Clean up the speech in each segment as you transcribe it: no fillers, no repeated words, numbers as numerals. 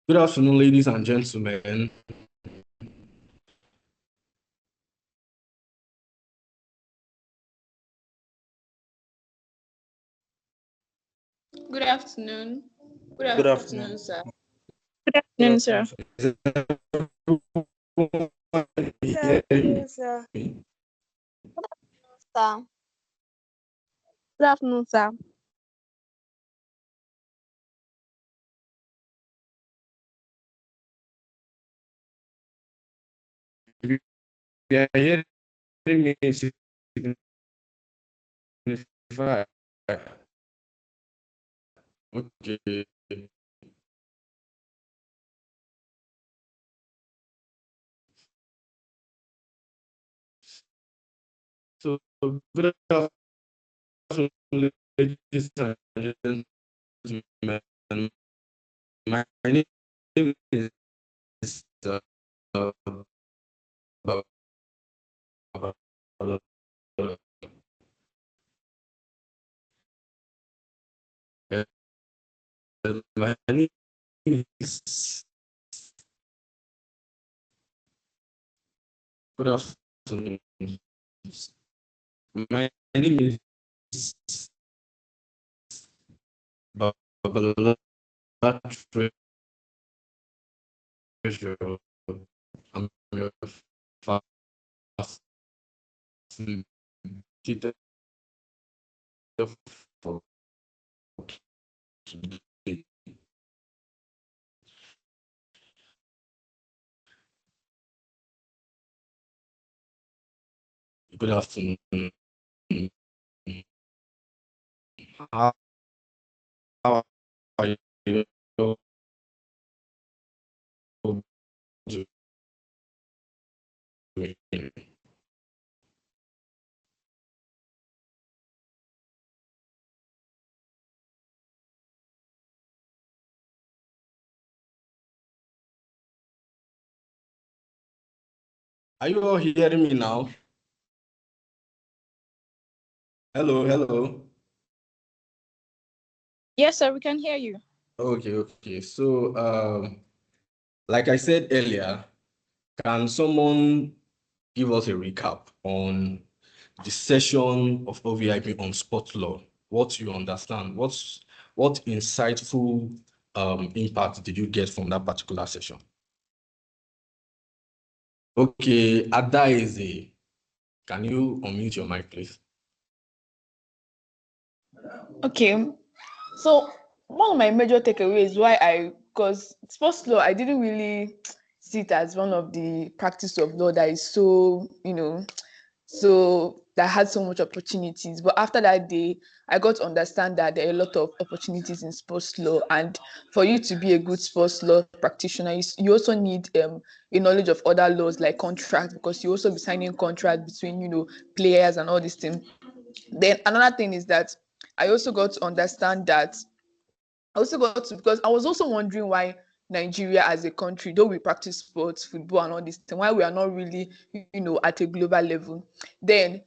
Good afternoon, ladies and gentlemen. Good afternoon. Good Good afternoon, afternoon. sir. Good Good afternoon, afternoon, sir. sir. Is everyone Good hearing afternoon, sir. me? Sir. Good afternoon, sir. If you are hearing me, signify. Okay. So, good afternoon, ladies and gentlemen. My name is uh, uh, uh, my name is good afternoon. My name is Babala Treasure. I'm your facilitator for today. Good afternoon. How are you doing? Are you all hearing me now? Hello, hello. Yes, sir, we can hear you. Okay. So, like I said earlier, can someone give us a recap on the session of OVIP on sport law? What you understand? What insightful impact did you get from that particular session? Okay, Adaeze, can you unmute your mic, please? Okay. So one of my major takeaways because sports law, I didn't really see it as one of the practice of law that is so, so that had so much opportunities. But after that day, I got to understand that there are a lot of opportunities in sports law. And for you to be a good sports law practitioner, you also need a knowledge of other laws like contracts, because you also be signing contracts between, players and all these things. Then another thing is that I also got to understand that because I was also wondering why Nigeria as a country, though we practice sports, football, and all this thing, why we are not really, at a global level. Then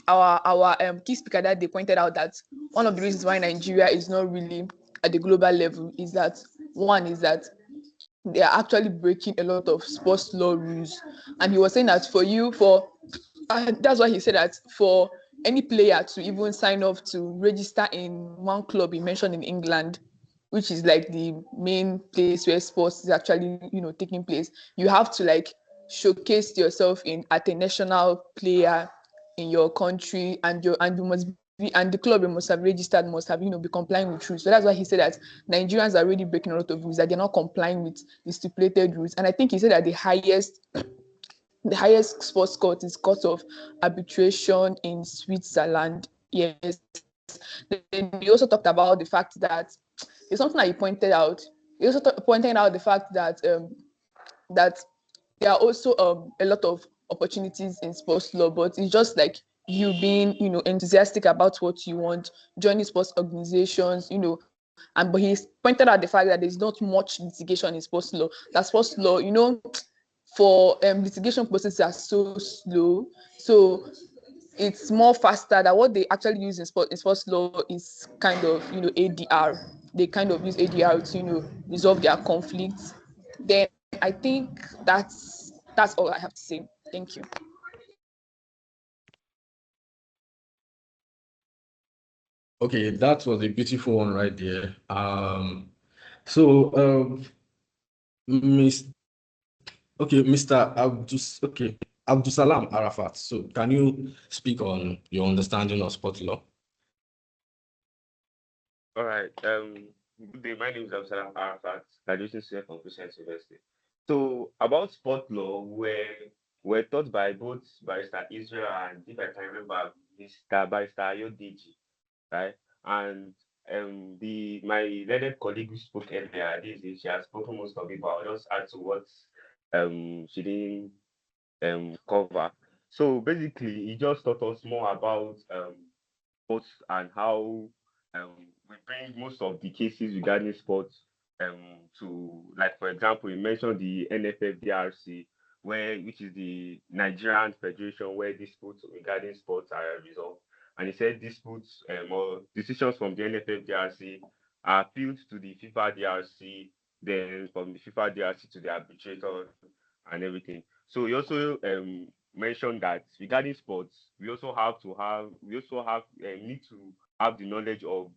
our key speaker that they pointed out that one of the reasons why Nigeria is not really at the global level is that one is that they are actually breaking a lot of sports law rules. And he was saying that that's why he said that for any player to even sign up to register in one club he mentioned in England, which is like the main place where sports is actually, taking place, you have to like showcase yourself in at a national player in your country, and you must be, and the club you must have registered must have, be complying with rules. So that's why he said that Nigerians are already breaking a lot of rules, that they're not complying with the stipulated rules. And I think he said that the highest sports court is Court of Arbitration in Switzerland. Yes. Then he also talked about the fact that it's something that he pointed out. He also pointed out the fact that there are also a lot of opportunities in sports law, but it's just like you being, enthusiastic about what you want, joining sports organizations, and but he's pointed out the fact that there's not much litigation in sports law. That sports law, for litigation processes are so slow. So it's more faster. That what they actually use in sports law is kind of, ADR. they kind of use ADR to, resolve their conflicts. Then I think that's all I have to say. Thank you. Okay, that was a beautiful one right there. So Miss Mr. Abdusalam Arafat. So can you speak on your understanding of sport law? All right. Good day. My name is Absalam Arafat, graduating student from Christian University. So about sport law, we're taught by both Barrister Israel and, if I can remember, Mr. Barrister Ayodeji, right? And the my learned colleague who spoke earlier, she has spoken most of it, but I'll just add to what she didn't cover. So basically, he just taught us more about sports and how we bring most of the cases regarding sports to, like, for example, you mentioned the NFFDRC, which is the Nigerian Federation, where disputes regarding sports are resolved. And he said disputes or decisions from the NFFDRC are appealed to the FIFA DRC, then from the FIFA DRC to the arbitrator and everything. So he also mentioned that regarding sports, we also have need to have the knowledge of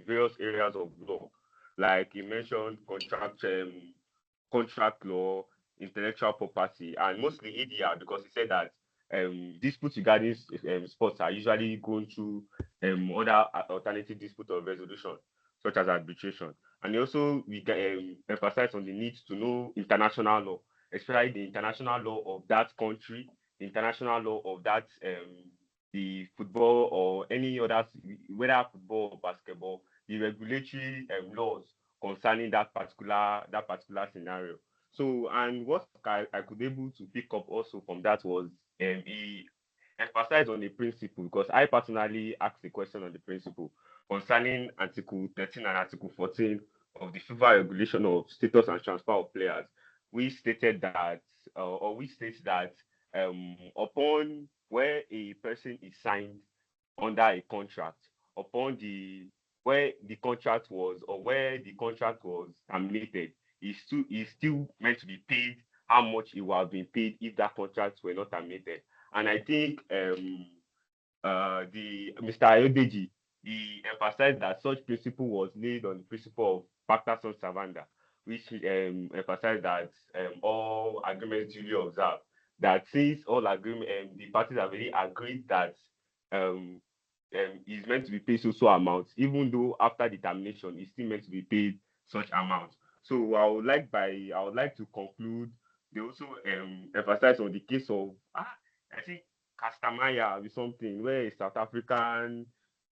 various areas of law, like he mentioned contract law, intellectual property, and mostly ADR, because he said that disputes regarding sports are usually going through other alternative dispute of resolution, such as arbitration. And he also emphasized on the need to know international law, especially the international law of that country, the international law of that the football or any other, whether football or basketball, the regulatory laws concerning that particular scenario. So, and what I could able to pick up also from that was he emphasized on the principle, because I personally asked a question on the principle concerning Article 13 and Article 14 of the FIFA regulation of status and transfer of players. We stated that, or we state that upon where a person is signed under a contract, upon the where the contract was or where the contract was terminated, is still meant to be paid how much it would have been paid if that contract were not terminated. And I think the Mr. Ayodeji, he emphasized that such principle was laid on the principle of pacta sunt servanda, which emphasized that all agreements duly observed. That since all agreement the parties have already agreed that um, is meant to be paid so amount, even though after the termination, it's still meant to be paid such amount. So I would like to conclude. They also emphasize on the case of I think Castamaya or something, where a South African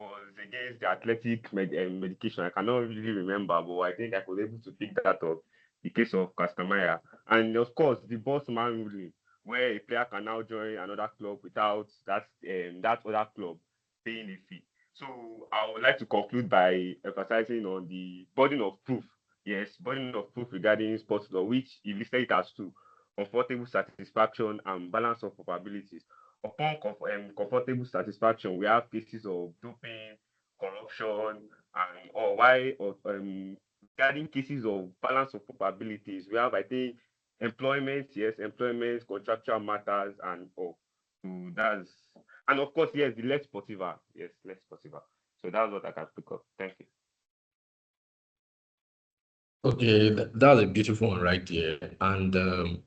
was against the athletic medication. I cannot really remember, but I think I was able to pick that up. The case of Castamaya, and of course the boss man ruling, where a player can now join another club without that other club paying a fee. So I would like to conclude by emphasizing on the burden of proof. Yes, burden of proof regarding sports law, which he listed it as two: comfortable satisfaction and balance of probabilities. Upon comfortable satisfaction, we have cases of doping, corruption, and or why or regarding cases of balance of probabilities, we have, I think, employment, yes, employment, contractual matters, and all. So that's, and of course, yes, the less sportiva, yes, less sportiva. So that's what I can pick up. Thank you. Okay, that's a beautiful one right there, and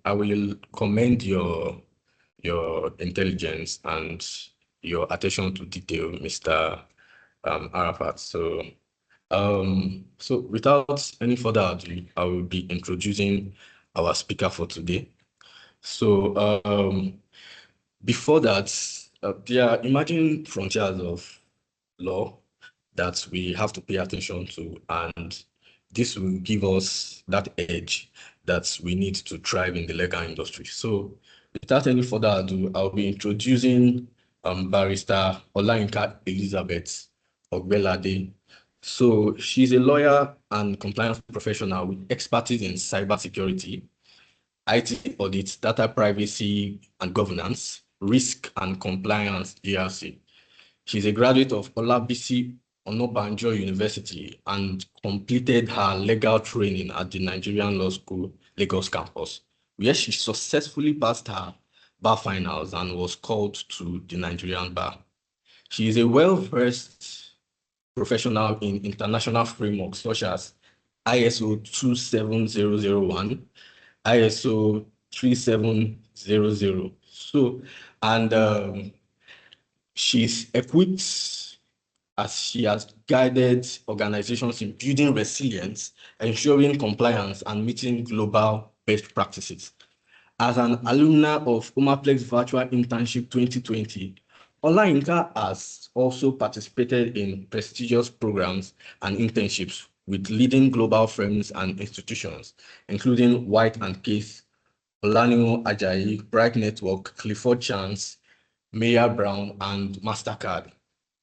I will commend your intelligence and your attention to detail, Mr. Arafat. So without any further ado, I will be introducing our speaker for today. So before that, there are emerging frontiers of law that we have to pay attention to, and this will give us that edge that we need to thrive in the legal industry. So without any further ado, I'll be introducing Barrister Olayinka Elizabeth Ogbelade. So she's a lawyer and compliance professional with expertise in cybersecurity, IT audit, data privacy and governance, risk and compliance, GRC. She's a graduate of Olabisi Onabanjo University and completed her legal training at the Nigerian Law School Lagos campus, where she successfully passed her bar finals and was called to the Nigerian bar. She is a well-versed professional in international frameworks such as ISO 27001, ISO 3700. So, and she's equipped as she has guided organizations in building resilience, ensuring compliance, and meeting global best practices. As an alumna of Omaplex Virtual Internship 2020, Olayinka has also participated in prestigious programs and internships with leading global firms and institutions, including White and Case, Olanimo Ajayi, Bright Network, Clifford Chance, Mayer Brown, and MasterCard.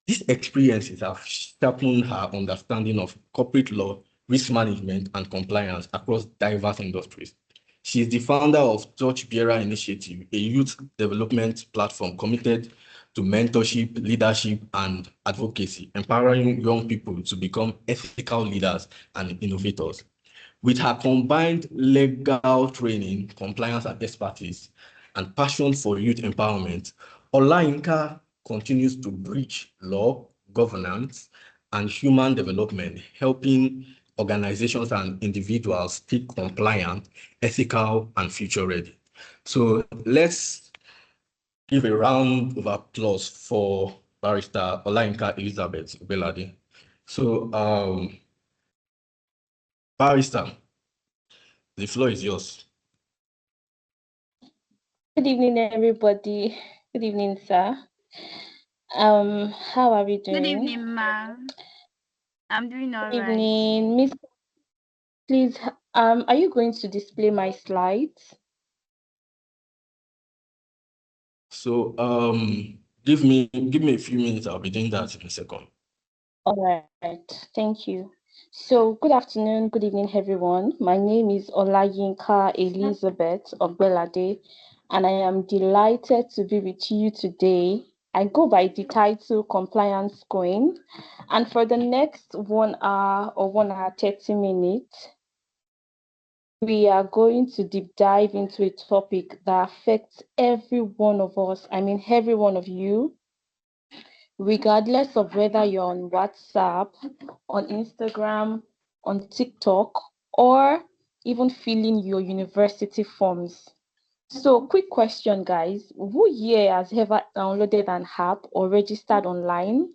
These experiences have sharpened her understanding of corporate law, risk management, and compliance across diverse industries. She is the founder of Torchbearer Initiative, a youth development platform committed to mentorship, leadership, and advocacy, empowering young people to become ethical leaders and innovators. With her combined legal training, compliance and expertise, and passion for youth empowerment, Olayinka continues to bridge law, governance, and human development, helping organizations and individuals stay compliant, ethical, and future-ready. So let's give a round of applause for Barrister Olayinka Elizabeth Belade. So, Barrister, the floor is yours. Good evening, everybody. Good evening, sir. How are we doing? Good evening, ma'am. I'm doing all Good right. evening, Miss. Please, are you going to display my slides? So give me a few minutes. I'll be doing that in a second. All right, thank you. So, good afternoon, good evening, everyone. My name is Olayinka Elizabeth Ogbelade, and I am delighted to be with you today. I go by the title Compliance Queen, and for the next 1 hour or 1 hour 30 minutes, we are going to deep dive into a topic that affects every one of us. I mean, every one of you, regardless of whether you're on WhatsApp, on Instagram, on TikTok, or even filling your university forms. So, quick question, guys. Who here has ever downloaded an app or registered online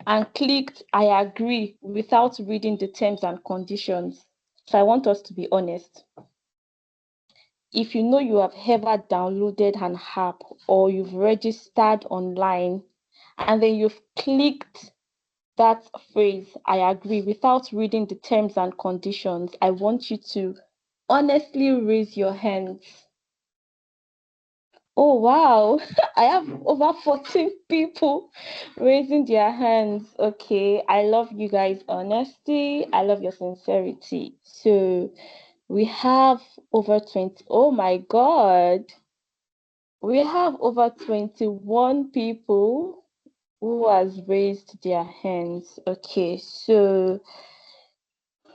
and clicked I agree without reading the terms and conditions? So, I want us to be honest. If you know you have ever downloaded an app or you've registered online and then you've clicked that phrase, I agree, without reading the terms and conditions, I want you to honestly raise your hands. Oh, wow. I have over 14 people raising their hands. Okay. I love you guys' honesty. I love your sincerity. So we have over 20. Oh my God. We have over 21 people who has raised their hands. Okay, so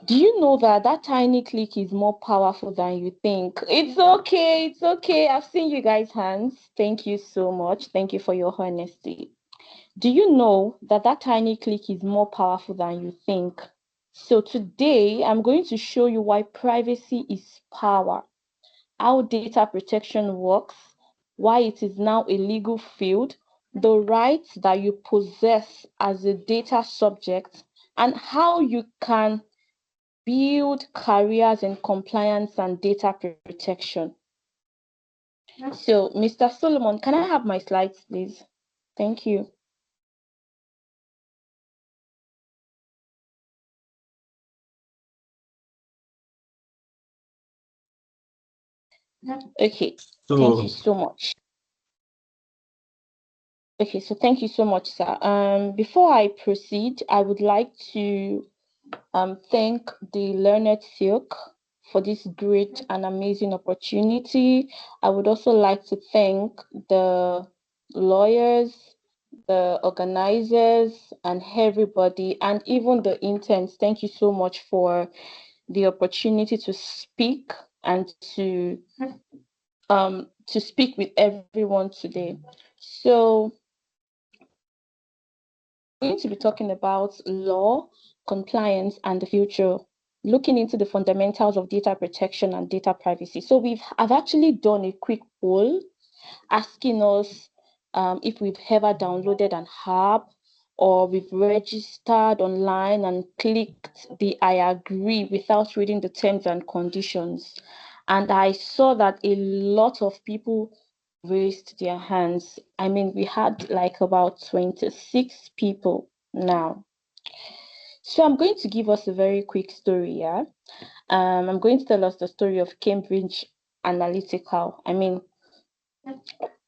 do you know that that tiny click is more powerful than you think? It's okay, it's okay. I've seen you guys' hands. Thank you so much. Thank you for your honesty. Do you know that that tiny click is more powerful than you think? So today, I'm going to show you why privacy is power, how data protection works, why it is now a legal field, the rights that you possess as a data subject, and how you can build careers in compliance and data protection. So, Mr. Solomon, can I have my slides, please? Thank you. Okay, thank you so much. Okay, so thank you so much, sir. Before I proceed, I would like to thank the Learned Silk for this great and amazing opportunity. I would also like to thank the lawyers, the organizers and everybody, and even the interns. Thank you so much for the opportunity to speak and to speak with everyone today. So we're going to be talking about law, compliance, and the future, looking into the fundamentals of data protection and data privacy. So I've actually done a quick poll asking us if we've ever downloaded an app or we've registered online and clicked the I agree without reading the terms and conditions. And I saw that a lot of people raised their hands. I mean, we had like about 26 people now. So I'm going to give us a very quick story, yeah? I'm going to tell us the story of Cambridge Analytical. I mean,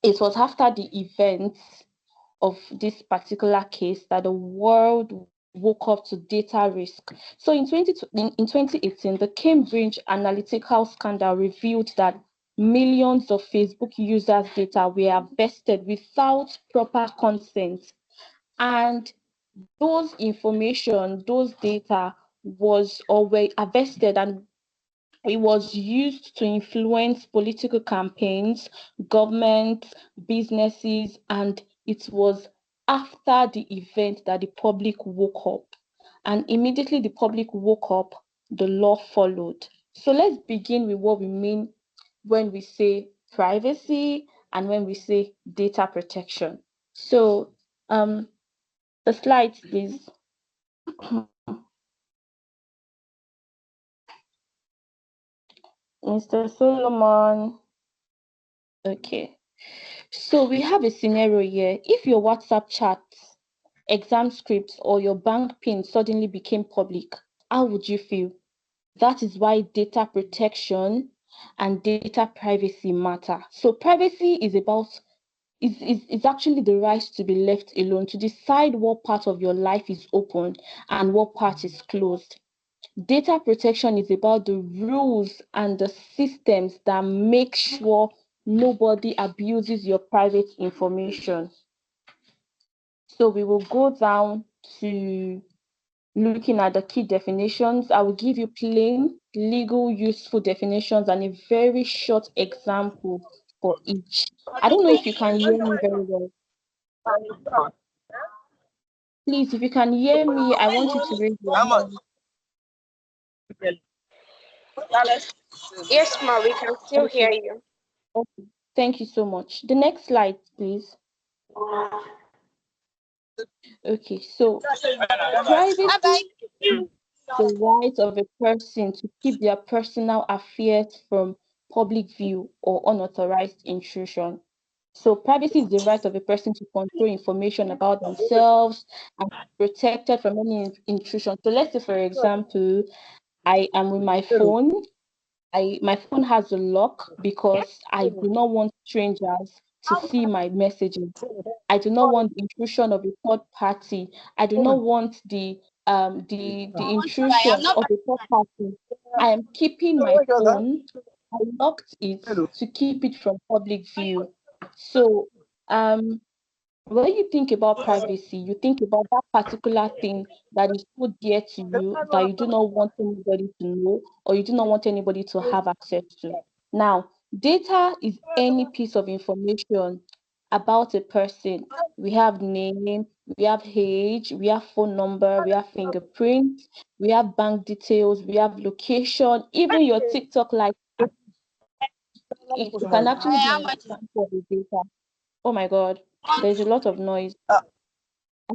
it was after the events of this particular case that the world woke up to data risk. So in 2018, the Cambridge Analytical scandal revealed that millions of Facebook users' data were harvested without proper consent. And those information, those data were harvested and it was used to influence political campaigns, governments, businesses, and it was after the event that the public woke up. And immediately the public woke up, the law followed. So let's begin with what we mean when we say privacy and when we say data protection. So the slides, please. Mr. Solomon. Okay. So we have a scenario here. If your WhatsApp chats, exam scripts, or your bank PIN suddenly became public, how would you feel? That is why data protection and data privacy matter. So privacy is actually the right to be left alone, to decide what part of your life is open and what part is closed. Data protection is about the rules and the systems that make sure nobody abuses your private information. So we will go down to looking at the key definitions. I will give you plain, legal, useful definitions and a very short example for each. I don't know if you can hear me very well. Please, if you can hear me, I want you to raise your hand. Yes, ma, we can still hear you. Okay, thank you so much. The next slide, please. Okay, so privacy is the right of a person to keep their personal affairs from public view or unauthorized intrusion. So privacy is the right of a person to control information about themselves and be protected from any intrusion. So let's say, for example, I am with my phone. My phone has a lock because I do not want strangers to see my messages. I do not want the intrusion of a third party. I do not want the intrusion of a third party. I am keeping my phone. I locked it to keep it from public view. So when you think about privacy, you think about that particular thing that is so dear to you that you do not want anybody to know or you do not want anybody to have access to. Now, data is any piece of information about a person. We have name, we have age, we have phone number, we have fingerprint, we have bank details, we have location, even your TikTok like it can actually be an example of the data. Oh my God, there's a lot of noise. I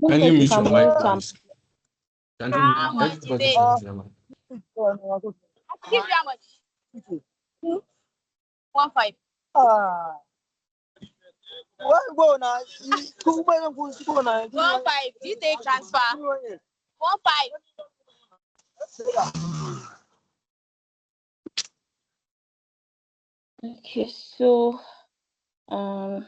don't know Can you if you mute can your mic, mute them. please? Can you everybody mute their mic? Give you how much? 1.5. Go now. 1.5. Do you take transfer? 1.5. Okay, so all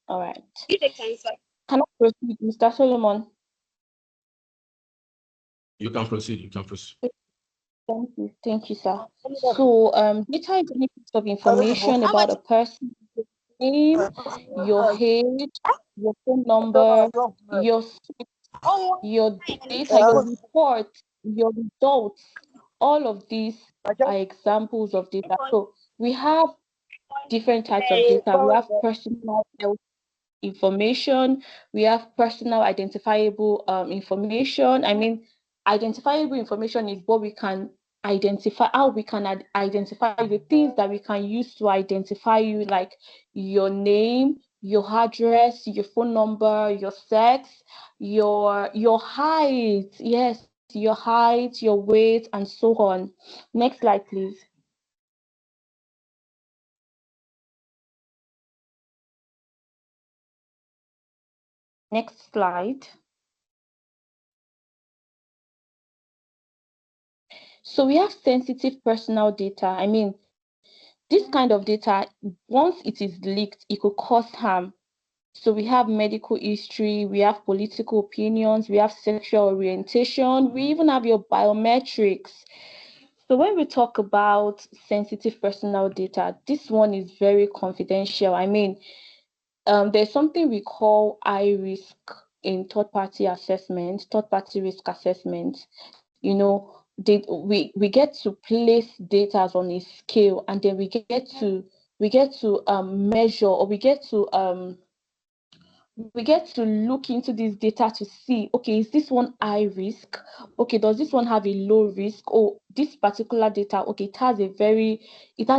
right. You take transfer. Can I proceed, Mr. Solomon? You can proceed. You can proceed. Thank you, sir. So data is any piece of information about a person name, your age, your phone number, your your data, your report, your results. All of these are examples of data. So we have different types of data. We have personal health information, we have personal identifiable information. I mean, identifiable information is what we can identify, how we can identify the things that we can use to identify you, like your name, your address, your phone number, your sex, your height, yes, your height, your weight, and so on. Next slide, please. Next slide. So we have sensitive personal data. I mean, this kind of data, once it is leaked, it could cause harm. So we have medical history, we have political opinions, we have sexual orientation, we even have your biometrics. So when we talk about sensitive personal data, this one is very confidential. I mean, there's something we call high risk in third-party assessment, third-party risk assessment. You know, we get to place data on a scale, and then we get to measure, or we get to look into this data to see, okay, is this one high risk? Okay, does this one have a low risk? Oh, this particular data, okay, it has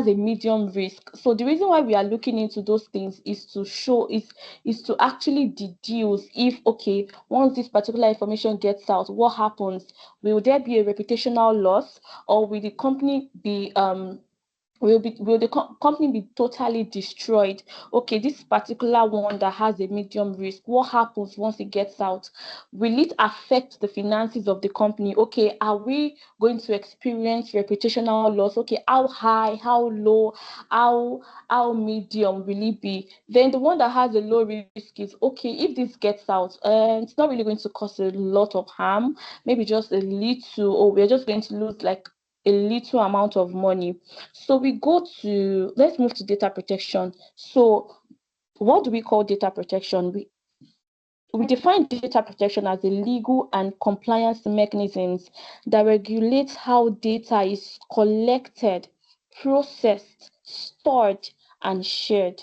a medium risk. So the reason why we are looking into those things is to show is to actually deduce if, okay, once this particular information gets out, what happens? Will there be a reputational loss, or will the company be will the company be totally destroyed? Okay, this particular one that has a medium risk, what happens once it gets out? Will it affect the finances of the company? Okay, are we going to experience reputational loss? Okay, how high, how low, how medium will it be? Then the one that has a low risk is, okay, if this gets out, it's not really going to cause a lot of harm, maybe just a little, or we're just going to lose like a little amount of money. So let's move to data protection. So what do we call data protection? We define data protection as the legal and compliance mechanisms that regulate how data is collected, processed, stored, and shared.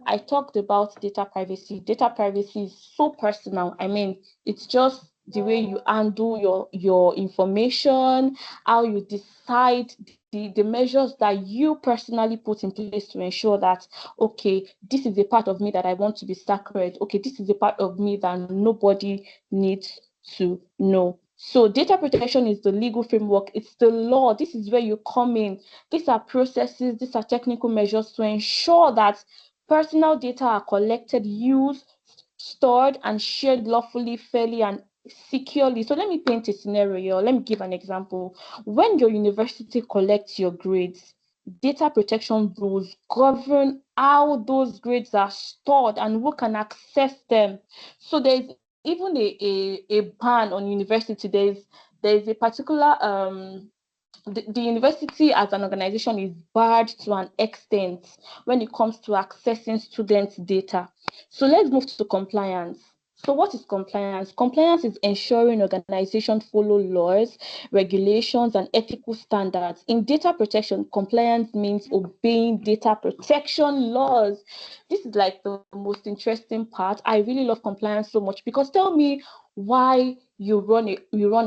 I talked about data privacy. Data privacy is so personal. I mean, it's just the way you handle your information, how you decide the measures that you personally put in place to ensure that, okay, this is a part of me that I want to be sacred. Okay, this is a part of me that nobody needs to know. So data protection is the legal framework. It's the law. This is where you come in. These are processes, these are technical measures to ensure that personal data are collected, used, stored, and shared lawfully, fairly, and securely. So let me paint a scenario. Let me give an example. When your university collects your grades, data protection rules govern how those grades are stored and who can access them. So there's even a ban on university. There's a particular the university as an organization is barred to an extent when it comes to accessing students' data. So let's move to compliance. So what is compliance? Compliance is ensuring organizations follow laws, regulations, and ethical standards. In data protection, compliance means obeying data protection laws. This is like the most interesting part. I really love compliance so much, because tell me why you run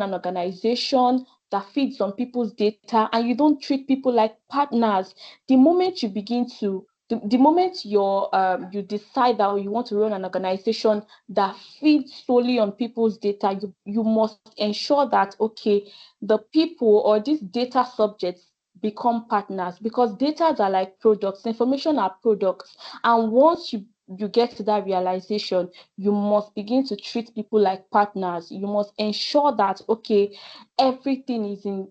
an organization that feeds on people's data and you don't treat people like partners. The moment you begin to the moment you decide that you want to run an organization that feeds solely on people's data, you must ensure that, okay, the people or these data subjects become partners, because data are like products, information are products, and once you get to that realization, you must begin to treat people like partners. You must ensure that, okay, everything is in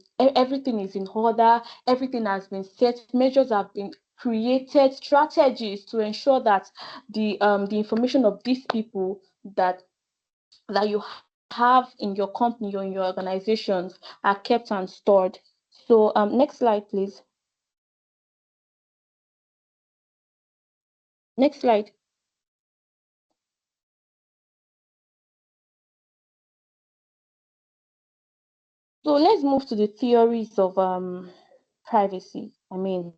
order, everything has been set, measures have been created, strategies to ensure that the information of these people that you have in your company or in your organizations are kept and stored. So next slide, please. Next slide. So let's move to the theories of privacy. I mean,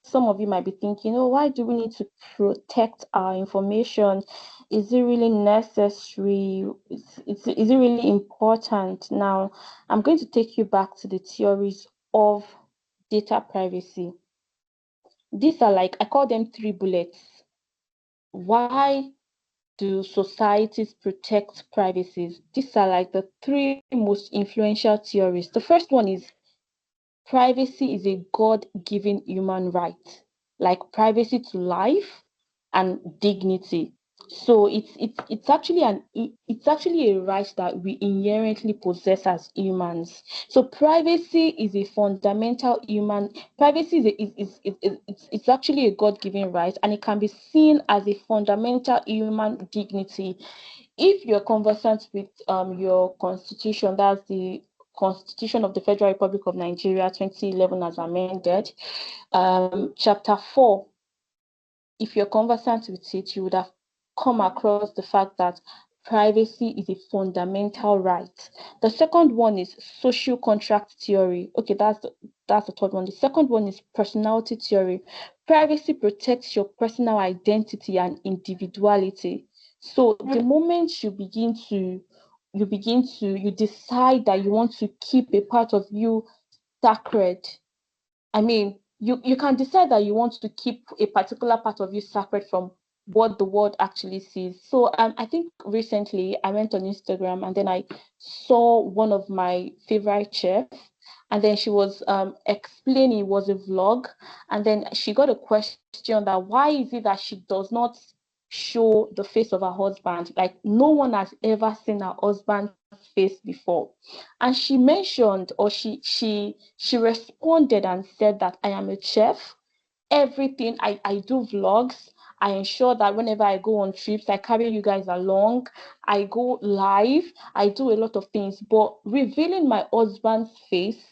some of you might be thinking, oh, why do we need to protect our information? Is it really necessary? Is it really important? Now, I'm going to take you back to the theories of data privacy. These are like, I call them 3 bullets. Why do societies protect privacy? These are like the 3 most influential theories. The first one is privacy is a God-given human right, like privacy to life and dignity. So it's actually a right that we inherently possess as humans. So privacy is a fundamental human. Privacy it's actually a God-given right, and it can be seen as a fundamental human dignity. If you're conversant with your constitution, that's the Constitution of the Federal Republic of Nigeria 2011 as amended, chapter 4, if you're conversant with it, you would have come across the fact that privacy is a fundamental right. The second one is social contract theory. Okay, that's the third one. The second one is personality theory. Privacy protects your personal identity and individuality. So the moment you decide that you want to keep a part of you sacred. I mean, you can decide that you want to keep a particular part of you separate from what the world actually sees. So I think recently I went on Instagram and then I saw one of my favorite chefs, and then she was explaining, it was a vlog, and then she got a question that why is it that she does not show the face of her husband? Like no one has ever seen her husband's face before. And she mentioned, or she responded and said that I am a chef. Everything I do vlogs. I ensure that whenever I go on trips, I carry you guys along. I go live. I do a lot of things, but revealing my husband's face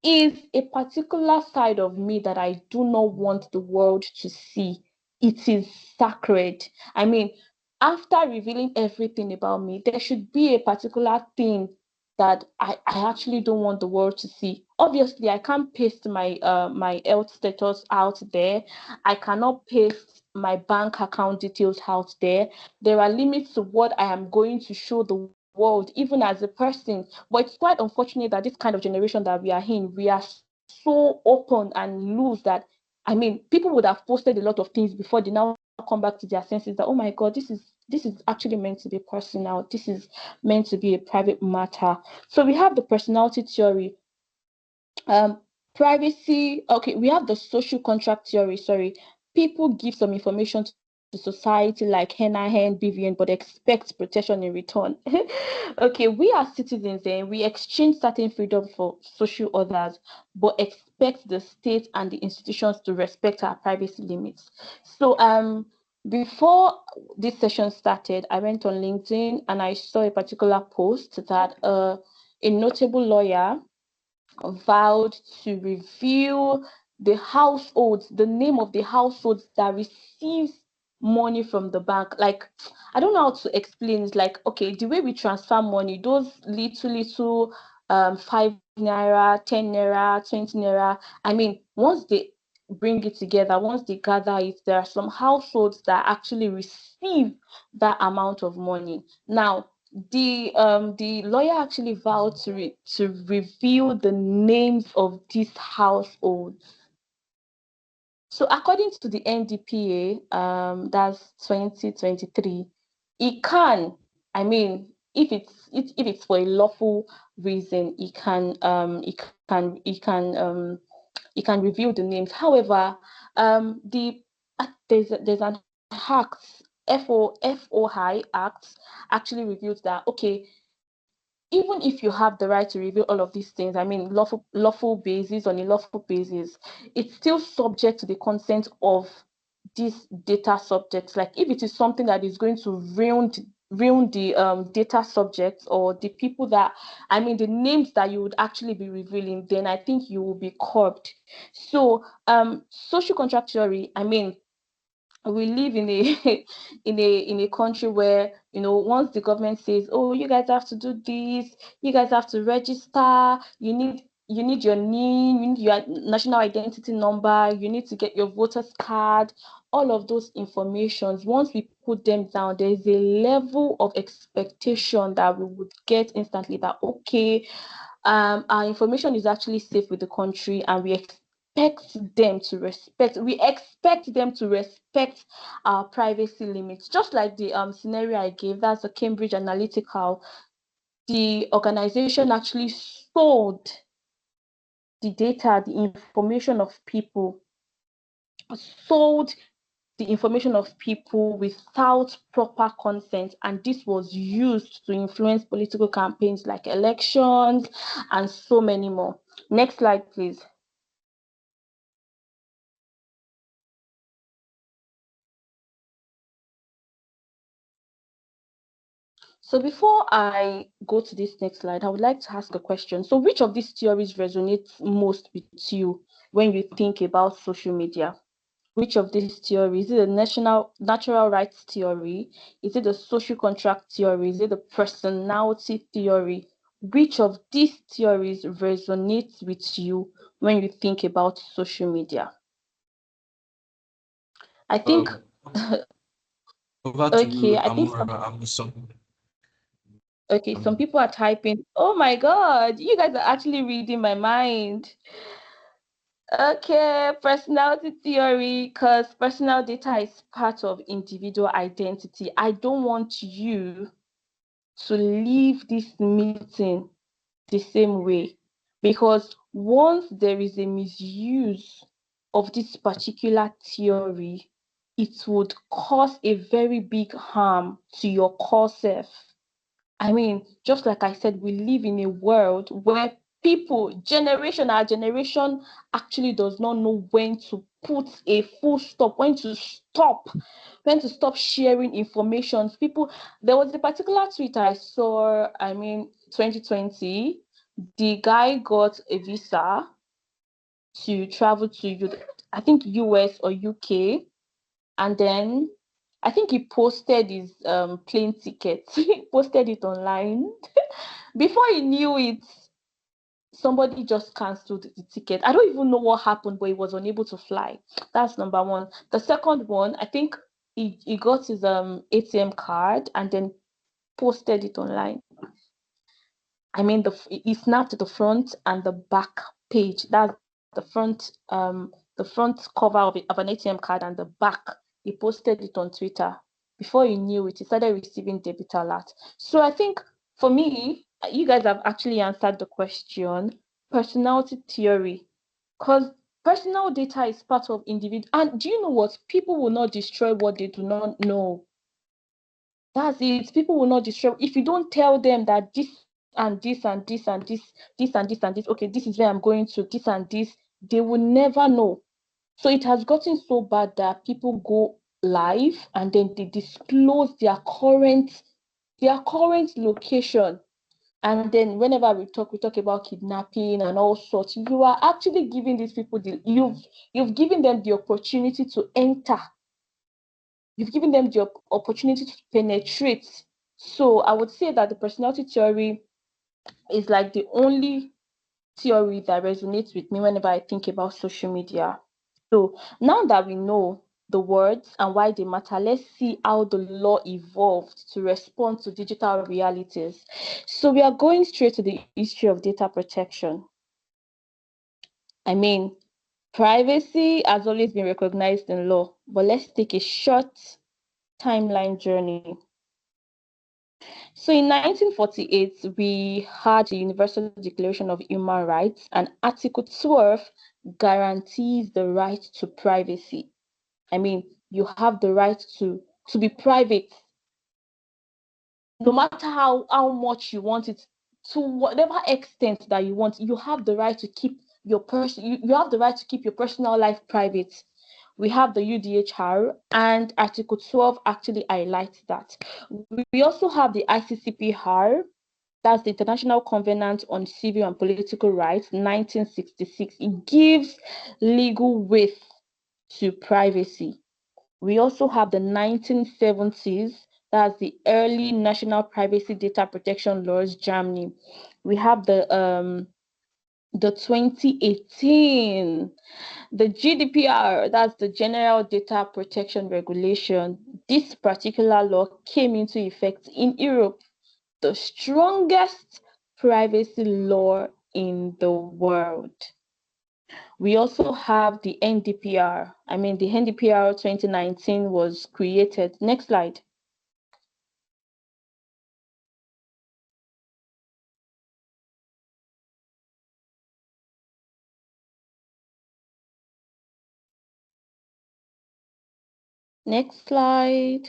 is a particular side of me that I do not want the world to see. It is sacred. I mean, after revealing everything about me, there should be a particular thing that I actually don't want the world to see. Obviously, I can't paste my health status out there. I cannot paste my bank account details out there. There are limits to what I am going to show the world, even as a person. But it's quite unfortunate that this kind of generation that we are in, we are so open and loose that, I mean, people would have posted a lot of things before they now come back to their senses that, oh my God, this is actually meant to be personal. This is meant to be a private matter. So we have the personality theory. Privacy, okay, we have the social contract theory. Sorry, people give some information to society like hen, BVN, but expect protection in return. Okay, we as citizens, we exchange certain freedom for social others, but expect the state and the institutions to respect our privacy limits. So before this session started, I went on LinkedIn and I saw a particular post that a notable lawyer vowed to reveal the name of the households that receives money from the bank. Like, I don't know how to explain. It's like, okay, the way we transfer money, those little 5 naira, 10 naira, 20 naira. I mean, once they bring it together, once they gather it, there are some households that actually receive that amount of money. Now, the lawyer actually vowed to reveal the names of these households. So according to the NDPA, that's 2023, it can, I mean, if it's for a lawful reason, it can reveal the names. However, there's an act, FOI Act, actually reveals that, okay, even if you have the right to reveal all of these things, I mean, lawful basis, on a lawful basis, it's still subject to the consent of these data subjects. Like if it is something that is going to ruin the data subjects or the people that, I mean, the names that you would actually be revealing, then I think you will be curbed. So social contract theory, I mean, we live in a in a country where, you know, once the government says, oh, you guys have to do this, you guys have to register, you need your name, you need your national identity number, you need to get your voter's card, all of those informations. Once we put them down, there is a level of expectation that we would get instantly that, okay, our information is actually safe with the country, and we expect them to respect our privacy limits. Just like the scenario I gave, that's the Cambridge Analytical. The organization actually sold the data, the information of people, sold the information of people without proper consent, and this was used to influence political campaigns like elections and so many more. Next slide, please. So before I go to this next slide, I would like to ask a question. So which of these theories resonates most with you when you think about social media? Which of these theories? Is it the natural rights theory? Is it the social contract theory? Is it the personality theory? Which of these theories resonates with you when you think about social media? I think Over to okay, you, I think some people are typing, oh my god, you guys are actually reading my mind. Okay, personality theory, because personal data is part of individual identity. I don't want you to leave this meeting the same way, because once there is a misuse of this particular theory, it would cause a very big harm to your core self. I mean, just like I said, we live in a world where our generation actually does not know when to put a full stop, when to stop sharing information. There was a particular tweet I saw, 2020, the guy got a visa to travel to, I think, US or UK, and then I think he posted his plane ticket. He posted it online. Before he knew it, somebody just cancelled the ticket. I don't even know what happened, but he was unable to fly. That's number one. The second one, I think he got his ATM card and then posted it online. I mean, he snapped the front and the back page. That's the front cover of an ATM card and the back. He posted it on Twitter. Before he knew it, he started receiving debit alerts. So I think for me, you guys have actually answered the question. Personality theory, because personal data is part of individual. And do you know what? People will not destroy what they do not know. That's it. People will not destroy. If you don't tell them that this and this and this and this and this and this, okay, this is where I'm going to, this and this, they will never know. So it has gotten so bad that people go live and then they disclose their current location. And then whenever we talk about kidnapping and all sorts, you are actually giving these people you've given them the opportunity to enter. You've given them the opportunity to penetrate. So I would say that the personality theory is like the only theory that resonates with me whenever I think about social media. So now that we know the words and why they matter, let's see how the law evolved to respond to digital realities. So we are going straight to the history of data protection. I mean, privacy has always been recognized in law, but let's take a short timeline journey. So in 1948, we had the Universal Declaration of Human Rights, and Article 12 guarantees the right to privacy. I mean, you have the right to be private, no matter how much you want it, to whatever extent that you want. You have the right to keep your you have the right to keep your personal life private. We have the UDHR, and Article 12 actually highlights that. We also have the ICCPR, that's the International Covenant on Civil and Political Rights, 1966. It gives legal weight to privacy. We also have the 1970s, that's the early national privacy data protection laws, Germany. We have the 2018, the GDPR, that's the General Data Protection Regulation. This particular law came into effect in Europe, the strongest privacy law in the world. We also have the NDPR. The NDPR 2019 was created. Next slide. Next slide.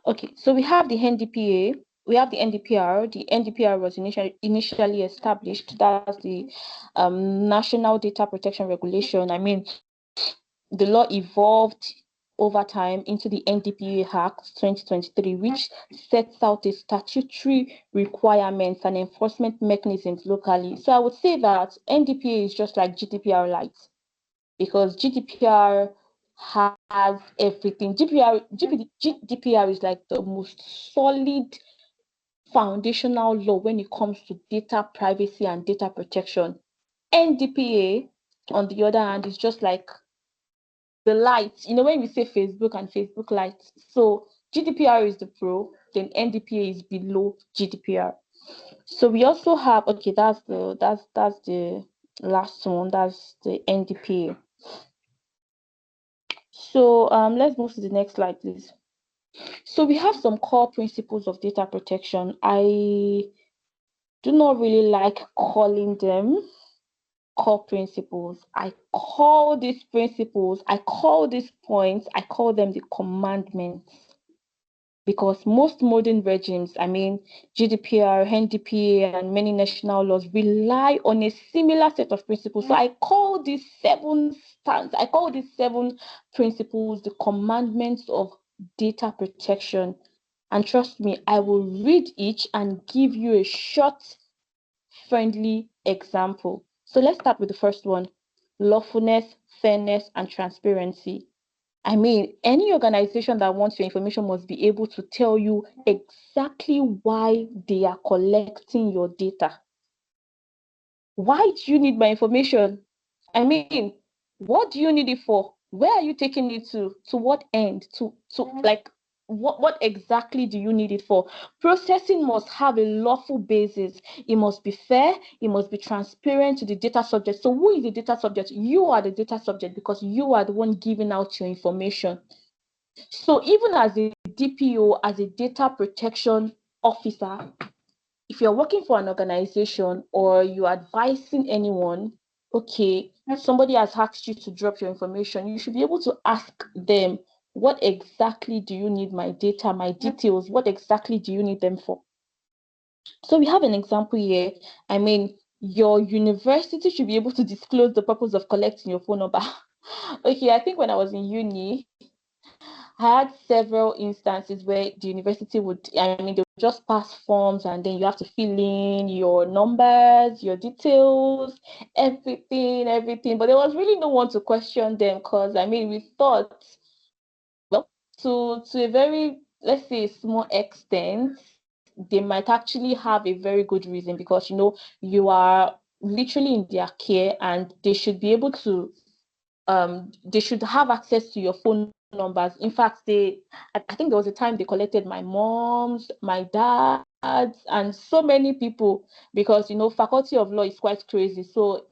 Okay, so we have the NDPA. We have the NDPR. The NDPR was initially established. That's the National Data Protection Regulation. The law evolved over time into the NDPA Act 2023, which sets out the statutory requirements and enforcement mechanisms locally. So I would say that NDPA is just like GDPR light, because GDPR has everything. GDPR is like the most solid foundational law when it comes to data privacy and data protection. NDPA, on the other hand, is just like the light. When we say Facebook and Facebook light. So GDPR is the pro, then NDPA is below GDPR. So we also have, okay, that's the last one, that's the NDPA. So let's move to the next slide, please. So we have some core principles of data protection. I do not really like calling them core principles. I call these principles, I call these points, I call them the commandments. Because most modern regimes, GDPR, NDPA, and many national laws rely on a similar set of principles. So I call these seven principles the commandments of data protection. And trust me, I will read each and give you a short, friendly example. So let's start with the first one: lawfulness, fairness, and transparency. Any organization that wants your information must be able to tell you exactly why they are collecting your data. Why do you need my information? What do you need it for? Where are you taking it to? To what end? What exactly do you need it for? Processing must have a lawful basis. It must be fair. It must be transparent to the data subject. So who is the data subject? You are the data subject, because you are the one giving out your information. So even as a DPO, as a data protection officer, if you're working for an organization or you're advising anyone, okay, somebody has asked you to drop your information, you should be able to ask them, what exactly do you need my data, my details? What exactly do you need them for? So we have an example here. Your university should be able to disclose the purpose of collecting your phone number. Okay, I think when I was in uni, I had several instances where the university would, they would just pass forms, and then you have to fill in your numbers, your details, everything. But there was really no one to question them, because we thought, well, to a very, let's say, small extent, they might actually have a very good reason, because you are literally in their care, and they should be able to they should have access to your phone numbers. In fact, I think there was a time they collected my mom's, my dad's, and so many people, because faculty of law is quite crazy. So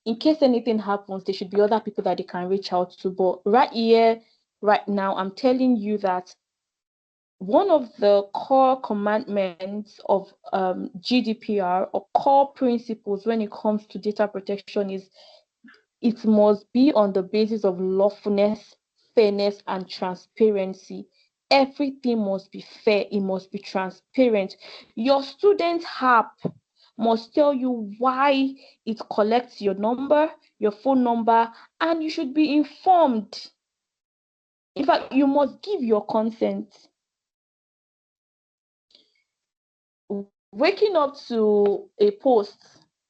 in case anything happens, there should be other people that they can reach out to. But right here, right now, I'm telling you that one of the core commandments of GDPR, or core principles when it comes to data protection, is it must be on the basis of lawfulness, fairness, and transparency. Everything must be fair. It must be transparent. Your student app must tell you why it collects your number, your phone number, and you should be informed. In fact, you must give your consent. Waking up to a post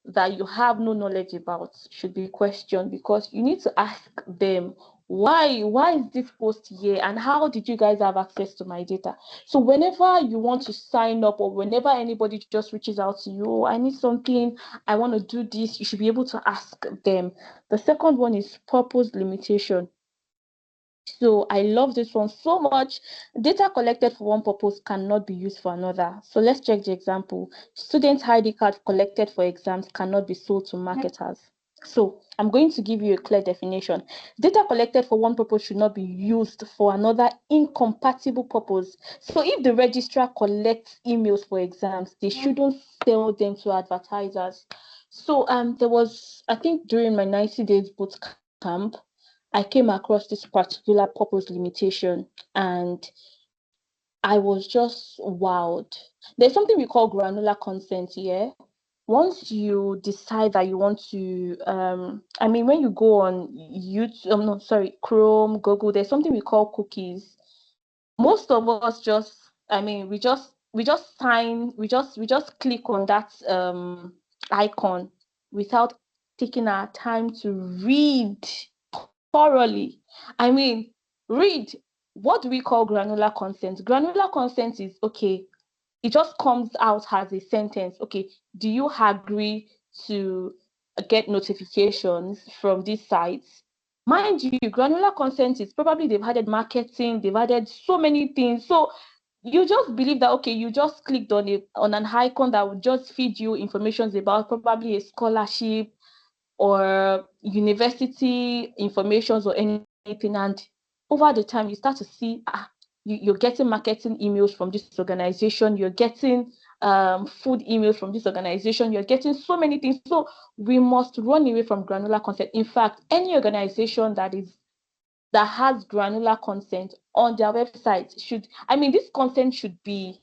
that you have no knowledge about should be questioned, because you need to ask them, why is this post here, and how did you guys have access to my data? So whenever you want to sign up, or whenever anybody just reaches out to you, oh, I need something, I want to do this, you should be able to ask them. The second one is purpose limitation. So I love this one so much. Data collected for one purpose cannot be used for another. So let's check the example. Student ID card collected for exams cannot be sold to marketers. So I'm going to give you a clear definition. Data collected for one purpose should not be used for another incompatible purpose. So if the registrar collects emails for exams, they shouldn't sell them to advertisers. So there was, I think during my 90 days boot camp, I came across this particular purpose limitation, and I was just wowed. There's something we call granular consent here. Once you decide that you want to, when you go on YouTube, Chrome, Google, there's something we call cookies. Most of us just, we just click on that icon without taking our time to read thoroughly. Read. What do we call granular consent? Granular consent is, okay, it just comes out as a sentence. Okay, do you agree to get notifications from these sites? Mind you, granular consent is probably they've added marketing, they've added so many things. So you just believe that, okay, you just clicked on an icon that would just feed you information about probably a scholarship or university information or anything, and over the time you start to see you're getting marketing emails from this organization, you're getting food emails from this organization, you're getting so many things. So we must run away from granular consent. In fact, any organization that has granular consent on their website this consent should be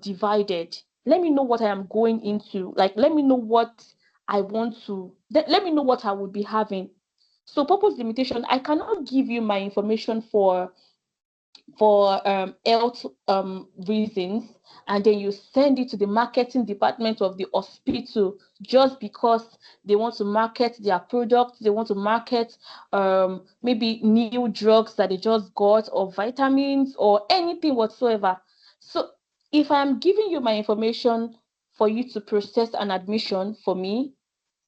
divided. Let me know what I am going into. Let me know what I want to. Let me know what I would be having. So purpose limitation, I cannot give you my information for health reasons, and then you send it to the marketing department of the hospital just because they want to market their products, they want to market maybe new drugs that they just got, or vitamins, or anything whatsoever. So if I'm giving you my information for you to process an admission for me,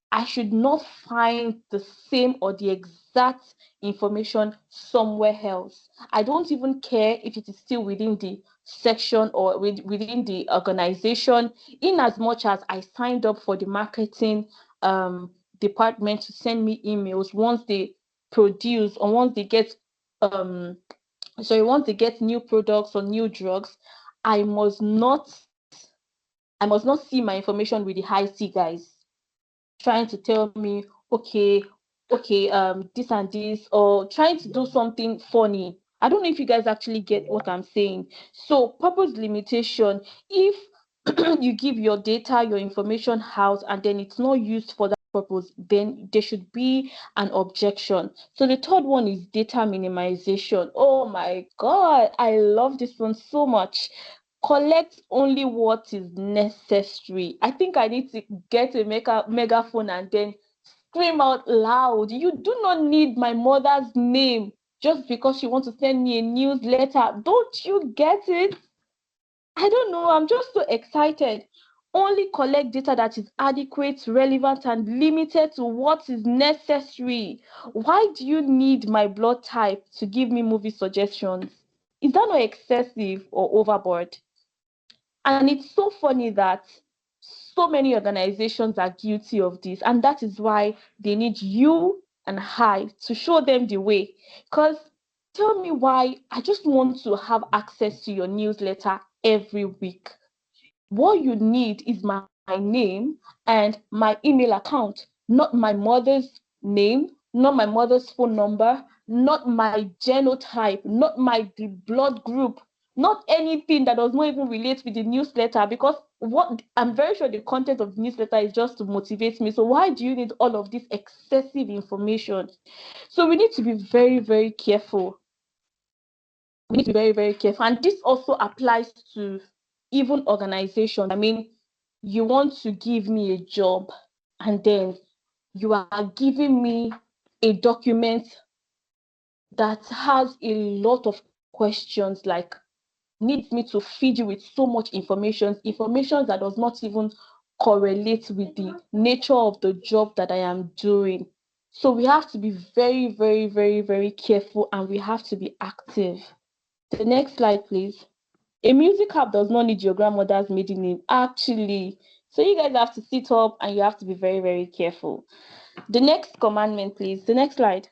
I should not find the same or the exact information somewhere else. I don't even care if it is still within the section or within the organization, in as much as I signed up for the marketing department to send me emails once they produce, or once they get new products or new drugs. I must not see my information with the high C guys trying to tell me, okay, this and this, or trying to do something funny. I don't know if you guys actually get what I'm saying. So purpose limitation, if you give your data, your information out, and then it's not used for that purpose, then there should be an objection. So the third one is data minimization. Oh my God, I love this one so much. Collect only what is necessary. I think I need to get a megaphone and then scream out loud. You do not need my mother's name just because you want to send me a newsletter. Don't you get it? I don't know. I'm just so excited. Only collect data that is adequate, relevant, and limited to what is necessary. Why do you need my blood type to give me movie suggestions? Is that not excessive or overboard? And it's so funny that so many organizations are guilty of this, and that is why they need you and I to show them the way. Because tell me why I just want to have access to your newsletter every week. What you need is my name and my email account, not my mother's name, not my mother's phone number, not my genotype, not my blood group, not anything that does not even relate with the newsletter, because what I'm very sure the content of the newsletter is just to motivate me. So why do you need all of this excessive information? So we need to be very, very careful. We need to be very, very careful. And this also applies to even organizations. you want to give me a job and then you are giving me a document that has a lot of questions, like needs me to feed you with so much information that does not even correlate with the nature of the job that I am doing. So we have to be very, very, very, very careful, and we have to be active. The next slide, please. A music app does not need your grandmother's maiden name, actually. So you guys have to sit up and you have to be very, very careful. The next commandment, please. The next slide.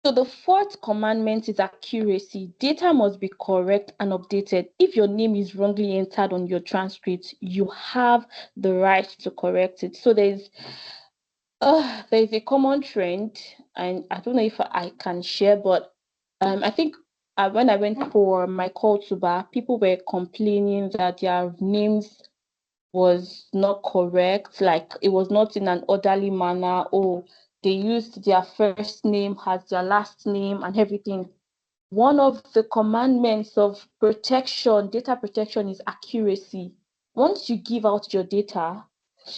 So the fourth commandment is accuracy. Data must be correct and updated. If your name is wrongly entered on your transcript, you have the right to correct it. So there's a common trend, and I don't know if I can share, but I think when I went for my call to bar, people were complaining that their names was not correct, like it was not in an orderly manner. Oh, they used their first name as their last name and everything. One of the commandments of protection, data protection, is accuracy. Once you give out your data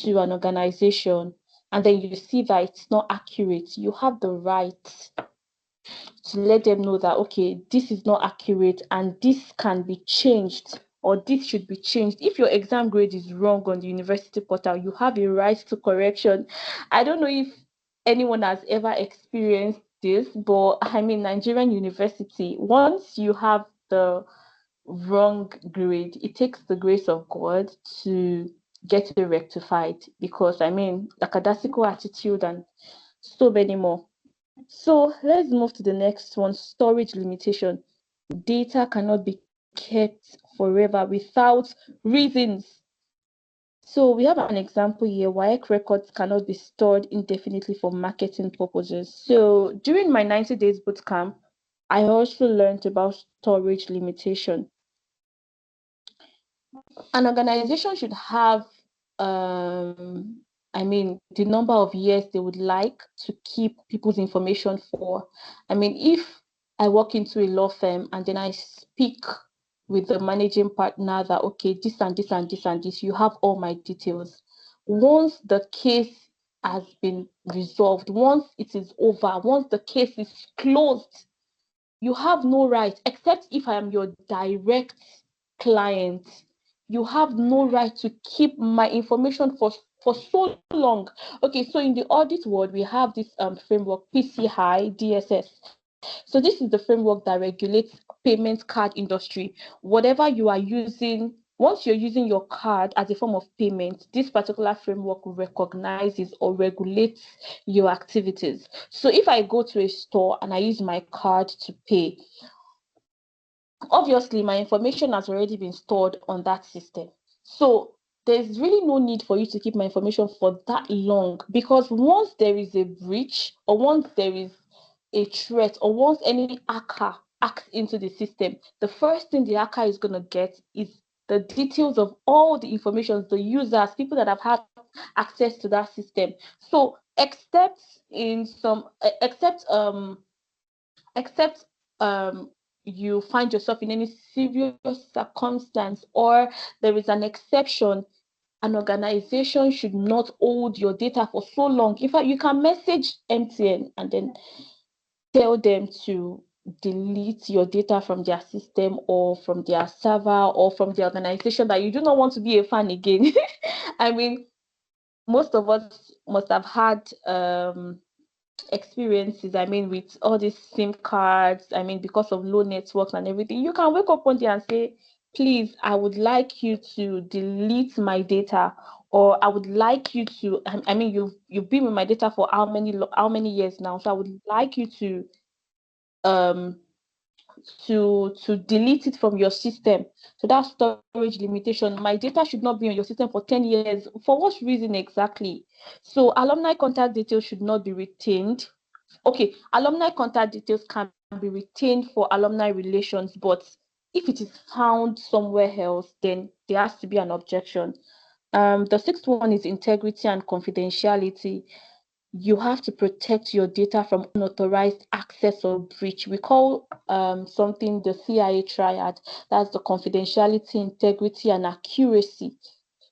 to an organization and then you see that it's not accurate, you have the right to let them know that, okay, this is not accurate and this can be changed, or this should be changed. If your exam grade is wrong on the university portal, you have a right to correction. I don't know if anyone has ever experienced this, but I mean, Nigerian university, once you have the wrong grade, it takes the grace of God to get it rectified, because I mean, lackadaisical attitude and so many more. So let's move to the next one, storage limitation. Data cannot be kept forever without reasons. So we have an example here. WAEC records cannot be stored indefinitely for marketing purposes. So during my 90 days bootcamp, I also learned about storage limitation. An organization should have the number of years they would like to keep people's information for. I mean, if I walk into a law firm and then I speak with the managing partner that, okay, this and this and this and this, you have all my details. Once the case has been resolved, once it is over, once the case is closed, you have no right, except if I am your direct client, you have no right to keep my information for so long. Okay, so in the audit world, we have this framework, PCI DSS. So this is the framework that regulates payment card industry. Whatever you are using, once you're using your card as a form of payment, this particular framework recognizes or regulates your activities. So if I go to a store and I use my card to pay, obviously my information has already been stored on that system. So there's really no need for you to keep my information for that long, because once there is a breach, or once there is a threat, or once any hacker hacks into the system, the first thing the hacker is going to get is the details of all the information, the users, people that have had access to that system. So except you find yourself in any serious circumstance, or there is an exception, an organization should not hold your data for so long. In fact, you can message MTN and then tell them to delete your data from their system, or from their server, or from the organization that you do not want to be a fan again. I mean, most of us must have had experiences, I mean, with all these SIM cards, I mean, because of low networks and everything. You can wake up one day and say, please, I would like you to delete my data, or I would like you to, I mean, you've been with my data for how many years now, so I would like you to um delete it from your system. So that's storage limitation. My data should not be on your system for 10 years. For what reason exactly? So alumni contact details should not be retained. Okay, alumni contact details can be retained for alumni relations, but if it is found somewhere else, then there has to be an objection. The sixth one is integrity and confidentiality. you have to protect your data from unauthorized access or breach. We call something the CIA triad. That's the confidentiality, integrity, and accuracy.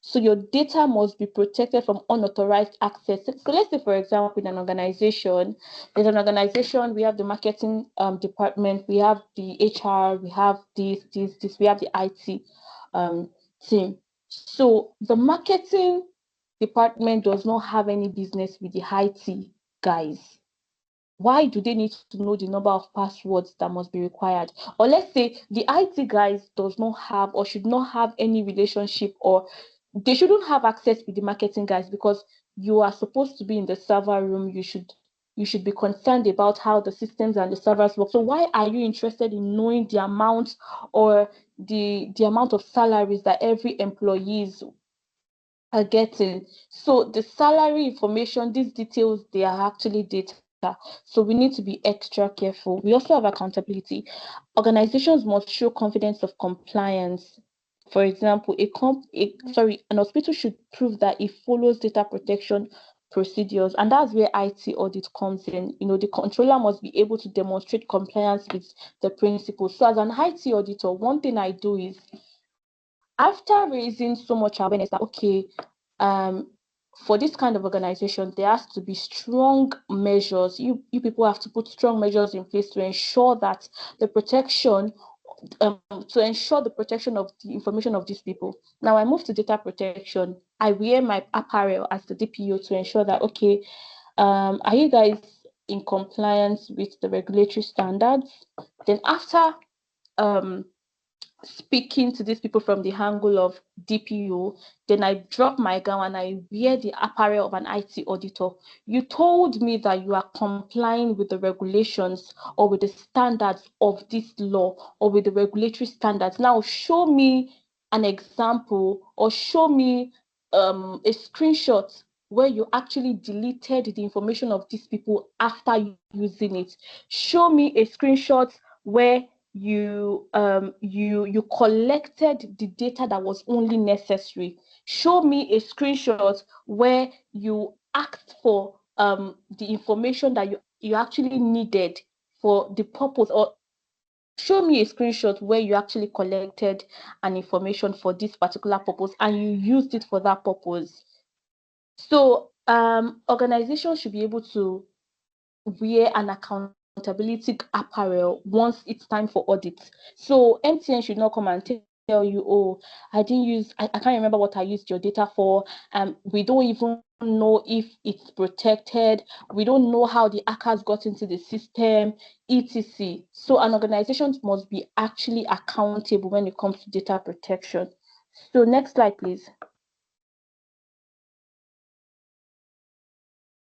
So your data must be protected from unauthorized access. So let's say, for example, in an organization, there's an organization, we have the marketing department, we have the HR, we have this, we have the IT team. So the marketing department does not have any business with the IT guys. Why do they need to know the number of passwords that must be required? Or let's say the IT guys does not have or should not have any relationship, or they shouldn't have access with the marketing guys, because you are supposed to be in the server room. You should be concerned about how the systems and the servers work. So why are you interested in knowing the amount or the amount of salaries that every employee are getting? So the salary information, these details, they are actually data. So we need to be extra careful. We also have accountability. Organizations must show confidence of compliance. For example, an hospital should prove that it follows data protection procedures, and that's where IT audit comes in. The controller must be able to demonstrate compliance with the principles. So as an IT auditor, one thing I do is, after raising so much awareness that, okay, for this kind of organization, there has to be strong measures. You people have to put strong measures in place to ensure that the protection, of the information of these people. Now I move to data protection. I wear my apparel as the DPO to ensure that, okay, are you guys in compliance with the regulatory standards? Then after speaking to these people from the angle of DPO, then I drop my gown and I wear the apparel of an IT auditor. You told me that you are complying with the regulations or with the standards of this law or with the regulatory standards. Now show me an example, or show me a screenshot where you actually deleted the information of these people after using it. Show me a screenshot where you collected the data that was only necessary. Show me a screenshot where you asked for the information that you actually needed for the purpose, or show me a screenshot where you actually collected an information for this particular purpose and you used it for that purpose. So organizations should be able to wear an accountability apparel once it's time for audit. So MTN should not come and tell you, oh, I can't remember what I used your data for. We don't even know if it's protected. We don't know how the hackers got into the system, etc. So an organization must be actually accountable when it comes to data protection. So next slide, please.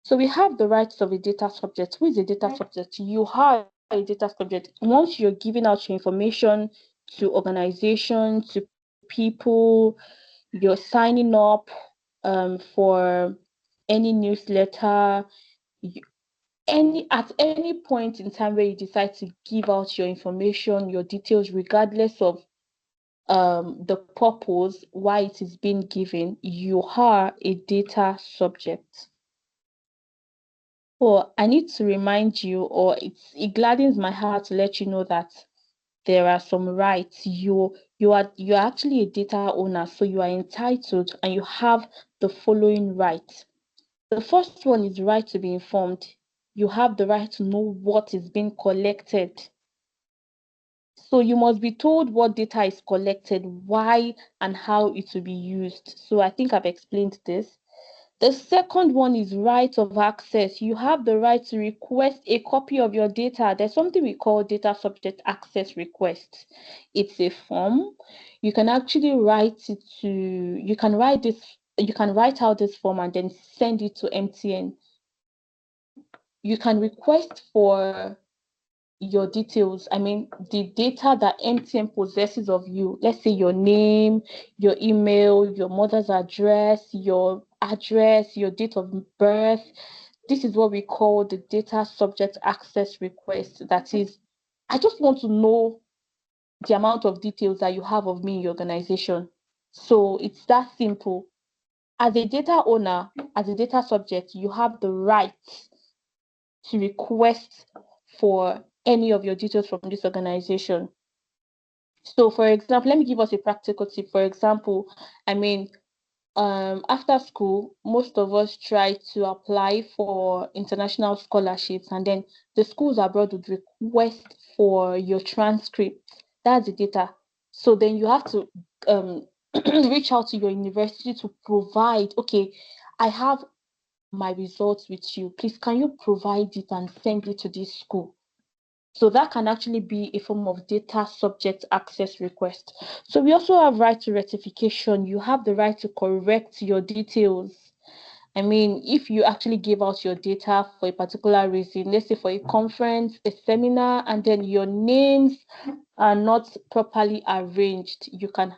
So we have the rights of a data subject. Who is a data subject? You are a data subject. Once you're giving out your information to organizations, to people, you're signing up for any newsletter, at any point in time where you decide to give out your information, your details, regardless of the purpose why it is being given, you are a data subject. Oh, I need to remind you, or it gladdens my heart to let you know that there are some rights. You're actually a data owner, so you are entitled and you have the following rights. The first one is the right to be informed. You have the right to know what is being collected. So you must be told what data is collected, why and how it will be used. So I think I've explained this. The second one is right of access. You have the right to request a copy of your data. There's something we call data subject access request. It's a form. You can actually you can write out this form and then send it to MTN. You can request for your details. I mean, the data that MTN possesses of you. Let's say your name, your email, your mother's address, your date of birth. This is what we call the data subject access request. That is, I just want to know the amount of details that you have of me in your organization. So it's that simple. as a data owner, as a data subject, you have the right to request for any of your details from this organization. So, for example, let me give us a practical tip. For example, after school, most of us try to apply for international scholarships, and then the schools abroad would request for your transcript. That's the data. So then you have to reach out to your university to provide, okay, I have my results with you. Please, can you provide it and send it to this school? So that can actually be a form of data subject access request. So we also have right to rectification. You have the right to correct your details. If you actually give out your data for a particular reason, let's say for a conference, a seminar, and then your names are not properly arranged, you can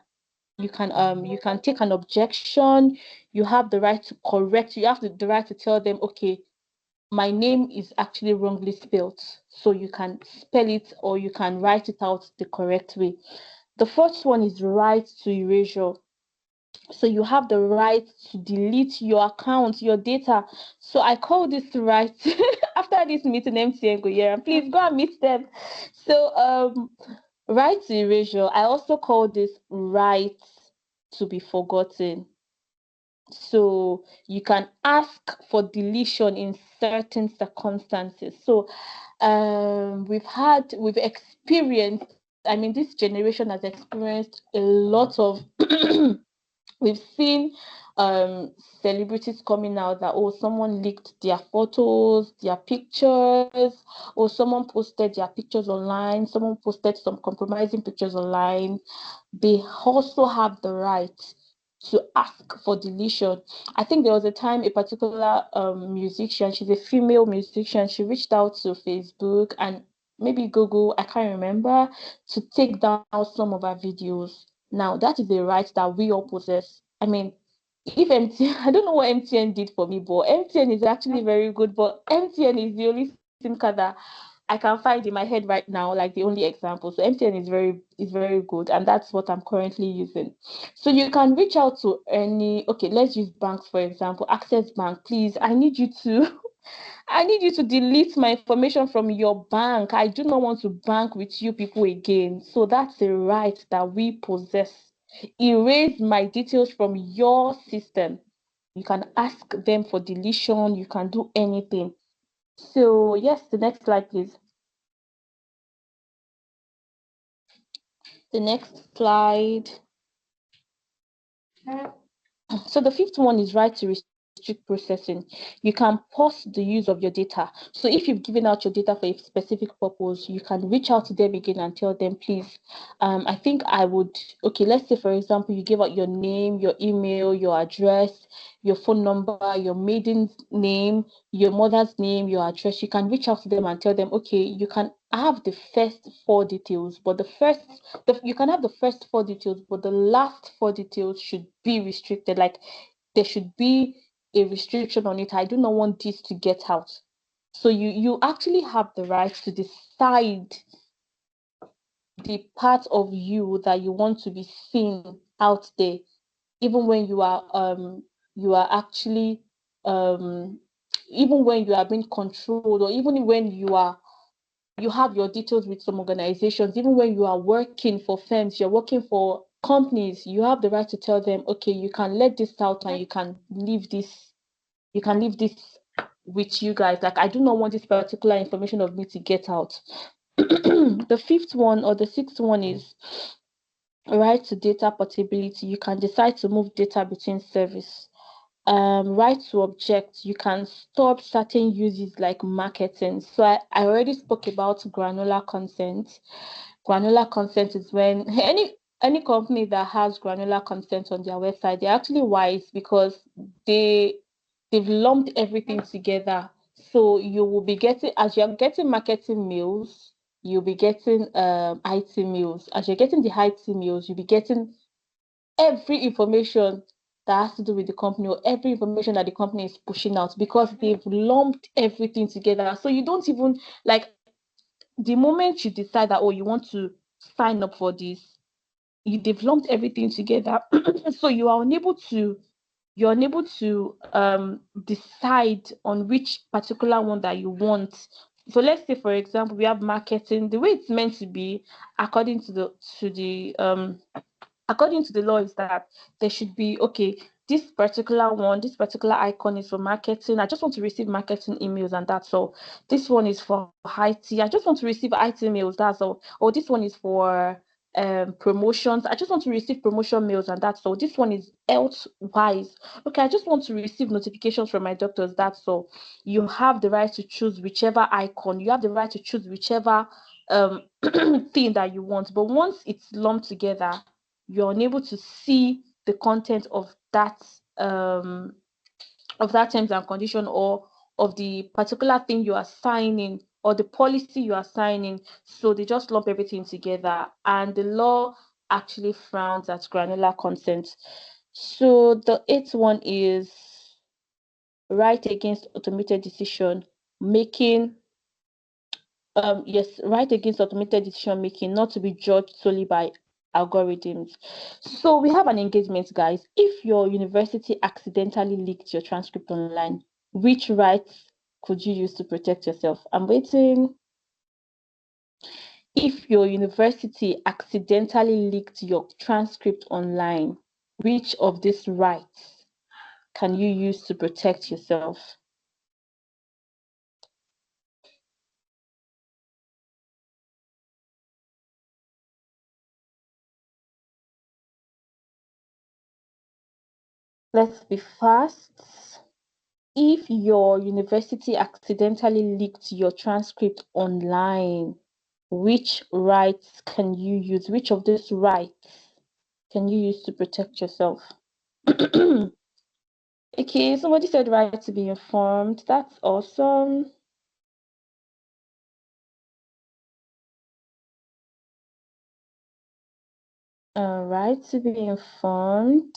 take an objection. You have the right to correct. You have the right to tell them, okay, my name is actually wrongly spelled. So you can spell it or you can write it out the correct way. The first one is right to erasure. So you have the right to delete your account, your data. So I call this right. After this meeting, MTN go here, please go and meet them. So right to erasure. I also call this right to be forgotten. So you can ask for deletion in certain circumstances. So we've experienced, this generation has experienced a lot of we've seen celebrities coming out that, oh, someone leaked their photos, their pictures, or someone posted their pictures online, someone posted some compromising pictures online. They also have the right to ask for deletion. I think there was a time a particular musician, she's a female musician, she reached out to Facebook and maybe Google, I can't remember, to take down some of her videos. Now, that is a right that we all possess. If MTN, I don't know what MTN did for me, but MTN is actually very good. But MTN is the only SIM card that I can find in my head right now, like the only example. So MTN is very good, and that's what I'm currently using. So you can reach out to any. Okay, let's use banks for example. Access Bank, please. I need you to delete my information from your bank. I do not want to bank with you people again. So that's a right that we possess. Erase my details from your system. You can ask them for deletion. You can do anything. So yes, the next slide, please. The next slide. So the fifth one is right to restrict processing. You can pause the use of your data. So if you've given out your data for a specific purpose, you can reach out to them again and tell them, please, I think I would, okay, let's say, for example, you give out your name, your email, your address, your phone number, your maiden name, your mother's name, your address. You can reach out to them and tell them, okay, you can have the first four details, but you can have the first four details, but the last four details should be restricted. Like there should be a restriction on it. I do not want this to get out. So you actually have the right to decide the part of you that you want to be seen out there, even when you are actually even when you are being controlled, or even when you have your details with some organizations, even when you are working for firms, you're working for companies, you have the right to tell them, okay, you can let this out and you can leave this with you guys. Like, I do not want this particular information of me to get out. The fifth one or the sixth one is right to data portability. You can decide to move data between service. Right to object. You can stop certain uses like marketing. So I already spoke about granular consent. Granular consent is when any company that has granular consent on their website, they're actually wise because they've lumped everything together. So you will be getting, as you're getting marketing mails, you'll be getting IT mails. As you're getting the IT mails, you'll be getting every information that has to do with the company, or every information that the company is pushing out, because they've lumped everything together. So you don't even, like, the moment you decide that, oh, you want to sign up for this, they've lumped everything together. So you are unable to you're unable to decide on which particular one that you want. So let's say, for example, we have marketing. The way it's meant to be, according to the law, is that there should be, okay, this particular icon is for marketing. I just want to receive marketing emails, and that's all. This one is for IT. I just want to receive IT emails, that's all. Or this one is for promotions. I just want to receive promotion mails, and that's all. This one is health wise. Okay, I just want to receive notifications from my doctors, that's all. You have the right to choose whichever icon. You have the right to choose whichever thing that you want. But once it's lumped together, you're unable to see the content of that terms and condition, or of the particular thing you are signing, or the policy you are signing. So they just lump everything together, and the law actually frowns at granular consent. So the eighth one is right against automated decision making. Yes, right against automated decision making, not to be judged solely by algorithms. So we have an engagement, guys. If your university accidentally leaked your transcript online, which rights could you use to protect yourself? I'm waiting. If your university accidentally leaked your transcript online, which of these rights can you use to protect yourself? Let's be fast. If your university accidentally leaked your transcript online, which rights can you use? Which of these rights can you use to protect yourself? Okay, somebody said right to be informed. That's awesome. Right to be informed.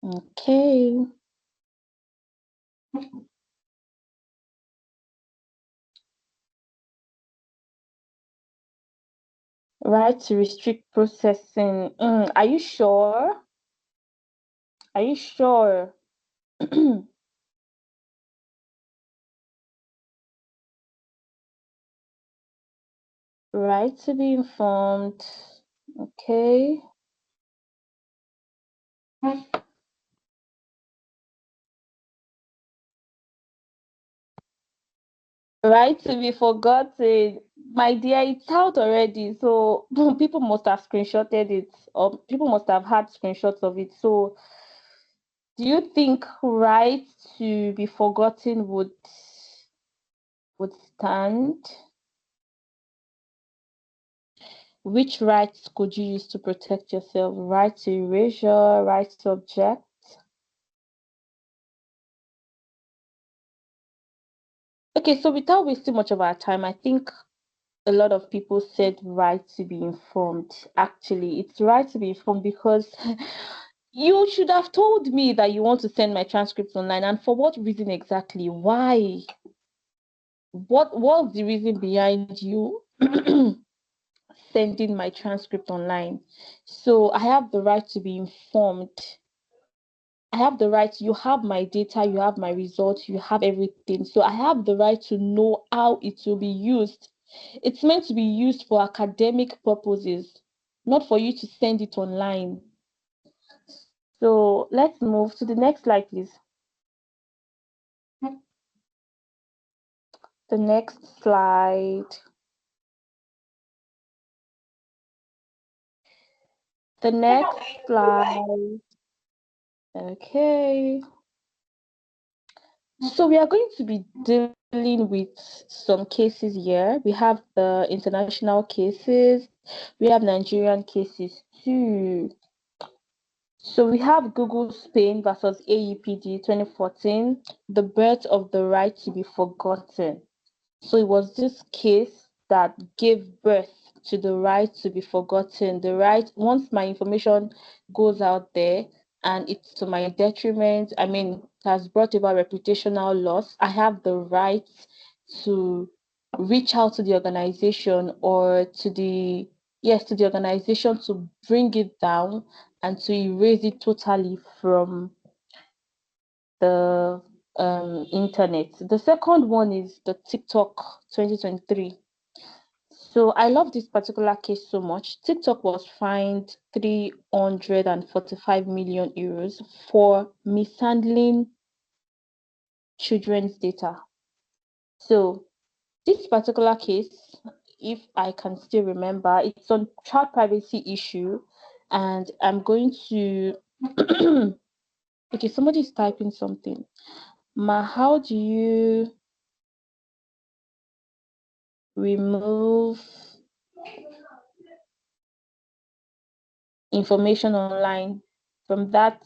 Okay. Right to restrict processing. Are you sure? Are you sure? Right to be informed. Okay. Right to be forgotten. My dear, it's out already. So people must have screenshotted it, or people must have had screenshots of it. So do you think right to be forgotten would stand? Which rights could you use to protect yourself? Right to erasure, right to object? Okay, so without wasting much of our time, I think a lot of people said right to be informed. Actually, it's right to be informed because you should have told me that you want to send my transcripts online, and for what reason exactly? Why? What's the reason behind you sending my transcript online? So I have the right to be informed. I have the right, you have my data, you have my results, you have everything. So I have the right to know how it will be used. It's meant to be used for academic purposes, not for you to send it online. So let's move to the next slide, please. The next slide. The next slide. Okay. So we are going to be dealing with some cases here. We have the international cases. We have Nigerian cases too. So we have Google Spain versus AEPD 2014, the birth of the right to be forgotten. So it was this case that gave birth to the right to be forgotten. The right, once my information goes out there and it's to my detriment, I mean, it has brought about reputational loss, I have the right to reach out to the organization, or to the organization, to bring it down and to erase it totally from the internet. The second one is the TikTok 2023. So I love this particular case so much. TikTok was fined 345 million euros for mishandling children's data. So this particular case, if I can still remember, it's on child privacy issue, and I'm going to okay, somebody is typing something. Ma, how do you remove information online from that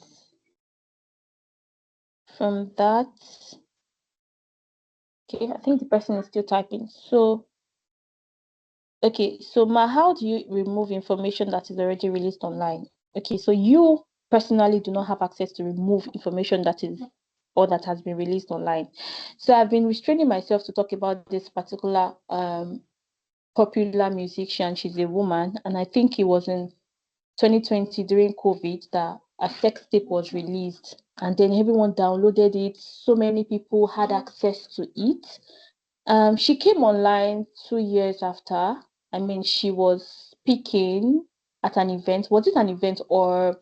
okay, I think the person is still typing. So okay, so Ma, how do you remove information that is already released online? Okay, so you personally do not have access to remove information that is or that has been released online. So I've been restraining myself to talk about this particular popular musician. She's a woman, and I think it was in 2020 during COVID that a sex tape was released, and then everyone downloaded it. So many people had access to it. She came online 2 years after. I mean, she was speaking at an event. Was it an event, or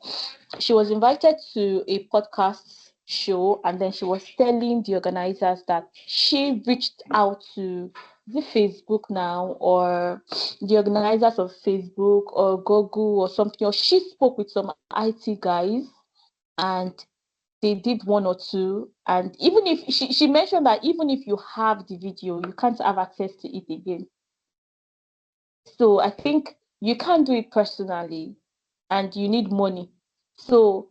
she was invited to a podcast show, and then she was telling the organizers that she reached out to the Facebook now, or the organizers of Facebook or Google or something, or she spoke with some IT guys, and they did one or two. And even if she mentioned that even if you have the video, you can't have access to it again. So I think you can't do it personally, and you need money. So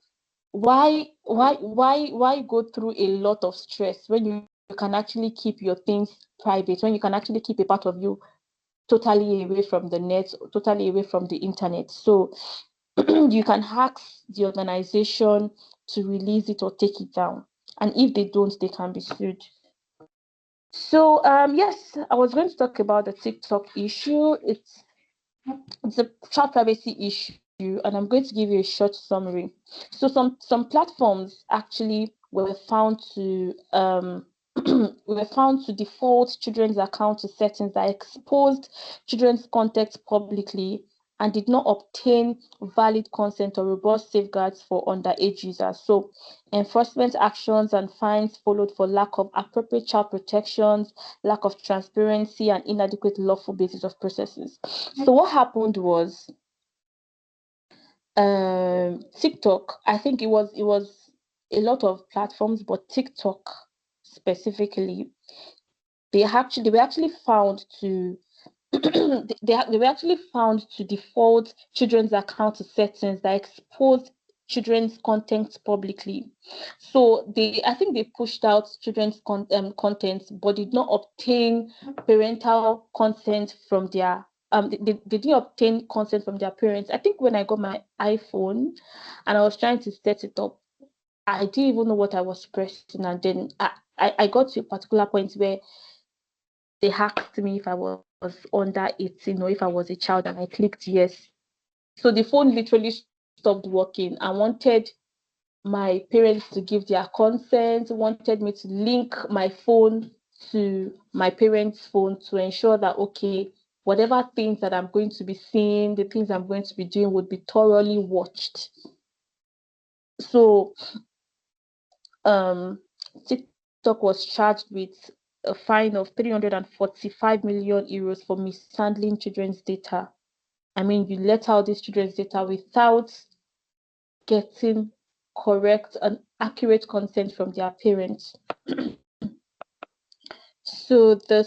why go through a lot of stress when you can actually keep your things private, when you can actually keep a part of you totally away from the net, totally away from the internet? So you can ask the organization to release it or take it down, and if they don't, they can be sued. So yes, I was going to talk about the TikTok issue. It's a child privacy issue, and I'm going to give you a short summary. So some platforms actually were found to were found to default children's account to settings that exposed children's content publicly and did not obtain valid consent or robust safeguards for underage users. So enforcement actions and fines followed for lack of appropriate child protections, lack of transparency, and inadequate lawful basis of processes. So what happened was TikTok, I think it was a lot of platforms, but TikTok specifically, they were actually found to they were actually found to default children's account to settings that expose children's content publicly. So I think they pushed out children's content, but did not obtain parental consent from their they didn't obtain consent from their parents. I think when I got my iPhone and I was trying to set it up, I didn't even know what I was pressing, and then I got to a particular point where they asked me if I was under 18 or if I was a child, and I clicked yes. So the phone literally stopped working. I wanted my parents to give their consent, wanted me to link my phone to my parents' phone to ensure that, okay, whatever things that I'm going to be seeing, the things I'm going to be doing would be thoroughly watched. So TikTok was charged with a fine of 345 million euros for mishandling children's data. I mean, you let out these children's data without getting correct and accurate consent from their parents. So the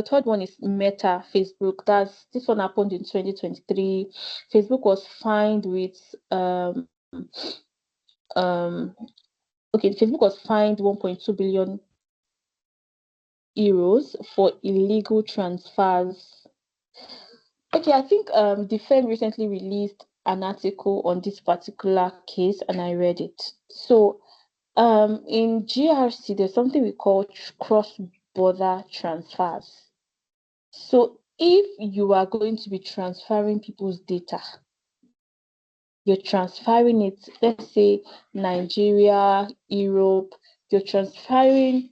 third one is Meta, Facebook. This one happened in 2023. Facebook was fined with Facebook was fined 1.2 billion euros for illegal transfers. Okay, I think the firm recently released an article on this particular case, and I read it. So in GRC, there's something we call cross-border transfers. So if you are going to be transferring people's data, you're transferring it, let's say Nigeria, Europe, you're transferring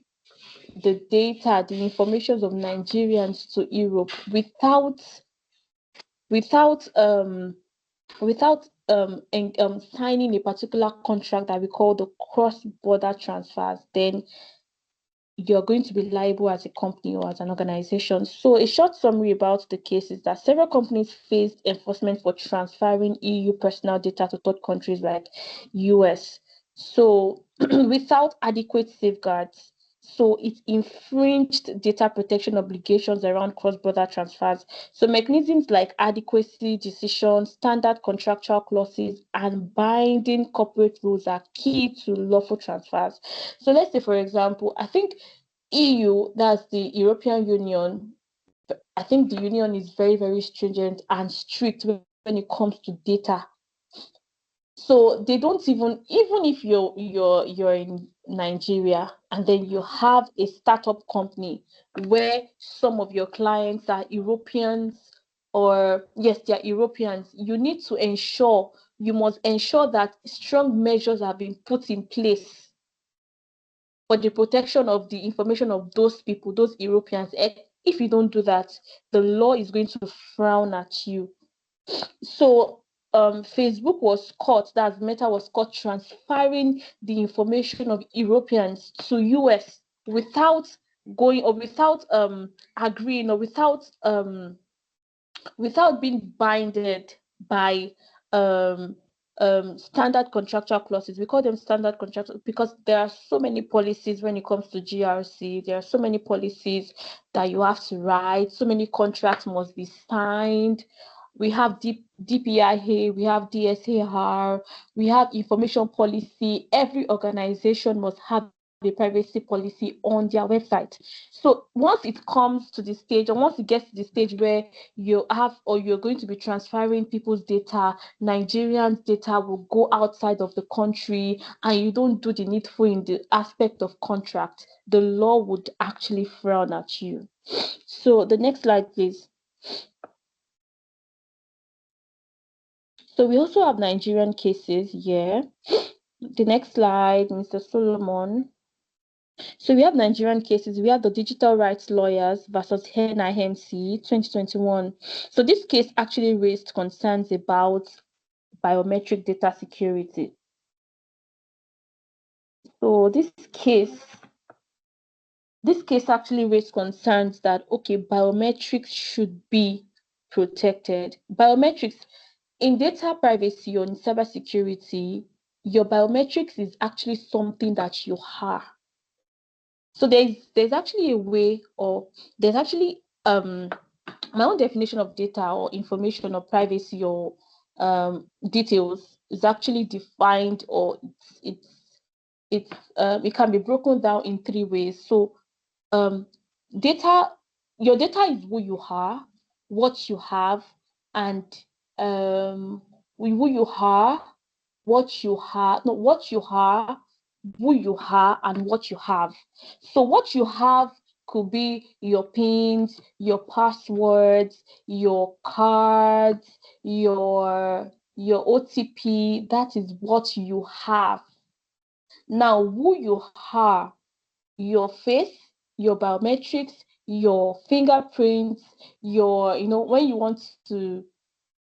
the data, the information of Nigerians to Europe without signing a particular contract that we call the cross-border transfers, then you're going to be liable as a company or as an organization. So a short summary about the case is that several companies faced enforcement for transferring EU personal data to third countries like US. So without adequate safeguards, so it infringed data protection obligations around cross-border transfers. So mechanisms like adequacy decisions, standard contractual clauses, and binding corporate rules are key to lawful transfers. So let's say, for example, I think EU, that's the European Union, I think the union is very, very stringent and strict when it comes to data. So they don't even if you're in Nigeria and then you have a startup company where some of your clients are Europeans, or yes, they're Europeans, you must ensure that strong measures have been put in place for the protection of the information of those people, those Europeans. If you don't do that, the law is going to frown at you. So Facebook was caught, that Meta was caught transferring the information of Europeans to US without going, or without agreeing, or without being binded by standard contractual clauses. We call them standard contractual because there are so many policies when it comes to GRC. There are so many policies that you have to write. So many contracts must be signed. We have DPIA, we have DSAR, we have information policy. Every organization must have a privacy policy on their website. So once it comes to the stage, or once it gets to the stage where you have, or you're going to be transferring people's data, Nigerians' data will go outside of the country, and you don't do the needful in the aspect of contract, the law would actually frown at you. So the next slide, please. So we also have Nigerian cases here. The next slide, Mr. Solomon. So we have Nigerian cases. We have the Digital Rights Lawyers versus NIMC 2021. So this case actually raised concerns about biometric data security. So this case actually raised concerns that, okay, biometrics should be protected. Biometrics in data privacy or in cybersecurity, your biometrics is actually something that you have. So there's actually a way, or there's actually my own definition of data or information or privacy or details is actually defined, or it can be broken down in 3 ways. So your data is who you are, what you have, and who you are, what you are, no, what you are, who you are, and what you have. So what you have could be your pins, your passwords, your cards, your OTP. That is what you have. Now, who you are, your face, your biometrics, your fingerprints, when you want to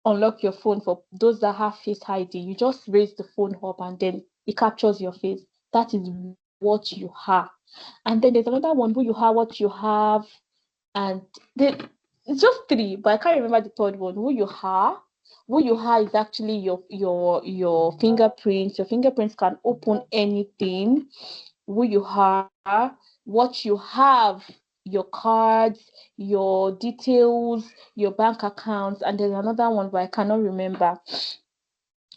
unlock your phone, for those that have Face ID, you just raise the phone up and then it captures your face. That is what you have. And then there's another one, who you are, what you have, and then it's just 3, but I can't remember the third one. Who you are. Who you are is actually your fingerprints. Your fingerprints can open anything. Who you are, what you have, your cards, your details, your bank accounts, and there's another one, but I cannot remember.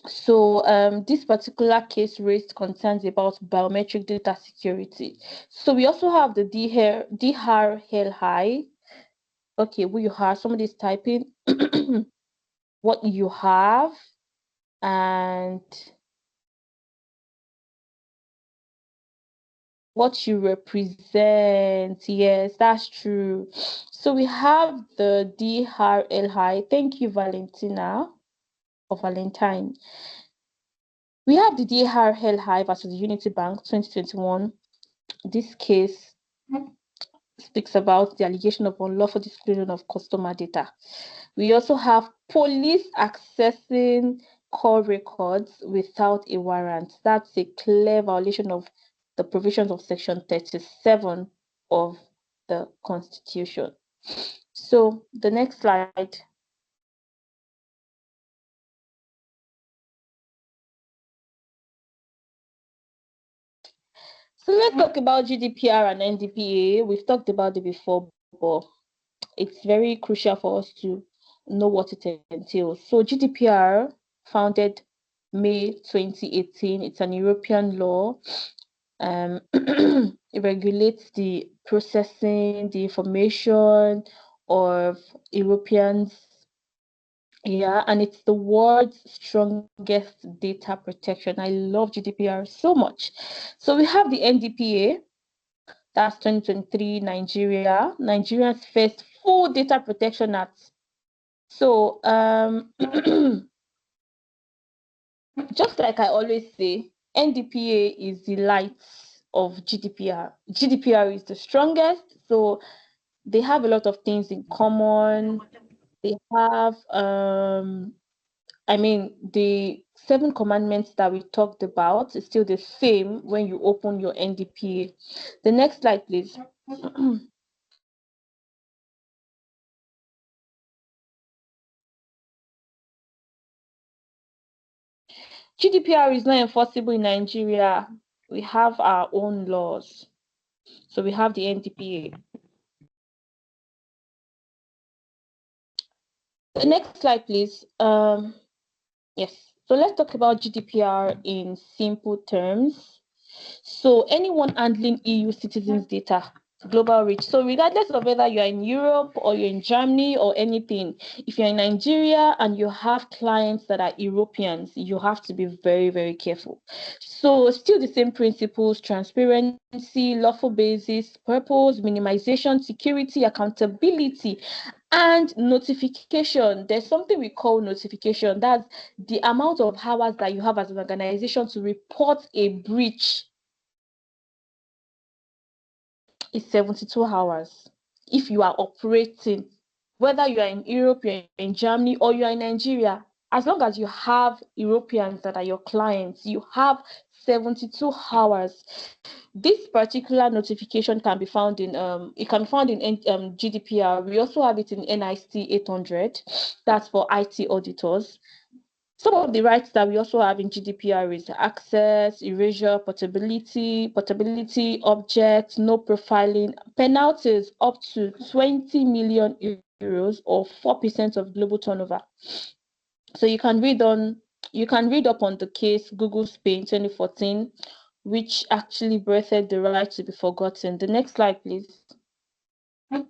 So this particular case raised concerns about biometric data security. So we also have the DRLI. Okay, who you are, somebody's typing what you have, and what you represent. Yes, that's true. So we have the DRLI. Thank you, Valentina. of Valentine. We have the DRL versus Unity Bank 2021. This case speaks about the allegation of unlawful disclosure of customer data. We also have police accessing call records without a warrant. That's a clear violation of the provisions of Section 37 of the Constitution. So the next slide. So let's talk about GDPR and NDPA. We've talked about it before, but it's very crucial for us to know what it entails. So GDPR, founded May 2018, it's an European law. It regulates the processing, the information of Europeans. Yeah, and it's the world's strongest data protection. I love GDPR so much. So we have the NDPA, that's 2023 Nigeria, Nigeria's first full data protection act. So just like I always say, NDPA is the light of GDPR. GDPR is the strongest, so they have a lot of things in common. They have the 7 commandments that we talked about is still the same when you open your NDPA. The next slide, please. GDPR is not enforceable in Nigeria. We have our own laws. So we have the NDPA. The next slide, please. Yes. So let's talk about GDPR in simple terms. So anyone handling EU citizens' data, global reach. So regardless of whether you're in Europe or you're in Germany or anything, if you're in Nigeria and you have clients that are Europeans, you have to be very, very careful. So still the same principles: transparency, lawful basis, purpose, minimization, security, accountability, and notification. There's something we call notification. That's the amount of hours that you have as an organization to report a breach. Is 72 hours. If you are operating, whether you are in Europe, you're in Germany, or you are in Nigeria, as long as you have Europeans that are your clients, you have 72 hours. This particular notification can be found in GDPR. We also have it in NIC 800. That's for IT auditors. Some of the rights that we also have in GDPR is access, erasure, portability, objects, no profiling, penalties up to 20 million euros or 4% of global turnover. So you can read up on the case Google Spain 2014, which actually birthed the right to be forgotten. The next slide, please. The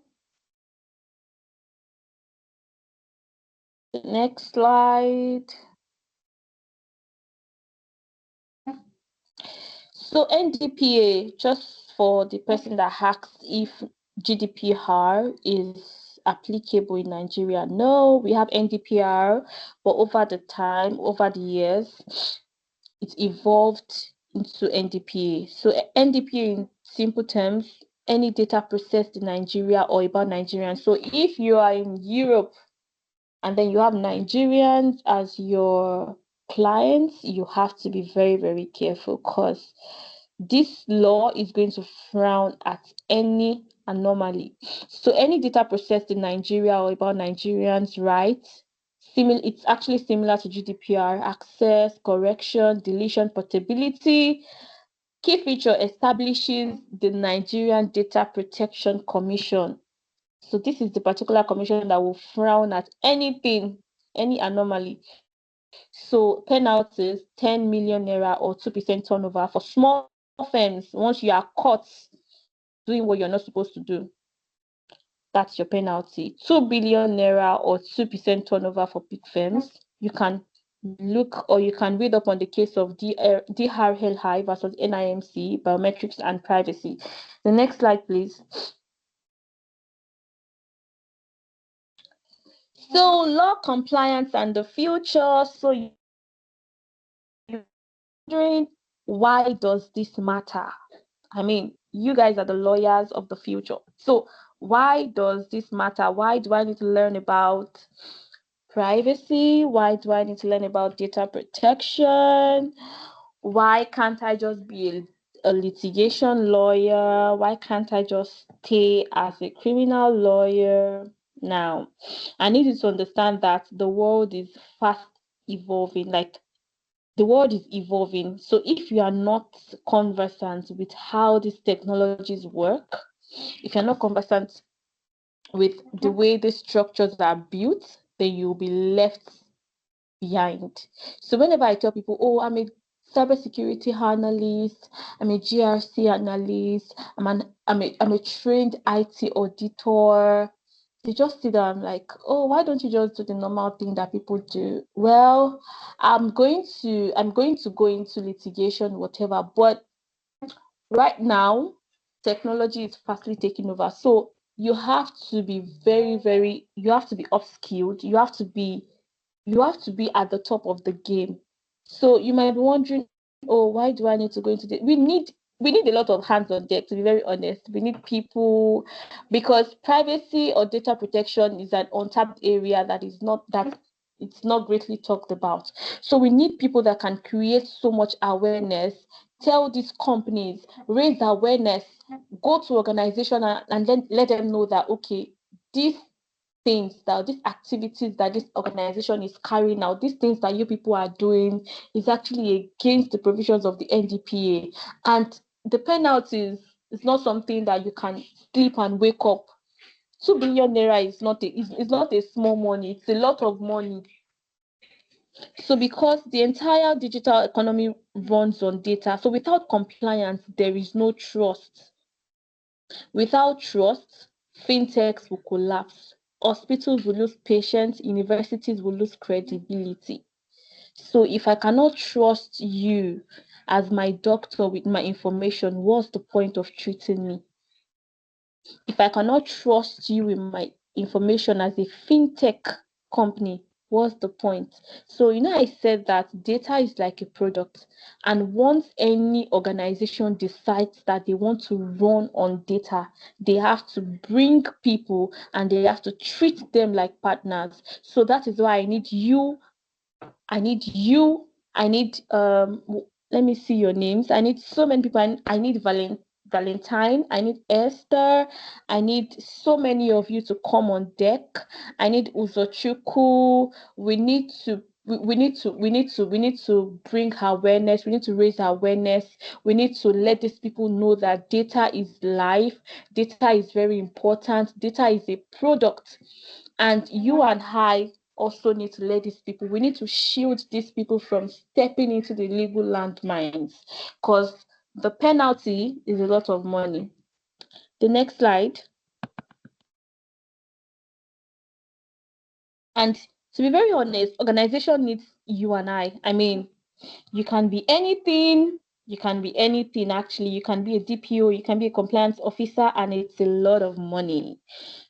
next slide. So NDPA, just for the person that asks if GDPR is applicable in Nigeria. No, we have NDPR, but over the years, it evolved into NDPA. So NDPA, in simple terms, any data processed in Nigeria or about Nigerians. So if you are in Europe and then you have Nigerians as your clients, you have to be very, very careful, because this law is going to frown at any anomaly. So any data processed in Nigeria or about Nigerians' rights, it's actually similar to GDPR: access, correction, deletion, portability. Key feature establishes the Nigerian Data Protection Commission. So this is the particular commission that will frown at anything, any anomaly. So penalties, 10 million naira or 2% turnover for small firms. Once you are caught doing what you're not supposed to do, that's your penalty. 2 billion naira or 2% turnover for big firms. You can look, or you can read up on the case of DRL versus NIMC, biometrics and privacy. The next slide, please. So law compliance and the future. So you're wondering, why does this matter? I mean, you guys are the lawyers of the future. So why does this matter? Why do I need to learn about privacy? Why do I need to learn about data protection? Why can't I just be a litigation lawyer? Why can't I just stay as a criminal lawyer? Now, I need you to understand that the world is fast evolving. Like, the world is evolving. So if you are not conversant with how these technologies work, if you're not conversant with the way these structures are built, then you'll be left behind. So whenever I tell people, oh, I'm a cybersecurity analyst, I'm a GRC analyst, I'm a trained IT auditor, they just sit there. I'm like, oh, why don't you just do the normal thing that people do? Well, I'm going to go into litigation, whatever, but right now technology is fastly taking over. So you have to be you have to be upskilled, you have to be at the top of the game. So you might be wondering, oh, why do I need to go into this? We need a lot of hands on deck, to be very honest. We need people, because privacy or data protection is an untapped area that it's not greatly talked about. So we need people that can create so much awareness, tell these companies, raise awareness, go to organization and then let them know that, okay, these these activities that this organization is carrying out, these things that you people are doing is actually against the provisions of the NDPA. And the penalties is not something that you can sleep and wake up. 2 billion naira is not a small money, it's a lot of money. So because the entire digital economy runs on data, so without compliance, there is no trust. Without trust, fintechs will collapse. Hospitals will lose patients, universities will lose credibility. So if I cannot trust you as my doctor with my information, what's the point of treating me? If I cannot trust you with my information as a fintech company, what's the point? So, I said that data is like a product. And once any organization decides that they want to run on data, they have to bring people and they have to treat them like partners. So that is why I need you. I need let me see your names. I need so many people. I need Valentine, I need Esther, I need so many of you to come on deck. I need Uzochukwu. We need to bring awareness. We need to raise awareness. We need to let these people know that data is life. Data is very important. Data is a product. And you and I also need to let these people, we need to shield these people from stepping into the legal landmines, because the penalty is a lot of money. The next slide. And to be very honest, organization needs you and I. I mean, you can be anything. You can be anything, actually. You can be a DPO, you can be a compliance officer, and it's a lot of money.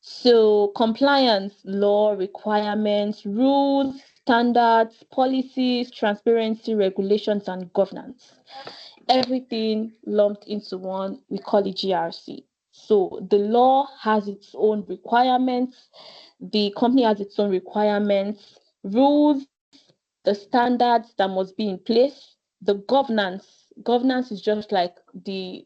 So compliance, law, requirements, rules, standards, policies, transparency, regulations, and governance. Everything lumped into one, we call it GRC. So the law has its own requirements, the company has its own requirements, rules, the standards that must be in place, the governance is just like when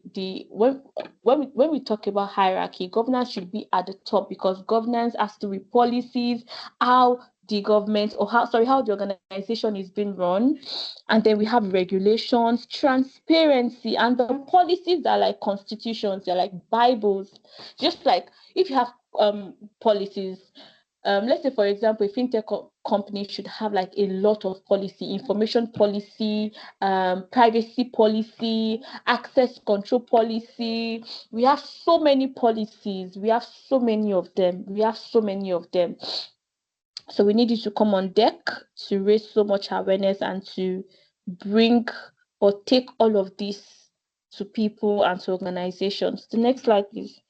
we talk about hierarchy, governance should be at the top, because governance has to be policies, how the government or how the organization is being run. And then we have regulations, transparency, and the policies are like constitutions, they're like bibles. Just like if you have policies, let's say, for example, a fintech company should have like a lot of policy, information policy, privacy policy, access control policy. We have so many policies. We have so many of them. So we need you to come on deck to raise so much awareness and to bring or take all of this to people and to organizations. The next slide, please.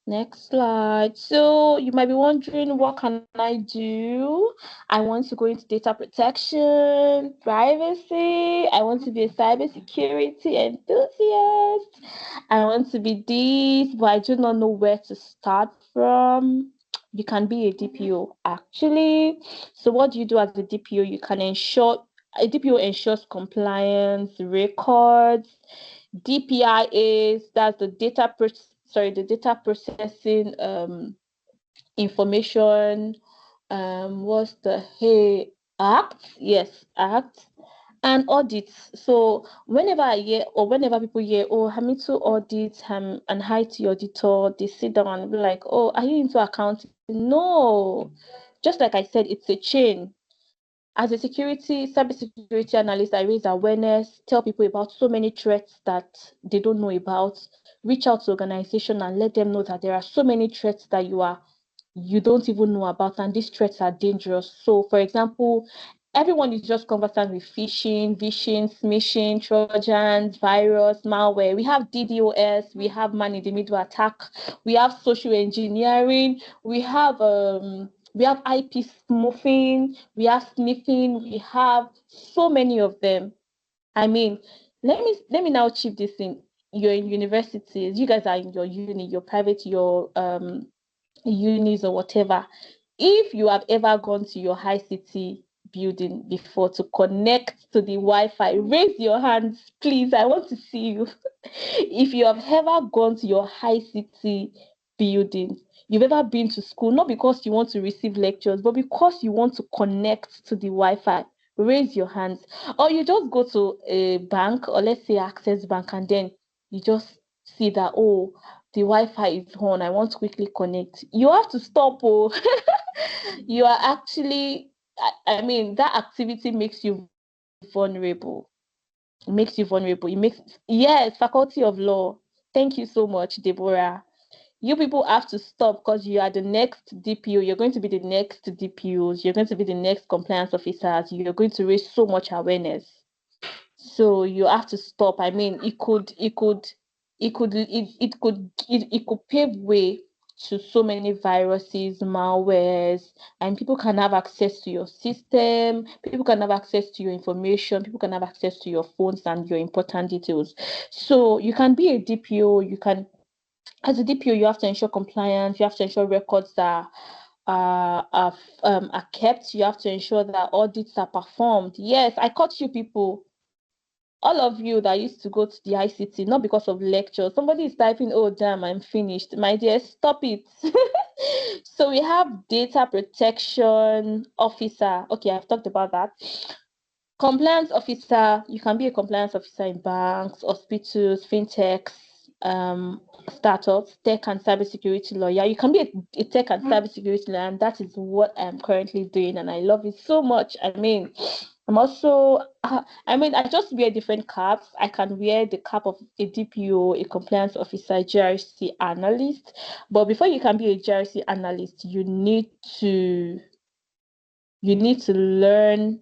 Next slide. So you might be wondering, what can I do? I want to go into data protection, privacy. I want to be a cybersecurity enthusiast. I want to be this, but I do not know where to start from. You can be a DPO actually. So what do you do as a DPO? You can ensure a DPO ensures compliance, records, DPIAs, that's the data processing information. What's the act? Yes, act. And audits. So whenever I hear, or whenever people hear, oh, I'm into audits, I'm an IT auditor, they sit down and be like, oh, are you into accounting? No. Just like I said, it's a chain. As a cybersecurity analyst, I raise awareness, tell people about so many threats that they don't know about, reach out to organizations and let them know that there are so many threats that you don't even know about, and these threats are dangerous. So, for example, everyone is just conversant with phishing, smishing, trojans, virus, malware. We have DDoS, we have man in the middle attack, we have social engineering, we have IP spoofing, we have sniffing, we have so many of them. I mean, let me now chip this in. You're in universities, you guys are in your uni, your private, your unis or whatever. If you have ever gone to your high city building before to connect to the Wi-Fi, raise your hands, please. I want to see you. If you have ever gone to your high city building, you've ever been to school, not because you want to receive lectures, but because you want to connect to the Wi-Fi, raise your hands. Or you just go to a bank, or let's say Access Bank, and then you just see that, oh, the Wi-Fi is on, I want to quickly connect. You have to stop. Oh, you are actually, I mean, that activity makes you vulnerable. It makes you vulnerable. Yes, Faculty of Law. Thank you so much, Deborah. You people have to stop, because you are the next DPO. You're going to be the next DPOs. You're going to be the next compliance officers. You're going to raise so much awareness. So you have to stop. I mean, it could pave way to so many viruses, malwares, and people can have access to your system. People can have access to your information. People can have access to your phones and your important details. So you can be a DPO. As a DPO, you have to ensure compliance. You have to ensure records are kept. You have to ensure that audits are performed. Yes, I caught you people, all of you that used to go to the ICT, not because of lecture. Somebody is typing, oh, damn, I'm finished. My dear, stop it. So we have data protection officer. Okay, I've talked about that. Compliance officer, you can be a compliance officer in banks, hospitals, fintechs, startups, tech and cybersecurity lawyer. You can be a tech and cybersecurity lawyer, and that is what I'm currently doing, and I love it so much. I mean, I'm also, I just wear different caps. I can wear the cap of a DPO, a compliance officer, GRC analyst. But before you can be a GRC analyst, you need to learn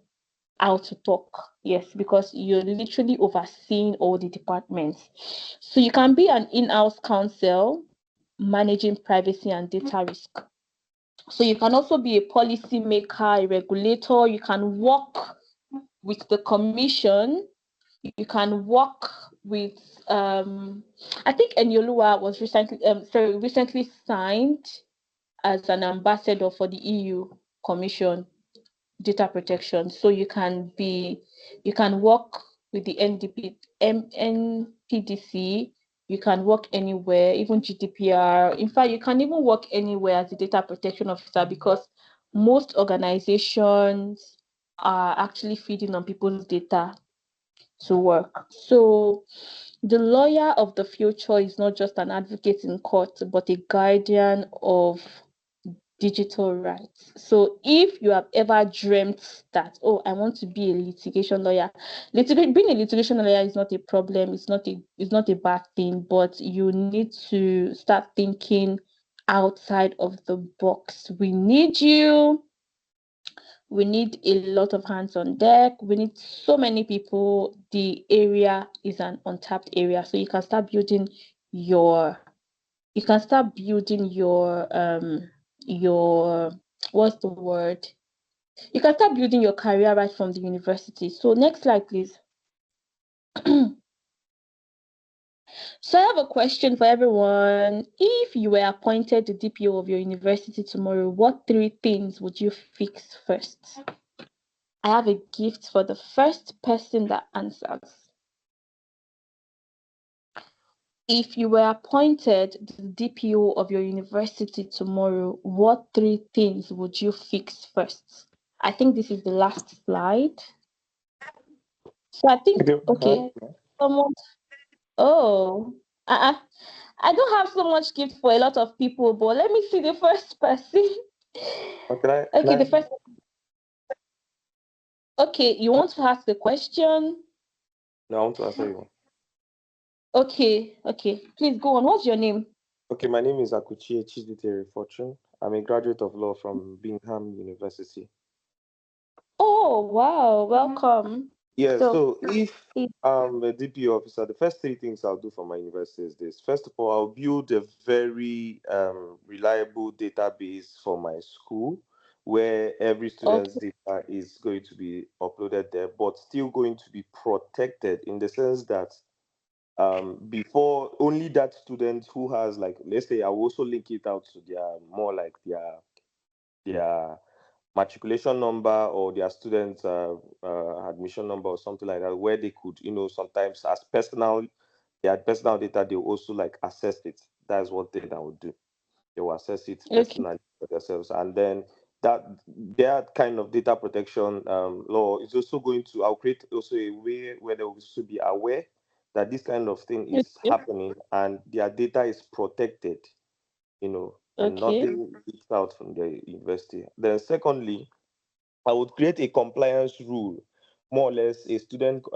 how to talk. Yes, because you're literally overseeing all the departments. So you can be an in-house counsel managing privacy and data risk. So you can also be a policy maker, a regulator. You can work with the commission. You can work with I think Enyolua was recently signed as an ambassador for the EU Commission data protection. So you can work with the NPDC, you can work anywhere, even GDPR. In fact, you can even work anywhere as a data protection officer, because most organizations are actually feeding on people's data to work. So the lawyer of the future is not just an advocate in court, but a guardian of digital rights. So if you have ever dreamt that, oh, I want to be a litigation lawyer, being a litigation lawyer is not a problem, it's not a bad thing, but you need to start thinking outside of the box. We need you. We need a lot of hands on deck. We need so many people. The area is an untapped area. So you can start building your you can start building your what's the word? You can start building your career right from the university. So next slide, please. So I have a question for everyone. If you were appointed the DPO of your university tomorrow, what 3 things would you fix first? I have a gift for the first person that answers. If you were appointed the DPO of your university tomorrow, what 3 things would you fix first? I think this is the last slide. So I think, okay, someone, oh, I don't have so much gift for a lot of people, but let me see the first person. Okay, the first. Okay, you want to ask the question? No, I want to answer you. Okay, please go on. What's your name? Okay, my name is Akuchie Chiditere Fortune. I'm a graduate of law from Bingham University. Oh, wow, welcome. Yeah, so if if I'm a DPO officer, the first 3 things I'll do for my university is this. First of all, I'll build a very reliable database for my school where every student's data is going to be uploaded there, but still going to be protected in the sense that before only that student who has, like, let's say I will also link it out to their more like their matriculation number or their student admission number or something like that, where they could, sometimes as their personal data, they will also like access it. That's what they would do. They will access it personally for themselves. And then that kind of data protection law is also going to, I'll create also a way where they will also be aware that this kind of thing is happening and their data is protected, and nothing leaks out from the university. Then secondly, I would create a compliance rule, more or less a student,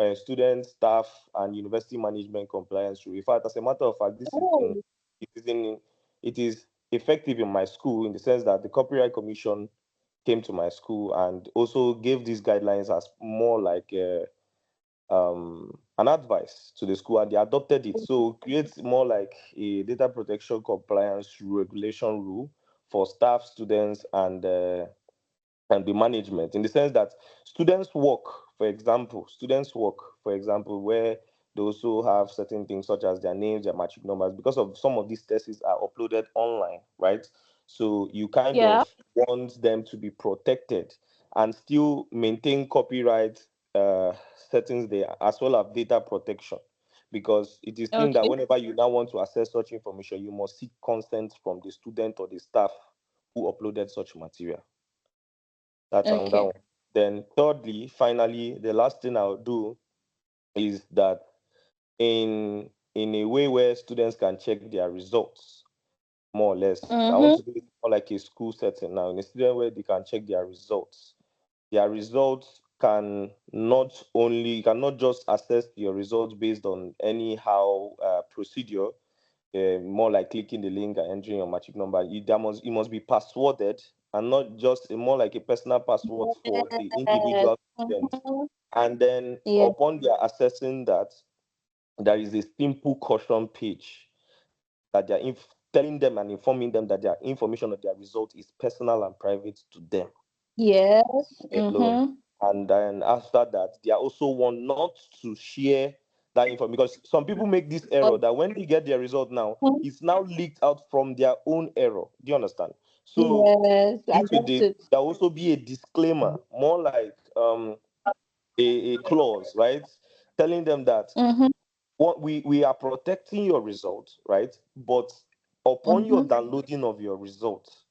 staff, and university management compliance rule. In fact, as a matter of fact, it is effective in my school in the sense that the Copyright Commission came to my school and also gave these guidelines as more like an advice to the school, and they adopted it. So creates more like a data protection compliance regulation rule for staff, students, and the management, in the sense that students work, for example, where they also have certain things such as their names, their matric numbers, because of some of these tests are uploaded online, right? So you kind of want them to be protected and still maintain copyright settings there, as well as data protection, because it is seen that whenever you now want to access such information, you must seek consent from the student or the staff who uploaded such material. That's another one. Then thirdly, finally, the last thing I'll do is that in a way where students can check their results, more or less. I want to do it more like a school setting now, in a student where they can check their results. Their results cannot just assess your results based on anyhow procedure, more like clicking the link and entering your matric number. It must be passworded, and not just more like a personal password for the individual student. And then upon their assessing that, there is a simple caution page that they're telling them and informing them that their information of their result is personal and private to them. Yes. Alone. And then after that, they are also want not to share that information, because some people make this error that when they get their result now, it's now leaked out from their own error. Do you understand? So there also be a disclaimer, more like a clause, right, telling them that what we are protecting your results, right? But upon your downloading of your results,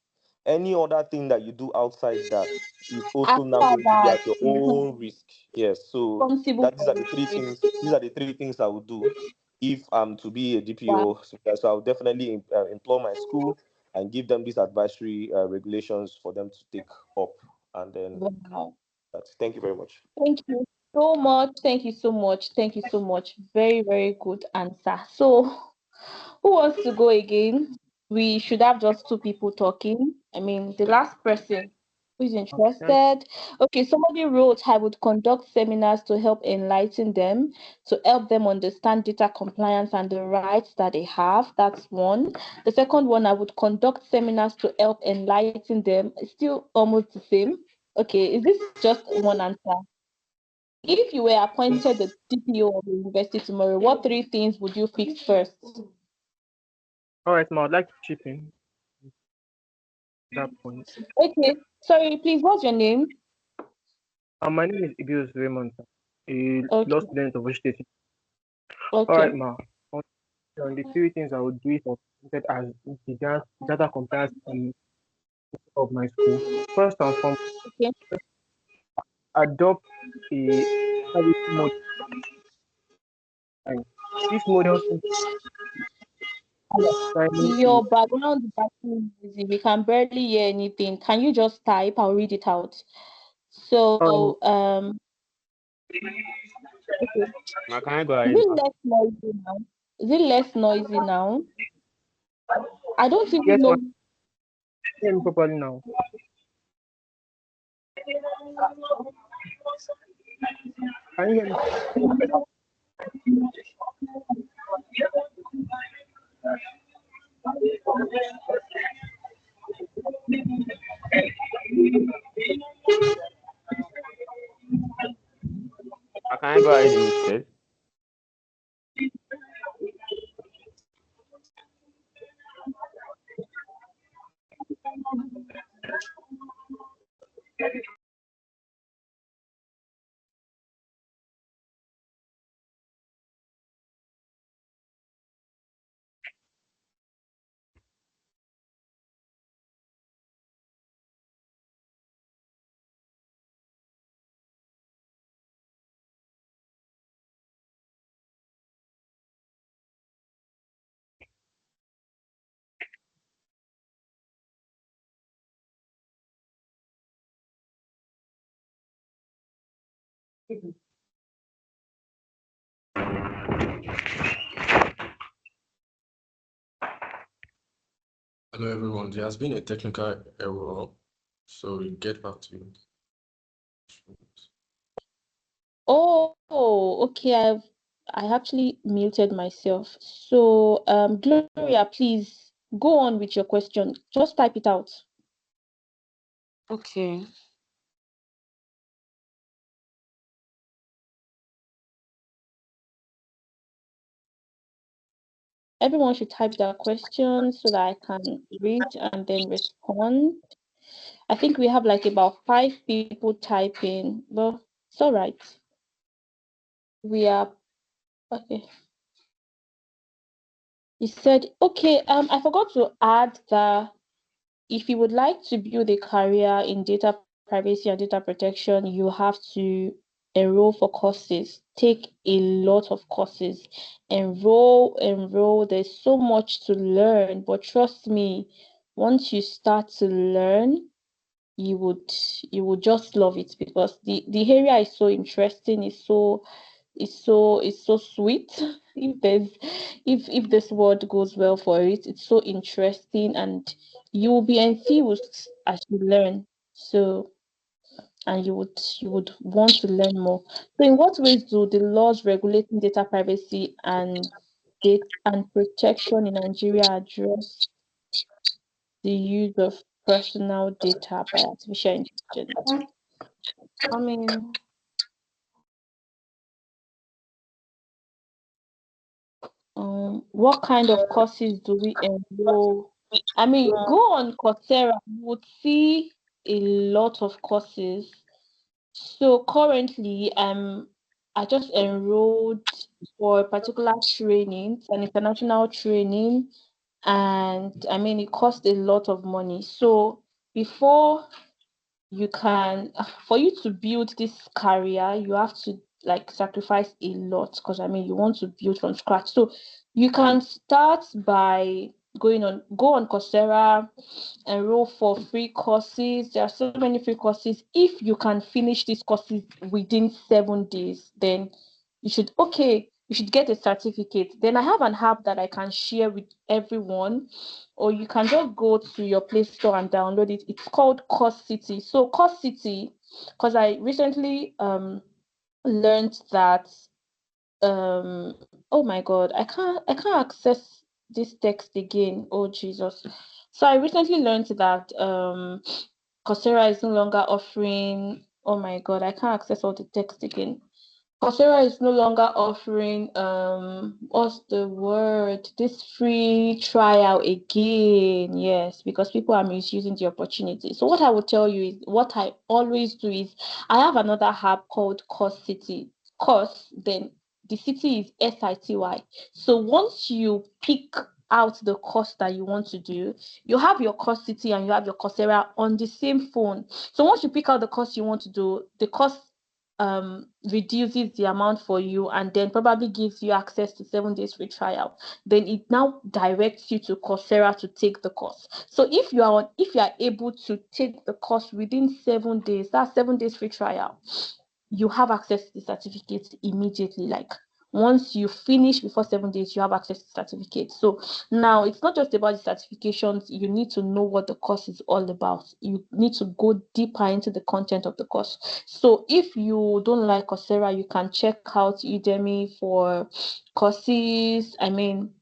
any other thing that you do outside that is also now going to be at your own risk. Yes. So these are the 3 things. These are the 3 things I would do if I'm to be a DPO. So I'll definitely employ my school and give them these advisory regulations for them to take up. And then thank you very much. Thank you so much. Thank you so much. Thank you so much. Very, very good answer. So, who wants to go again? We should have just 2 people talking. I mean, the last person. Who is interested? Okay, somebody wrote, I would conduct seminars to help enlighten them, to help them understand data compliance and the rights that they have. That's one. The second one, I would conduct seminars to help enlighten them. It's still almost the same. Okay, is this just one answer? If you were appointed the DPO of the university tomorrow, what three things would you fix first? All right, ma, I'd like to chip in that point. Okay, sorry, please, what's your name? My name is Ibius Raymond, a law student of State. Okay. All right, ma. On the three things I would do if I was appointed as the data compliance of my school. First and foremost, okay, adopt a privacy model. This model your background is actually busy. We can barely hear anything. Can you just type? I'll read it out. So, okay. Can I go Is ahead? it less noisy now? Is it less noisy now? I don't even Yes, know. Hear me properly now. Can you hear me? Can I go ahead instead? Hello, everyone. There has been a technical error, so we'll get back to you. Oh, okay. I actually muted myself. So, Gloria, please go on with your question. Just type it out. Okay. Everyone should type their questions so that I can read and then respond. I think we have like about 5 people typing, but it's all right. We are okay. He said, okay, I forgot to add that if you would like to build a career in data privacy and data protection, you have to enroll for courses, take a lot of courses, enroll. There's so much to learn, but trust me, once you start to learn, you would just love it because the area is so interesting, it's so sweet. If this word goes well for it, it's so interesting and you will be enthused as you learn. So and you would want to learn more. So in what ways do the laws regulating data privacy and protection in Nigeria address the use of personal data by artificial intelligence? I mean, what kind of courses do we enroll? I mean, go on Coursera, you would see a lot of courses. So currently, I just enrolled for a particular training, an international training, and I mean, it cost a lot of money. So before you can, for you to build this career, you have to like sacrifice a lot because I mean, you want to build from scratch. So you can start by go on Coursera, enroll for free courses. There are so many free courses. If you can finish these courses within 7 days, then you should, okay, You should get a certificate. Then I have an app that I can share with everyone, or you can just go to your Play Store and download it. It's called Course City. So Course City, because I recently learned that oh my god, I can't access this text again. Oh Jesus. So I recently learned that Coursera is no longer offering, oh my god, I can't access all the text again. Coursera is no longer offering what's the word? This free trial again. Yes, because people are misusing the opportunity. So what I will tell you is, what I always do is, I have another app called Course City. Course, then the city is SITY. So once you pick out the course that you want to do, you have your Course City and you have your Coursera on the same phone. So once you pick out the course you want to do, the course reduces the amount for you and then probably gives you access to 7 days free trial. Then it now directs you to Coursera to take the course. So if you are able to take the course within 7 days, that's 7 days free trial, you have access to the certificate immediately. Like once you finish before 7 days, you have access to the certificate. So now it's not just about the certifications. You need to know what the course is all about. You need to go deeper into the content of the course. So if you don't like Coursera, you can check out Udemy for courses. I mean,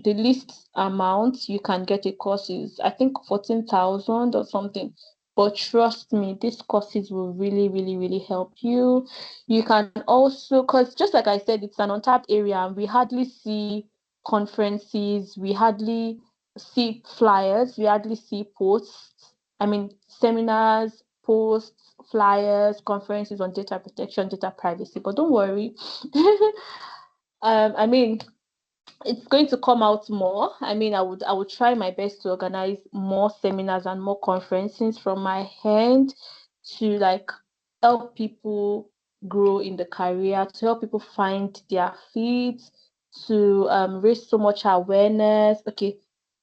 the least amount you can get a course is, I think, 14,000 or something. But trust me, these courses will really, really, really help you. You can also, because just like I said, it's an untapped area and we hardly see conferences, we hardly see flyers, we hardly see posts. I mean, seminars, posts, flyers, conferences on data protection, data privacy. But don't worry. I mean, it's going to come out more. I mean, I would try my best to organize more seminars and more conferences from my hand to like help people grow in the career, to help people find their feet, to raise so much awareness. Okay,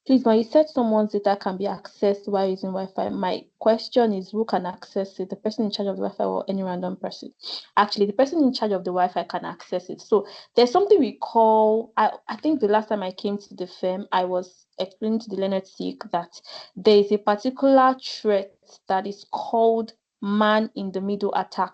please, when you said someone's data can be accessed while using Wi-Fi, my question is, who can access it? The person in charge of the Wi-Fi or any random person? Actually, the person in charge of the Wi-Fi can access it. So there's something we call, I think the last time I came to the firm, I was explaining to the Leonard Sick that there is a particular threat that is called man in the middle attack.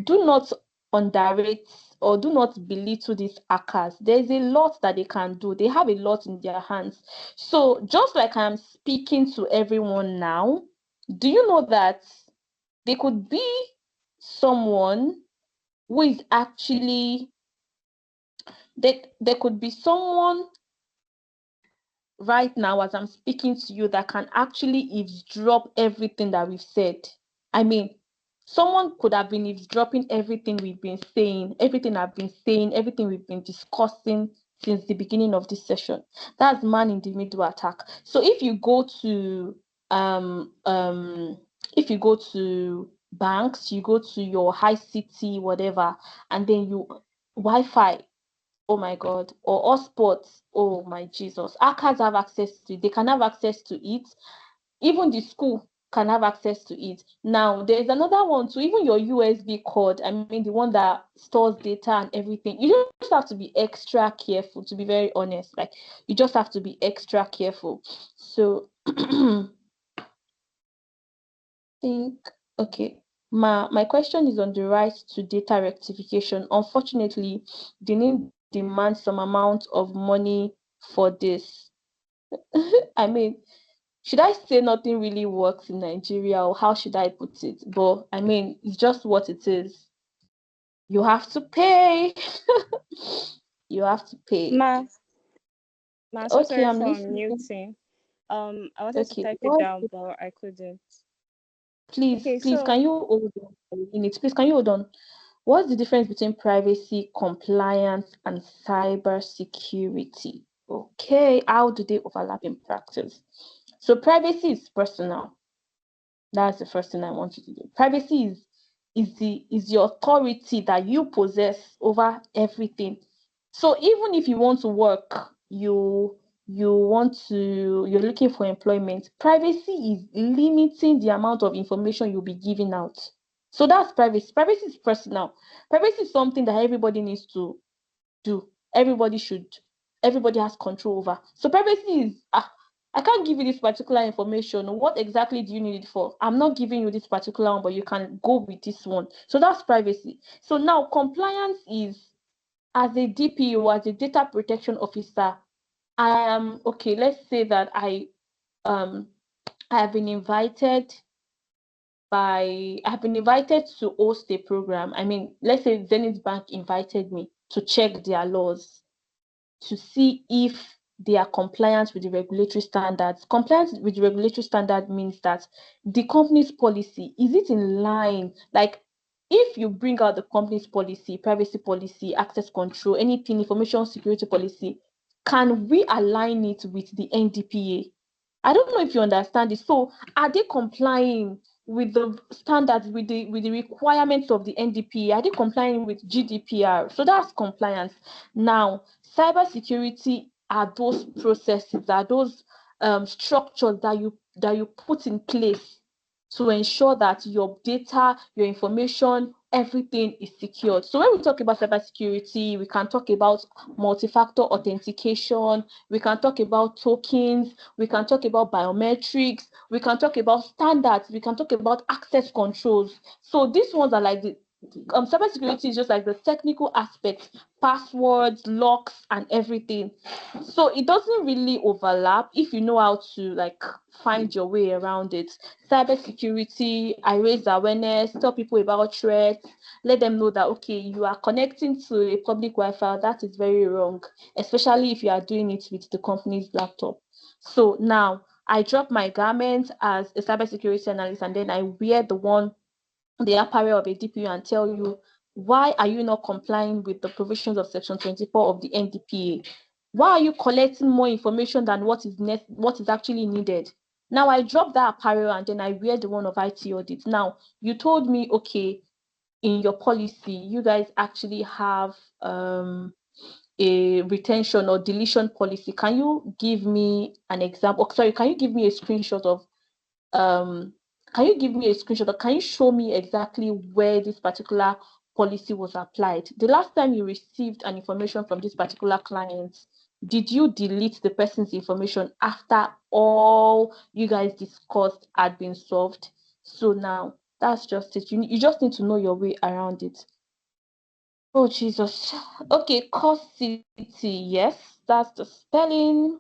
Do not underrate or do not belittle these hackers. There's a lot that they can do. They have a lot in their hands. So just like I'm speaking to everyone now, do you know that there could be someone who is actually, there could be someone right now as I'm speaking to you that can actually eavesdrop everything that we've said. I mean, someone could have been eavesdropping everything we've been saying, everything I've been saying, everything we've been discussing since the beginning of this session. That's man in the middle attack. So if you go to banks, you go to your high city, whatever, and then you Wi-Fi, oh my god, or hotspots, oh my Jesus, hackers have access to it. They can have access to it. Even the school can have access to it. Now there's another one too, even your USB cord, I mean the one that stores data and everything. You just have to be extra careful, to be very honest. Like you just have to be extra careful. So think, okay, my question is on the right to data rectification. Unfortunately, the name demands some amount of money for this. I mean, should I say nothing really works in Nigeria, or how should I put it? But I mean, it's just what it is. You have to pay. You have to pay. So Okay, sorry I'm for listening. muting. I wanted to Okay, type it down, but I couldn't. please, Okay, please, so can you hold on for a minute? Please, can you hold on? What's the difference between privacy, compliance, and cyber security? Okay, how do they overlap in practice? So privacy is personal. That's the first thing I want you to do. Privacy is the authority that you possess over everything. So even if you want to work, you're looking for employment, privacy is limiting the amount of information you'll be giving out. So that's privacy. Privacy is personal. Privacy is something that everybody needs to do. everybody has control over. So privacy is, I can't give you this particular information. What exactly do you need it for? I'm not giving you this particular one, but you can go with this one. So that's privacy. So now compliance is, as a DPO, as a data protection officer, I am, okay, let's say that I have been invited to host a program. I mean, let's say Zenith Bank invited me to check their laws, to see if they are compliant with the regulatory standards. Compliance with the regulatory standard means that the company's policy, is it in line? Like, if you bring out the company's policy, privacy policy, access control, anything, information security policy, can we align it with the NDPA? I don't know if you understand it. So are they complying with the standards, with the requirements of the NDPA? Are they complying with GDPR? So that's compliance. Now, cybersecurity are those processes, are those structures that you put in place to ensure that your data, your information, everything is secured. So when we talk about cybersecurity, we can talk about multi-factor authentication, we can talk about tokens, we can talk about biometrics, we can talk about standards, we can talk about access controls. So these ones are like the cybersecurity is just like the technical aspect, passwords, locks, and everything. So it doesn't really overlap if you know how to like find your way around it. Cybersecurity, I raise awareness, tell people about threats, let them know that, okay, you are connecting to a public Wi-Fi. That is very wrong, especially if you are doing it with the company's laptop. So now I drop my garment as a cybersecurity analyst, and then I wear the apparel of a DPU and tell you, why are you not complying with the provisions of Section 24 of the NDPA? Why are you collecting more information than what is actually needed? Now I drop that apparel and then I wear the one of IT audit. Now you told me, okay, in your policy, you guys actually have a retention or deletion policy. Can you give me an example? Sorry, can you give me a screenshot of can you give me a screenshot, or can you show me exactly where this particular policy was applied? The last time you received an information from this particular client, did you delete the person's information after all you guys discussed had been solved? So now that's just it. You just need to know your way around it. Oh, Jesus. Okay, cost city. Yes, that's the spelling.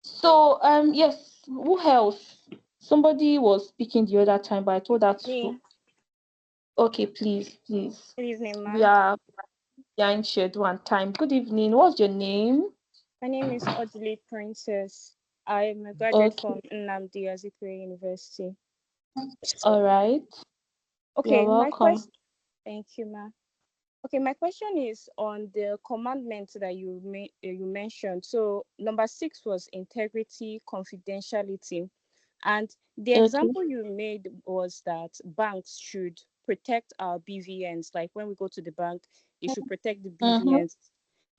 So, yes, who else? Somebody was speaking the other time, but I told that Me. Okay, please. Good evening, We ma'am. are in schedule and time. Good evening. What's your name? My name is Odile Princess. I am a graduate Okay. from Nnamdi Azikiwe University. All right. Okay, You're welcome. Thank you, ma'am. Okay, my question is on the commandments that you mentioned. So number 6 was integrity, confidentiality, and the example you made was that banks should protect our BVNs. Like when we go to the bank, they should protect the BVNs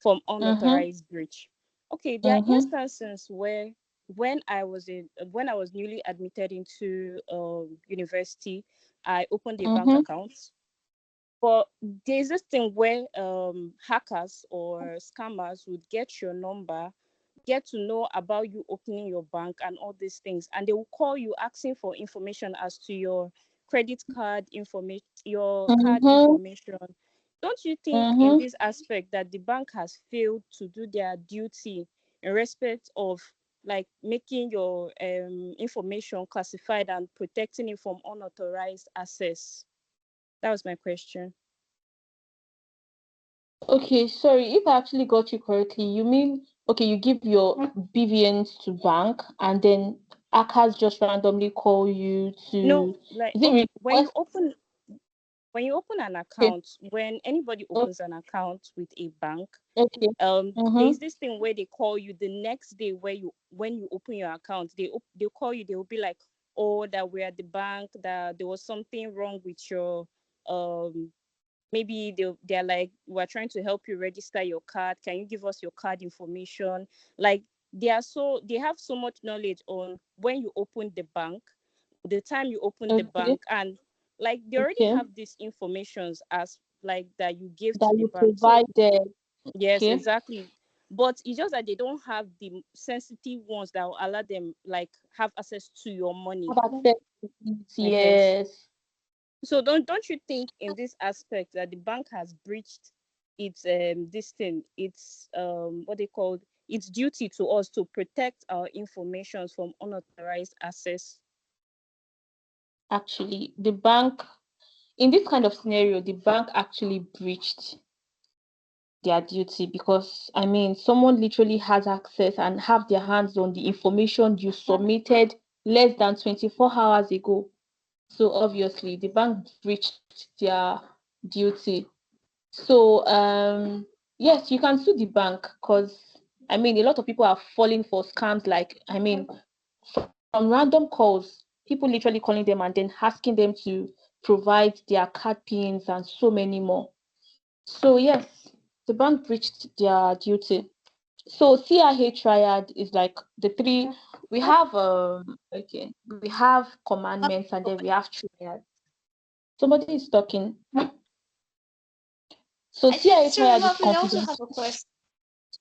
from unauthorized breach. Okay, there are instances where when I was newly admitted into university, I opened a bank account. But there's this thing where hackers or scammers would get your number, get to know about you opening your bank and all these things, and they will call you asking for information as to your credit card information, your card information. Don't you think in this aspect that the bank has failed to do their duty in respect of like making your information classified and protecting it from unauthorized access? That was my question. Okay, sorry, if I actually got you correctly, you mean, okay, you give your BVNs to bank and then hackers just randomly call you to... No, like, okay, when you open an account, when anybody opens an account with a bank, there's this thing where they call you the next day when you open your account, they'll call you, they will be like, oh, that we're at the bank, that there was something wrong with your maybe they're like, we're trying to help you register your card, can you give us your card information? Like they have so much knowledge on when you open the bank, the time you open the bank, and like they already have these informations as like that you give that to the you bank. So provided. yes, Okay. exactly. But it's just that they don't have the sensitive ones that will allow them like have access to your money. Have access to it, Yes. yes. So don't you think in this aspect that the bank has breached its this thing, its what they called its duty to us to protect our information from unauthorized access? Actually, the bank, in this kind of scenario, the bank actually breached their duty because, I mean, someone literally has access and have their hands on the information you submitted less than 24 hours ago. So obviously, the bank breached their duty. So yes, you can sue the bank because, I mean, a lot of people are falling for scams. Like, I mean, from random calls, people literally calling them and then asking them to provide their card pins and so many more. So yes, the bank breached their duty. So CIA triad is like the three. We have we have commandments and then we have triad. Somebody is talking. So CIA triad is confidential.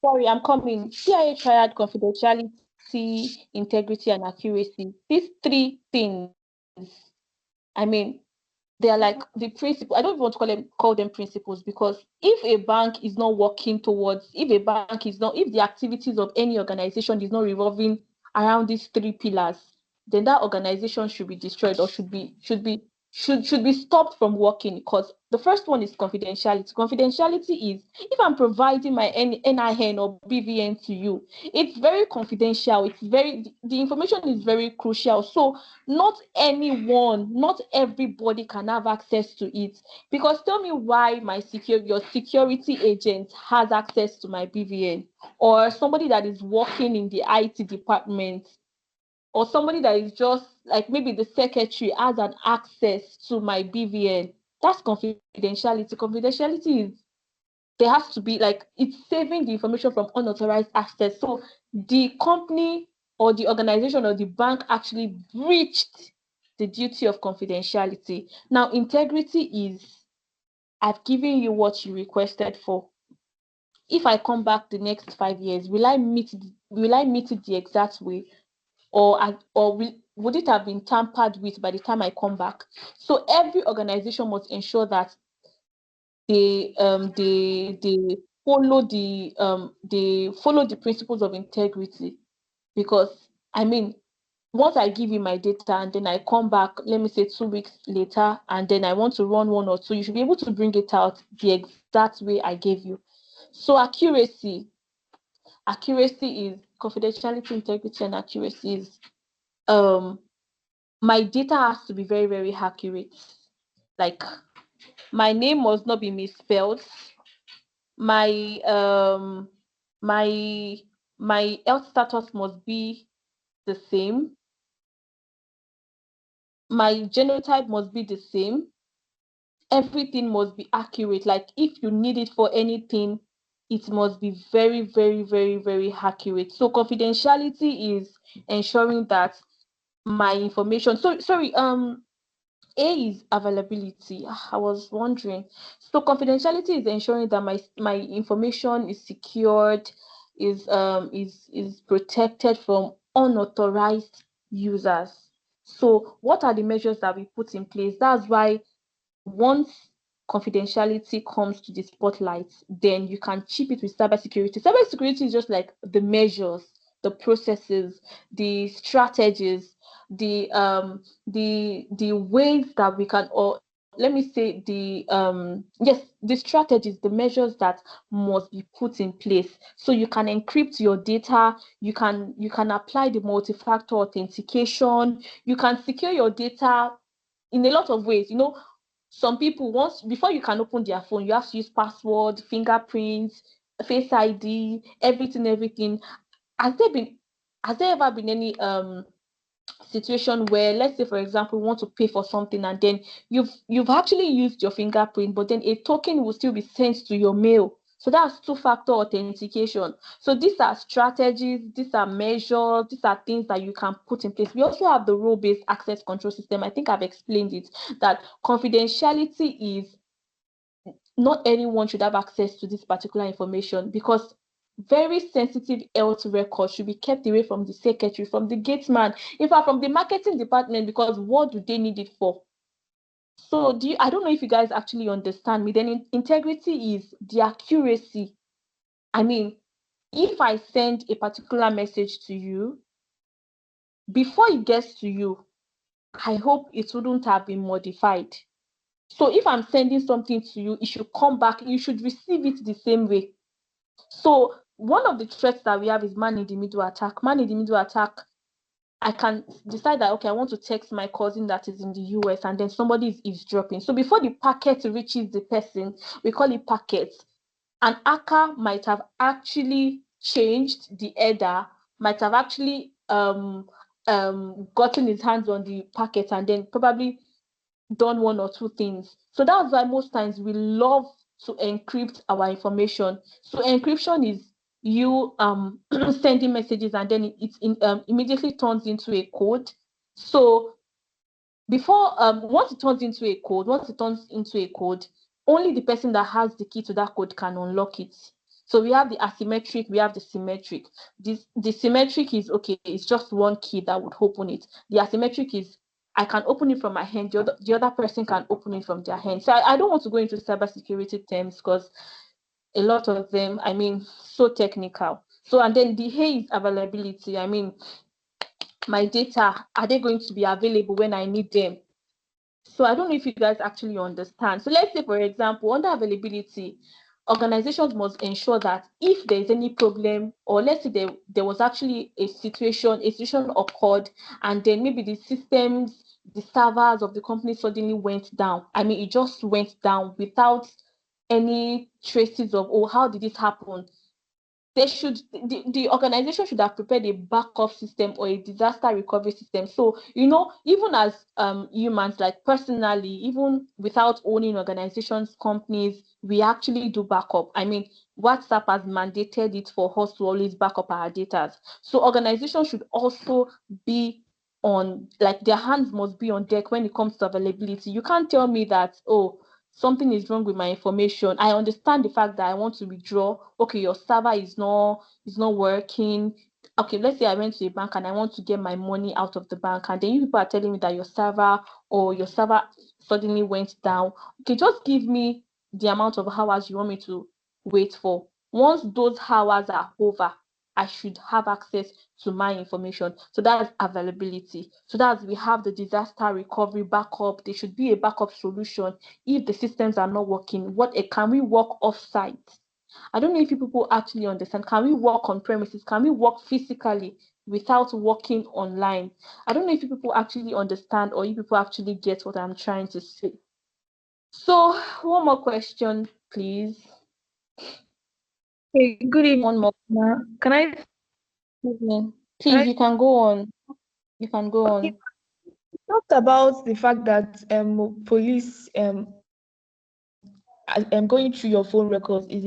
Sorry, I'm coming. CIA triad, confidentiality, integrity, and accuracy. These three things, I mean, they are like the principle. I don't even want to call them principles because if a bank is not working towards, if the activities of any organization is not revolving around these three pillars, then that organization should be destroyed or should be stopped from working. Because the first one is confidentiality. Confidentiality is if I'm providing my NIN or BVN to you, it's very confidential. The information is very crucial. So not everybody can have access to it. Because tell me why your security agent has access to my BVN, or somebody that is working in the IT department, or somebody that is just like maybe the secretary has an access to my BVN. That's confidentiality. Confidentiality is there has to be like it's saving the information from unauthorized access. So the company or the organization or the bank actually breached the duty of confidentiality. Now, integrity is I've given you what you requested for. If I come back the next 5 years, will I meet it the exact way? Would it have been tampered with by the time I come back? So every organization must ensure that they follow the principles of integrity. Because I mean, once I give you my data and then I come back, let me say 2 weeks later, and then I want to run one or two, you should be able to bring it out the exact way I gave you. So accuracy is confidentiality, integrity, and accuracy is my data has to be very, very accurate. Like my name must not be misspelled. My my health status must be the same. My genotype must be the same. Everything must be accurate. Like if you need it for anything, it must be very, very, very, very accurate. So confidentiality is ensuring that my information. Sorry. A is availability. I was wondering. So confidentiality is ensuring that my information is secured, is protected from unauthorized users. So what are the measures that we put in place? That's why once confidentiality comes to the spotlight, then you can chip it with cybersecurity. Cybersecurity is just like the measures, the processes, the strategies, the ways that we can, or let me say the strategies, the measures that must be put in place. So you can encrypt your data, you can apply the multi-factor authentication, you can secure your data in a lot of ways. Some people, once before you can open their phone, you have to use password, fingerprints, face ID, everything. Has there ever been any situation where, let's say for example, you want to pay for something and then you've actually used your fingerprint, but then a token will still be sent to your mail? So that's two-factor authentication. So these are strategies, these are measures, these are things that you can put in place. We also have the role-based access control system. I think I've explained it, that confidentiality is not anyone should have access to this particular information, because very sensitive health records should be kept away from the secretary, from the gate man, in fact, from the marketing department, because what do they need it for? So I don't know if you guys actually understand me. Then integrity is the accuracy. I mean, if I send a particular message to you, before it gets to you, I hope it wouldn't have been modified. So if I'm sending something to you, it should come back, you should receive it the same way. So one of the threats that we have is man-in-the-middle attack. Man-in-the-middle attack, I can decide that, okay, I want to text my cousin that is in the US, and then somebody is eavesdropping. So before the packet reaches the person, we call it packets. An hacker might have actually changed the header, might have actually gotten his hands on the packet, and then probably done one or two things. So that's why most times we love to encrypt our information. So encryption is you sending messages, and then it immediately turns into a code. So before once it turns into a code, only the person that has the key to that code can unlock it. So we have the asymmetric, we have the symmetric. The symmetric is, okay, it's just one key that would open it. The asymmetric is, I can open it from my hand, the other person can open it from their hand. So I don't want to go into cybersecurity terms, because a lot of them, I mean, so technical. So, and then the A is availability. I mean, my data, are they going to be available when I need them? So I don't know if you guys actually understand. So let's say, for example, under availability, organizations must ensure that if there's any problem, or let's say there was actually a situation occurred, and then maybe the systems, the servers of the company suddenly went down. I mean, it just went down without any traces of, oh, how did this happen? The organization should have prepared a backup system or a disaster recovery system. So, even as humans, like personally, even without owning organizations, companies, we actually do backup. I mean, WhatsApp has mandated it for us to always back up our data. So organizations should also be on, like, their hands must be on deck when it comes to availability. You can't tell me that, oh, something is wrong with my information. I understand the fact that I want to withdraw. Okay, your server is not working. Okay, let's say I went to a bank and I want to get my money out of the bank, and then you people are telling me that your server suddenly went down. Okay, just give me the amount of hours you want me to wait for. Once those hours are over, I should have access to my information. So that's availability. So that's, we have the disaster recovery backup. There should be a backup solution if the systems are not working. Can we work off-site? I don't know if people actually understand. Can we work on premises? Can we work physically without working online? I don't know if people actually understand, or if people actually get what I'm trying to say. So one more question, please. Hey, good evening. One more. Can I? Please, you can go on. You can go on. You talked about the fact that police going through your phone records is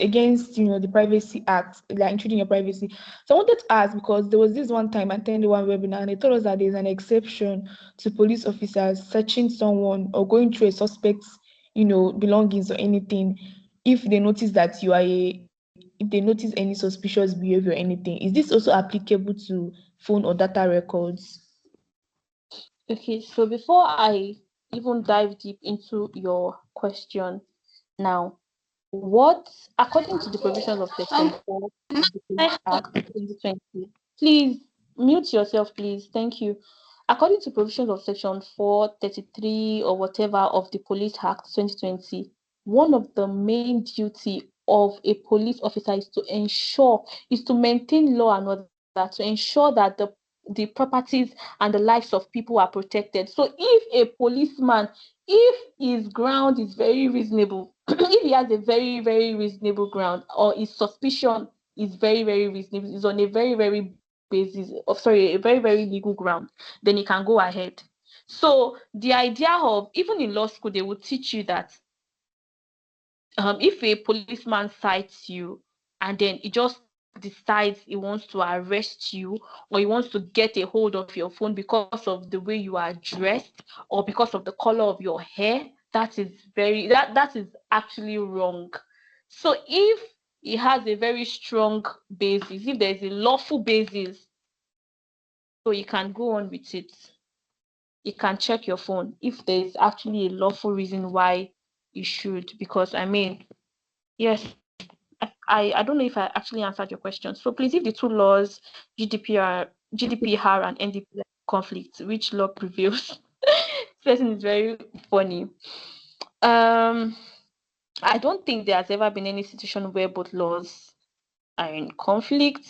against the Privacy Act, like intruding your privacy. So I wanted to ask, because there was this one time I attended one webinar, and they told us that there's an exception to police officers searching someone or going through a suspect's belongings or anything, if they notice that if they notice any suspicious behavior or anything. Is this also applicable to phone or data records? Okay, so before I even dive deep into your question now, according to the provisions of Section 4 of the Police Act 2020, please mute yourself, please. Thank you. According to provisions of Section 433 or whatever of the Police Act 2020, one of the main duty of a police officer is to maintain law and order, to ensure that the properties and the lives of people are protected. So if a policeman, if his ground is very reasonable, if he has a very, very reasonable ground, or his suspicion is very, very reasonable, is on a very, very a very, very legal ground, then he can go ahead. So the idea of, even in law school, they will teach you that if a policeman cites you and then he just decides he wants to arrest you, or he wants to get a hold of your phone because of the way you are dressed or because of the color of your hair, that is actually wrong. So if it has a very strong basis, if there's a lawful basis, so you can go on with it. You can check your phone if there's actually a lawful reason why you should, because I mean, yes, I don't know if I actually answered your question. So please, if the two laws, GDPR and NDPA conflict, which law prevails? This person is very funny. I don't think there has ever been any situation where both laws are in conflict,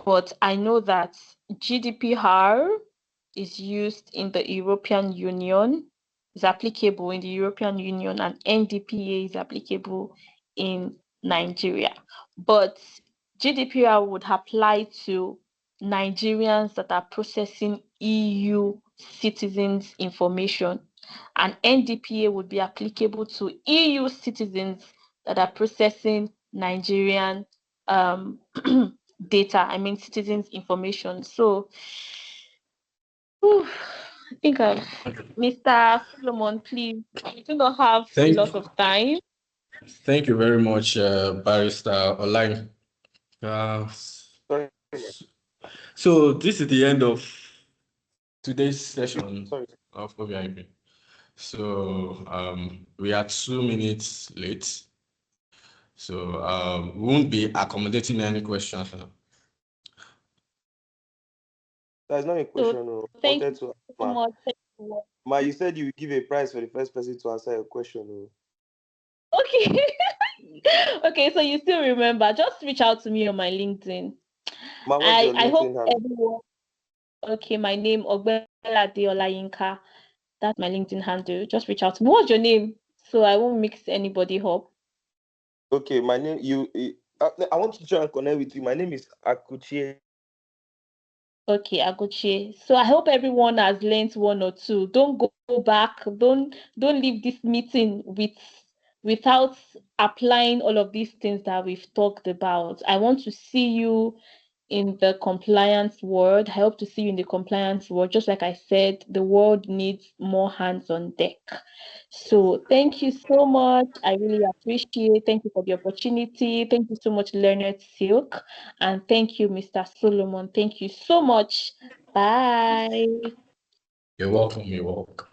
but I know that GDPR is used in the European Union, is applicable in the European Union, and NDPA is applicable in Nigeria. But GDPR would apply to Nigerians that are processing EU citizens' information, and NDPA would be applicable to EU citizens that are processing Nigerian data, I mean citizens' information. So I think Mr. Solomon, please, we do not have a lot of time. Thank you very much, Barrister Olain. Sorry. So this is the end of today's session Sorry. of OVIP. So we are 2 minutes late. So we won't be accommodating any questions now. That's not a question. So thank you so much. Ma, you said you would give a prize for the first person to answer your question. Okay. Okay, so you still remember. Just reach out to me on my LinkedIn. Ma, what's your I hope LinkedIn handle? everyone. Okay, my name Ogbelade Olayinka. That's my LinkedIn handle. Just reach out to me. What's your name? So I won't mix anybody up. Okay, my name I want to try and connect with you. My name is Akuchie. Okay, Aguchi. So I hope everyone has learned one or two. Don't go back. Don't leave this meeting without applying all of these things that we've talked about. I want to see you in the compliance world. I hope to see you in the compliance world. Just like I said, the world needs more hands on deck. So thank you so much. I really appreciate. Thank you for the opportunity. Thank you so much, Leonard Silk. And thank you, Mr. Solomon. Thank you so much. Bye. You're welcome. You're welcome.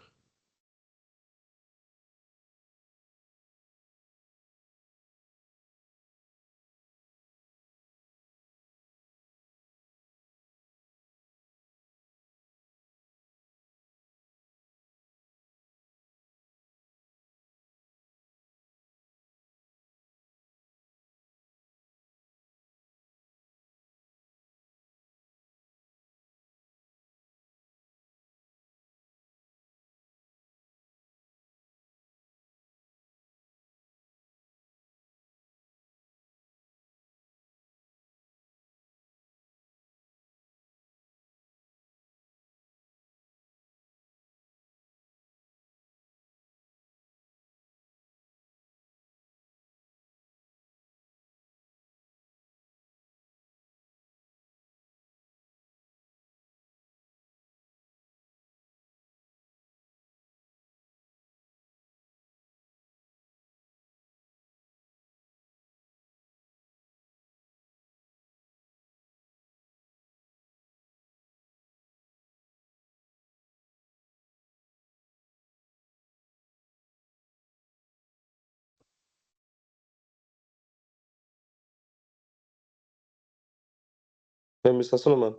Hey, Mr. Solomon.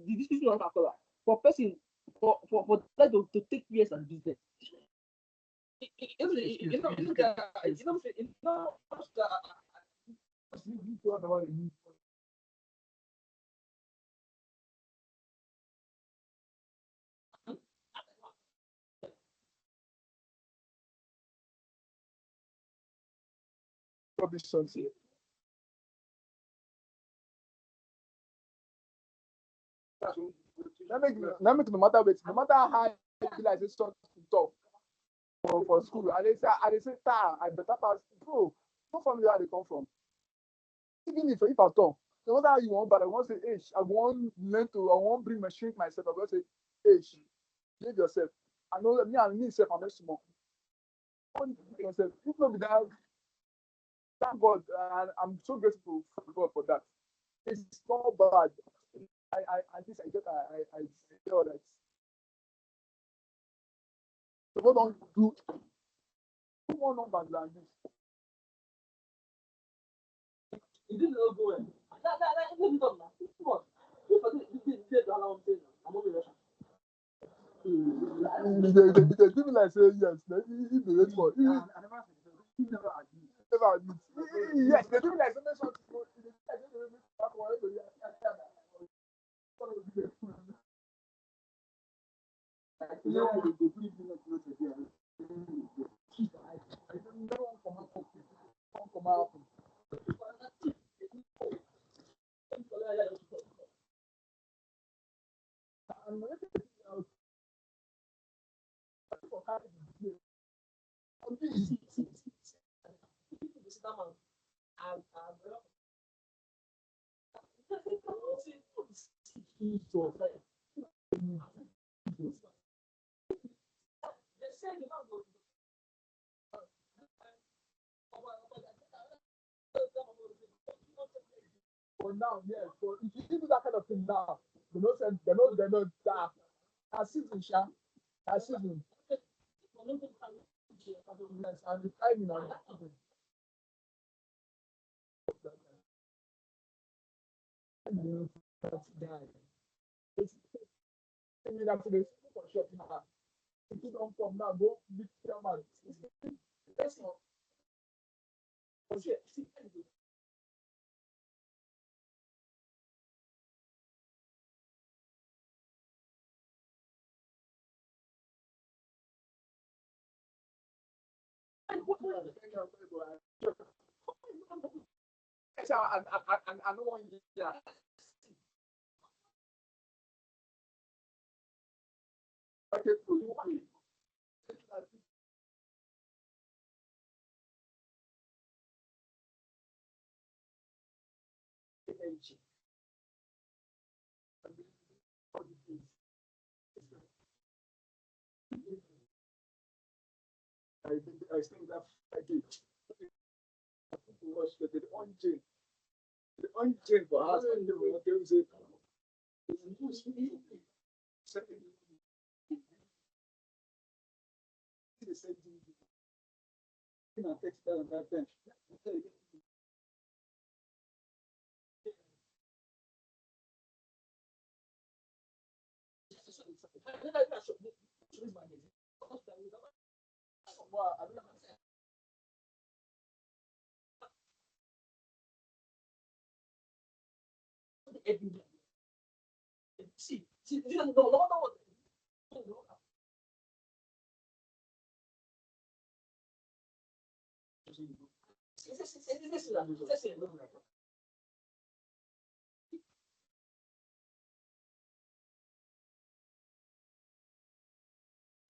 the distribution of color for person for that to take years and business. Publish something. That make no matter what, no matter how utilization talk for school, and they say, I better pass. Bro, no family where they come from. Even if at all, no matter how you want, but I want to say, age, I want bring my shrink myself. I want to say, age, behave yourself. I know me and me self, I'm not small. Yourself, if not be that, thank God, and I'm so grateful to God for that. It's not bad. I think I get all that. So what don't do one number like this? It didn't go well. They give me like say yes. If they wait for never admit. Yes, they do me like something. For now, yes. For if you do that kind of thing now, they know that season, Sha. Season. Yes, and the timing on it. If you don't come now, go big chairman. That's not. I don't want you to. Okay, I think that I did. Was the on-chain. The on-chain for us.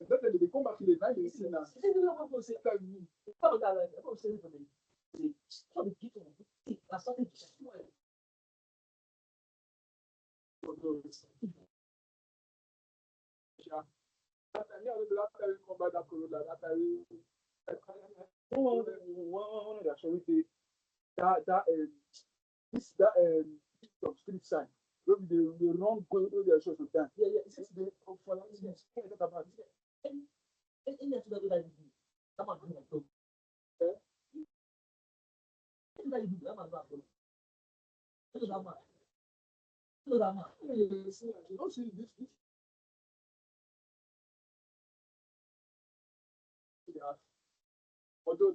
Definitely, they come back to the night they see now. That street sign. They run go to their show sometimes. Yeah, it's just they for about Although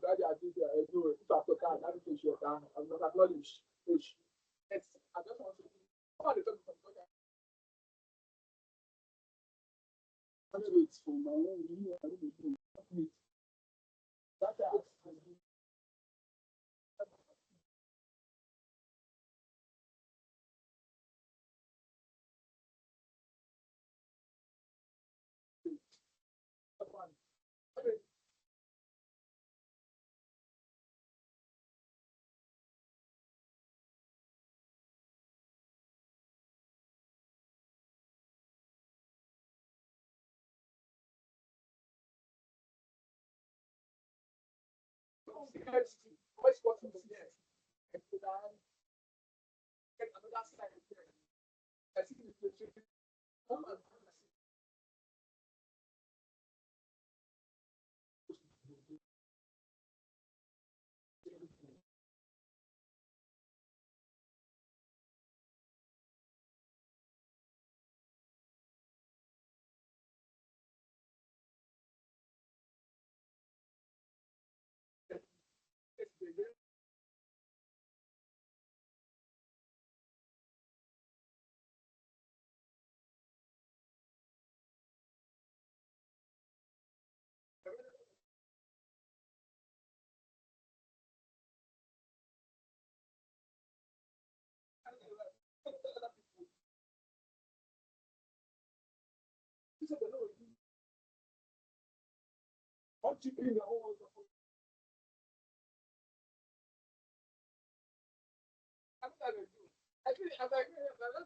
that I think do it, if I took that, that is your down. I'm not acknowledge. It's I just want to wait for my own. That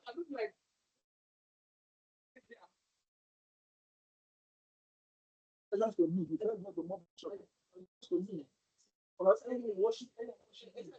I look like just to me, because not the mob shop. Just to me. Or else any worship, any worship, any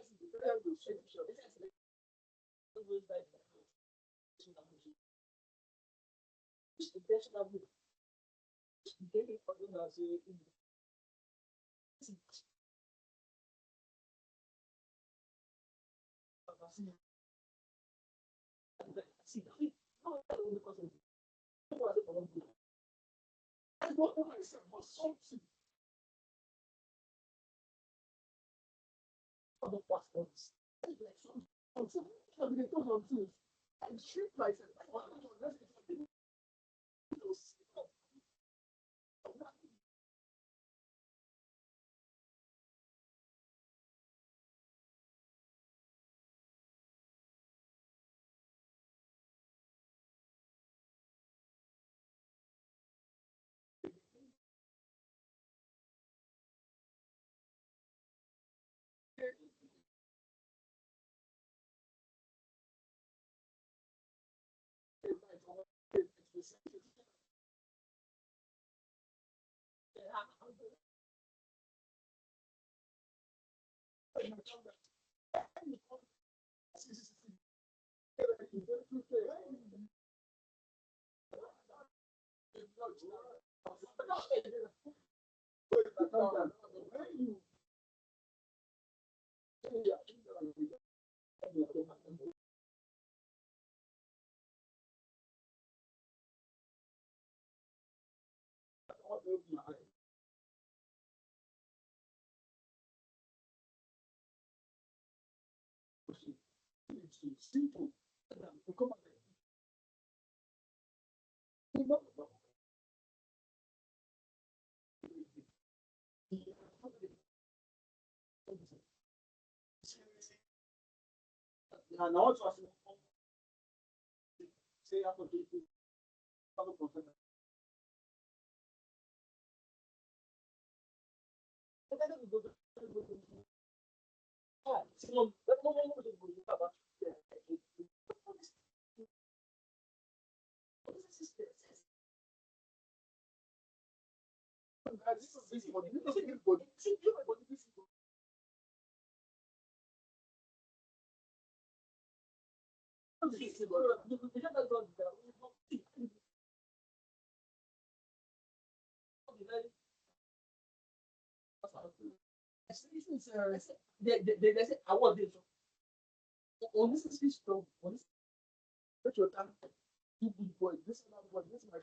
simple. And also, say, I have to they say I want this. On this is strong. Make your time. You big boy. This one, boy. This my.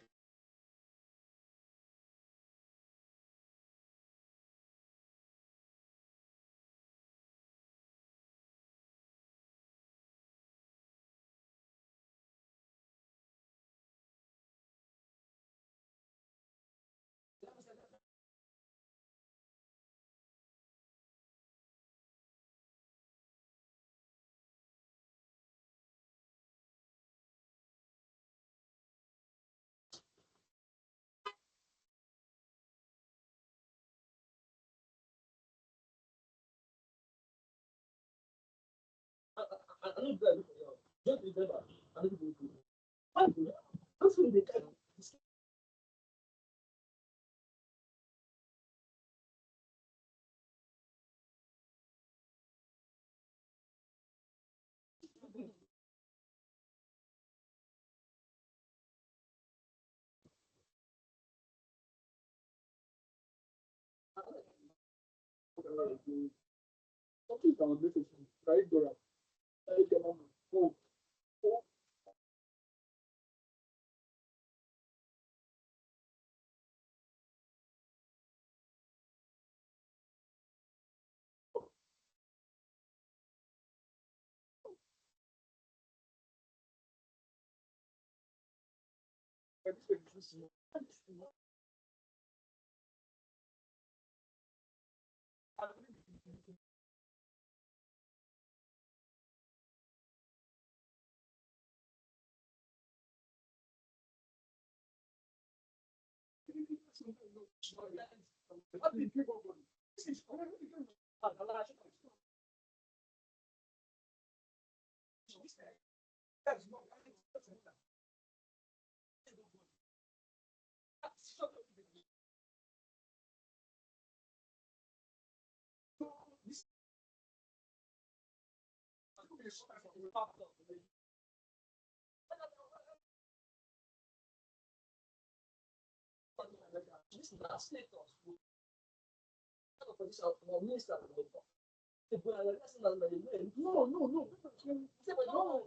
I don't do that. Just be better. I don't do it. That's when they can. Something down this is right there. I get on. Oh, oh. No, no, no. No.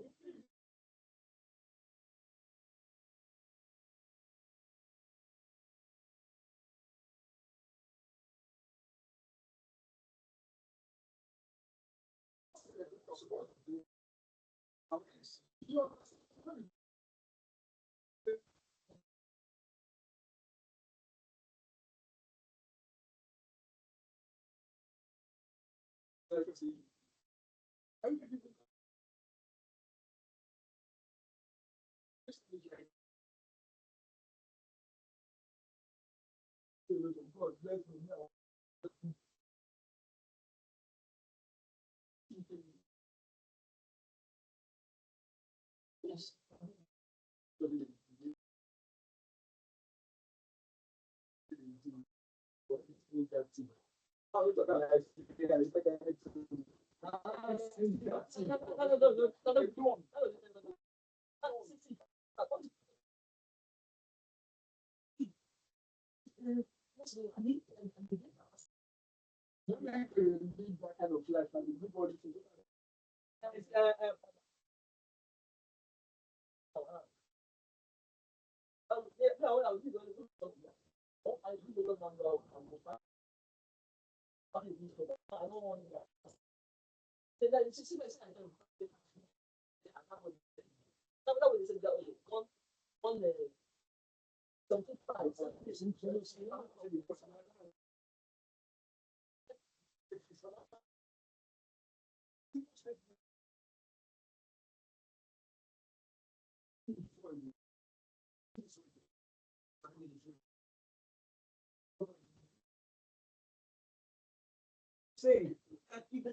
Say,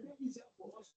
it's easier for us.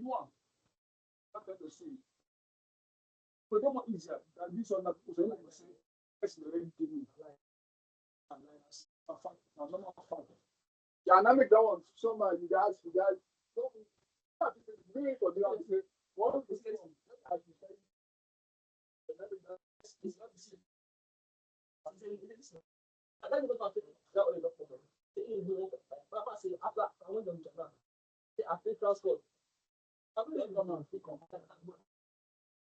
one. That's what they say. But don't want easier. That this one that people say, let's already give me like a fact, a normal fact. Yeah, and I make that one. Somebody, you guys, don't me for the other. One of the things I can say, it's not the same. I don't know about it. That way, not for them. But I say, after I went to Japan, I pay transport. I don't know if I'm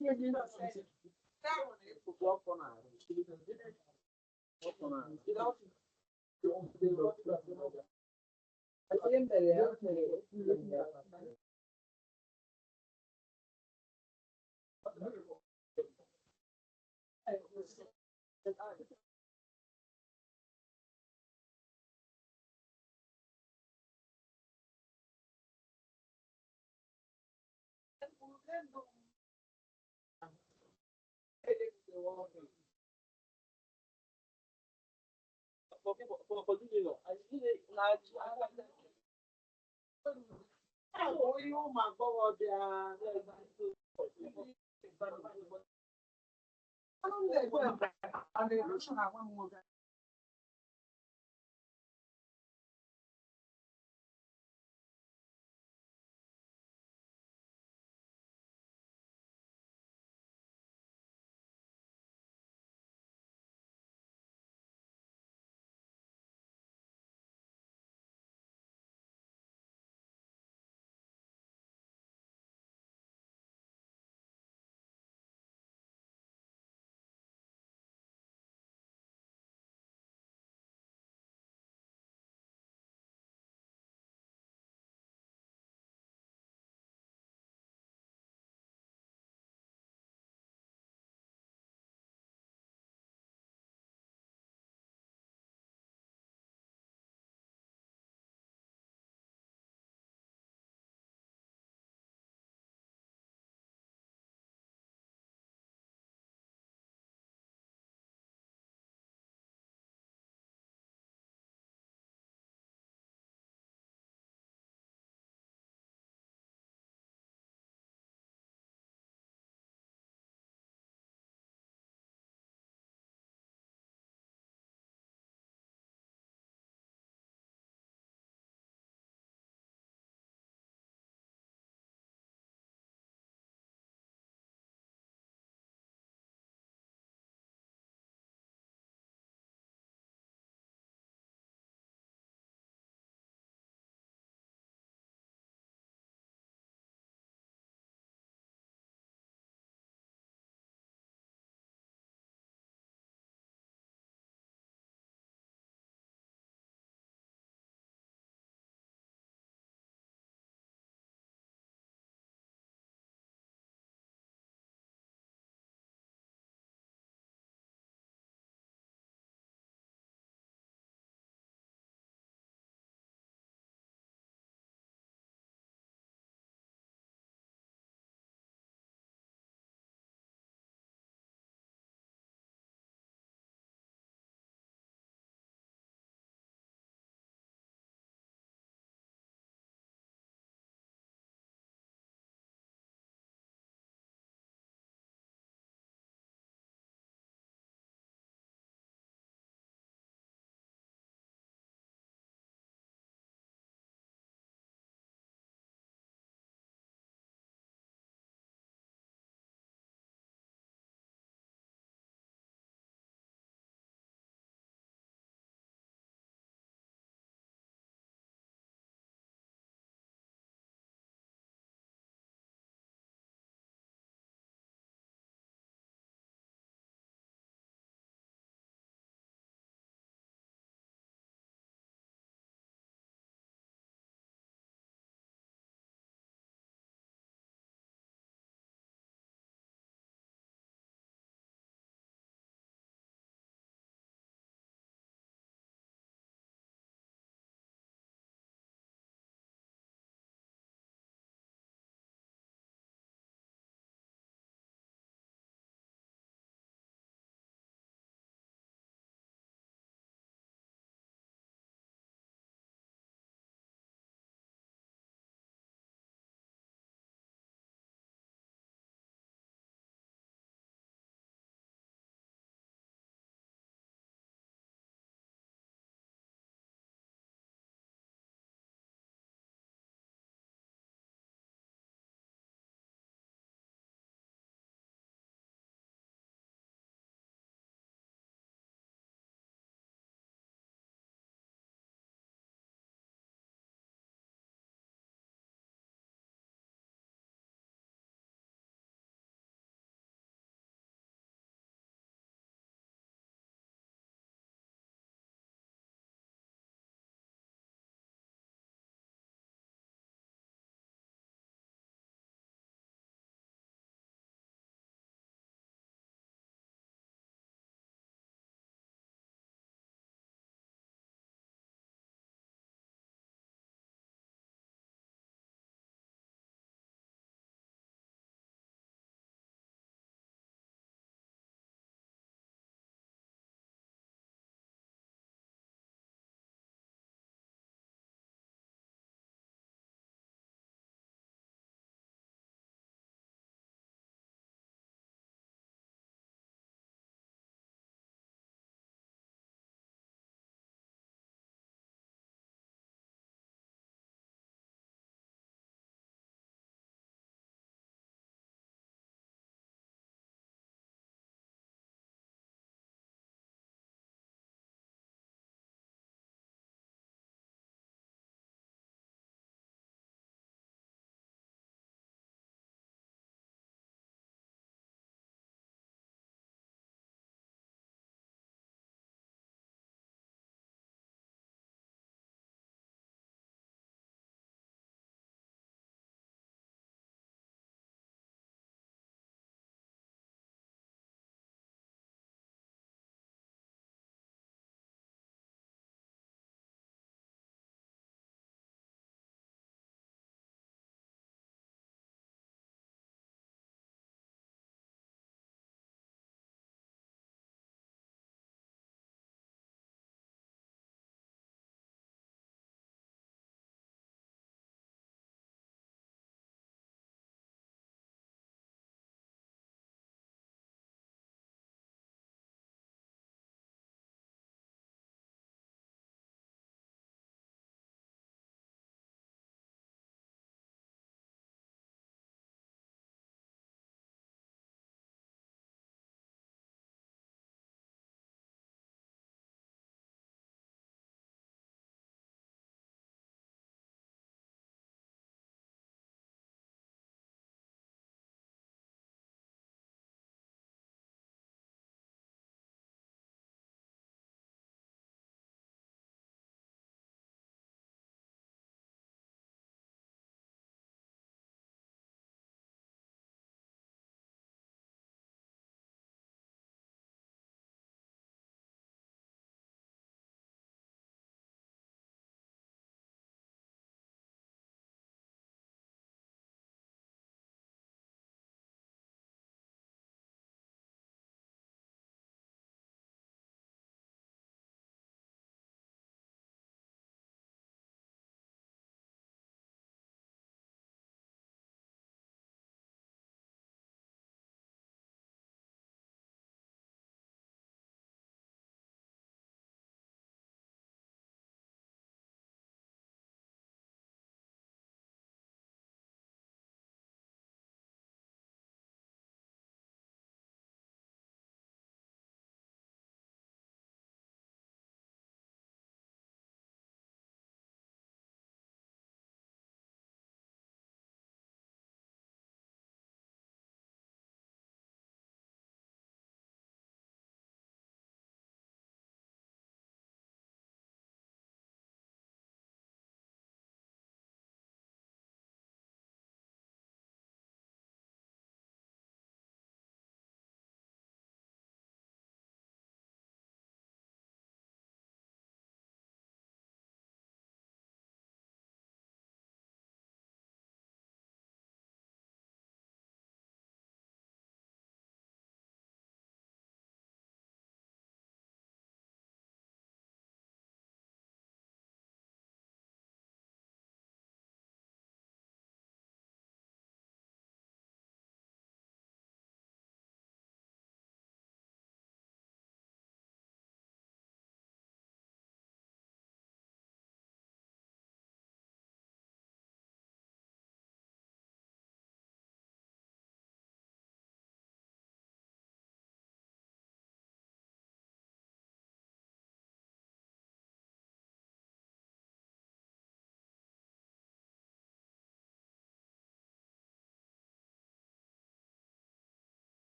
yeah, you know, walk on for you know, I see it now. Oh, you my God, yeah.